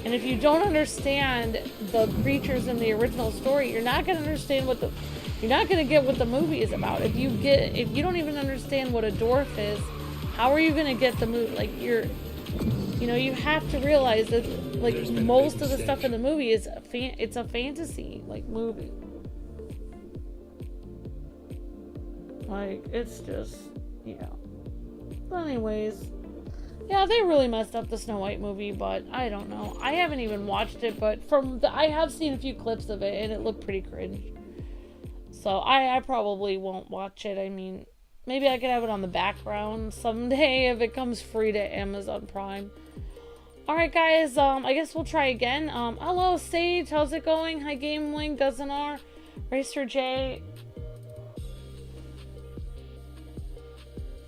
and if you don't understand the creatures in the original story, you're not going to understand you're not going to get what the movie is about. If you don't even understand what a dwarf is, how are you going to get the movie? Like, you know, you have to realize that, like, most of the stuff in the movie is it's a fantasy, like, movie. Like, it's just, yeah. But anyways, yeah, they really messed up the Snow White movie, but I don't know. I haven't even watched it, but I have seen a few clips of it, and it looked pretty cringe. So I probably won't watch it. I mean, maybe I could have it on the background someday if it comes free to Amazon Prime. Alright, guys, I guess we'll try again. Hello, Sage, how's it going? Hi, GameLink, Dozenar, Racer J.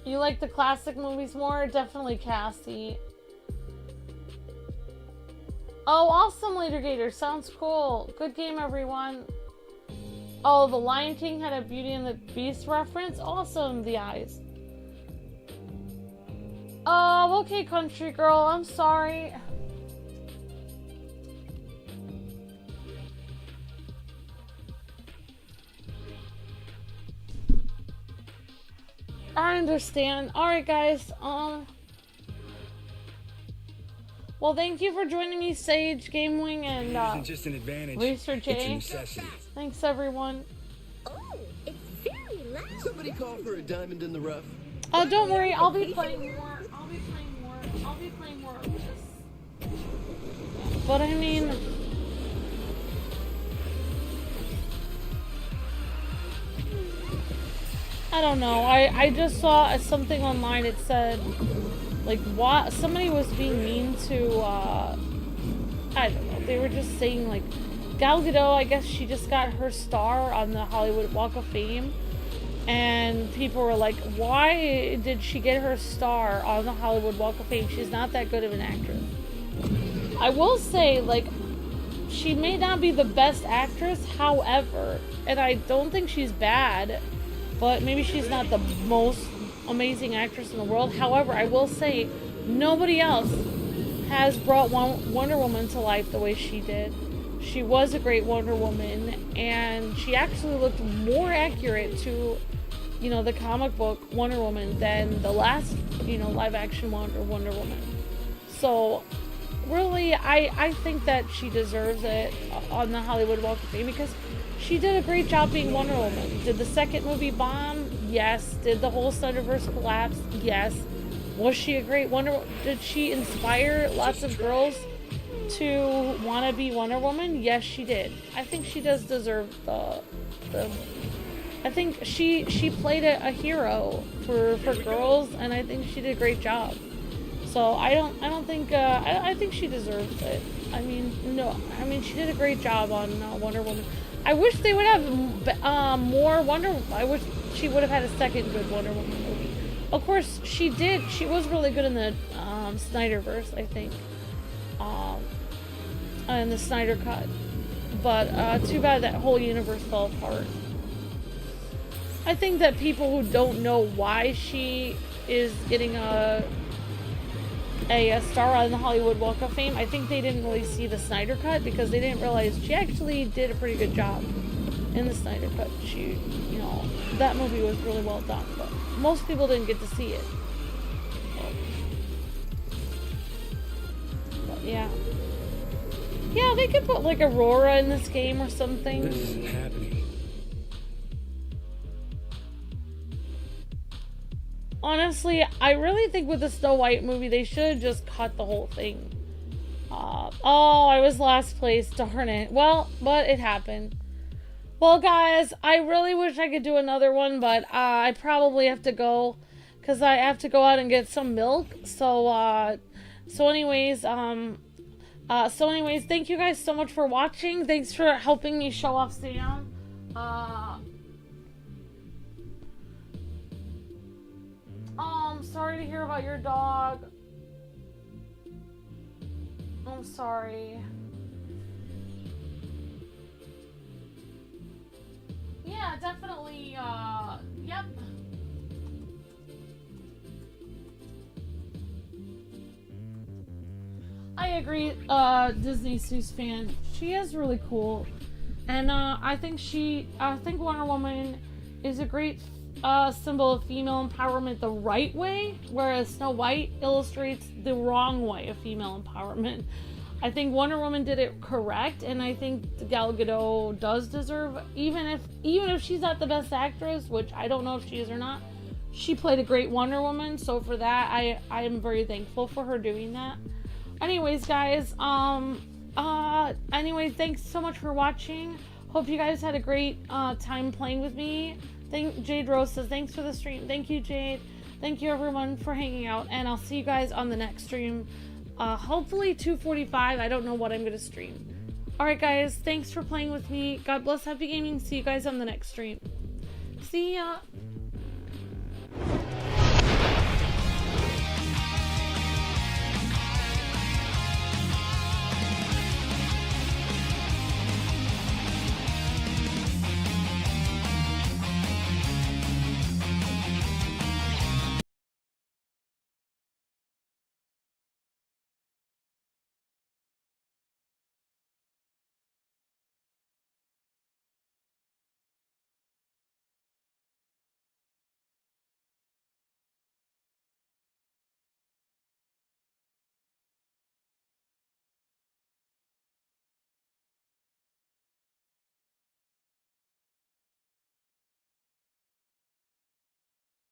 You like the classic movies more? Definitely Cassie. Oh, awesome, Later Gator. Sounds cool. Good game, everyone. Oh, The Lion King had a Beauty and the Beast reference? Awesome, the eyes. Oh, okay, country girl. I'm sorry. I understand. Alright, guys. Well, thank you for joining me, Sage, GameWing, and isn't just an advantage. Racer J. It's a necessity. Thanks, everyone. Oh, it's very loud. Somebody call for a diamond in the rough. Oh, don't worry. I'll be playing more. I'll be playing more of this. But I mean, I don't know. I just saw something online. It said, like, what, somebody was being mean to, I don't know. They were just saying, like, Gal Gadot, I guess she just got her star on the Hollywood Walk of Fame. And people were like, why did she get her star on the Hollywood Walk of Fame? She's not that good of an actress. I will say, like, she may not be the best actress, however, and I don't think she's bad, but maybe she's not the most amazing actress in the world. However, I will say, nobody else has brought Wonder Woman to life the way she did. She was a great Wonder Woman, and she actually looked more accurate to, you know, the comic book Wonder Woman than the last, you know, live-action Wonder Woman. So, really, I think that she deserves it on the Hollywood Walk of Fame because she did a great job being Wonder Woman. Did the second movie bomb? Yes. Did the whole Snyderverse collapse? Yes. Was she a great Wonder Woman? Did she inspire lots of girls to want to be Wonder Woman? Yes, she did. I think she does deserve the I think she played a hero for girls, and I think she did a great job. So I don't think I think she deserves it. I mean, no, I mean she did a great job on Wonder Woman. I wish they would have more I wish she would have had a second good Wonder Woman movie. Of course, she did. She was really good in the Snyderverse, I think, in the Snyder cut. But too bad that whole universe fell apart. I think that people who don't know why she is getting a star on the Hollywood Walk of Fame, I think they didn't really see the Snyder cut because they didn't realize she actually did a pretty good job in the Snyder cut. She, you know, that movie was really well done, but most people didn't get to see it. But yeah. Yeah, they could put like Aurora in this game or something. This isn't happening. Honestly, I really think with the Snow White movie, they should have just cut the whole thing. Oh, I was last place, darn it. Well, but it happened. Well, guys, I really wish I could do another one, but I probably have to go because I have to go out and get some milk. So anyways, thank you guys so much for watching. Thanks for helping me show off Sam. I'm sorry to hear about your dog. I'm sorry. Yeah, definitely, yep. I agree, Disney Seuss fan. She is really cool. And, I think Wonder Woman is a great symbol of female empowerment the right way, whereas Snow White illustrates the wrong way of female empowerment. I think Wonder Woman did it correct, and I think Gal Gadot does deserve, even if she's not the best actress, which I don't know if she is or not, she played a great Wonder Woman, so for that, I am very thankful for her doing that. Anyways, guys, anyways, thanks so much for watching. Hope you guys had a great time playing with me. Jade Rose says, thanks for the stream. Thank you, Jade. Thank you, everyone, for hanging out. And I'll see you guys on the next stream. Hopefully 2:45. I don't know what I'm going to stream. Alright, guys. Thanks for playing with me. God bless. Happy gaming. See you guys on the next stream. See ya.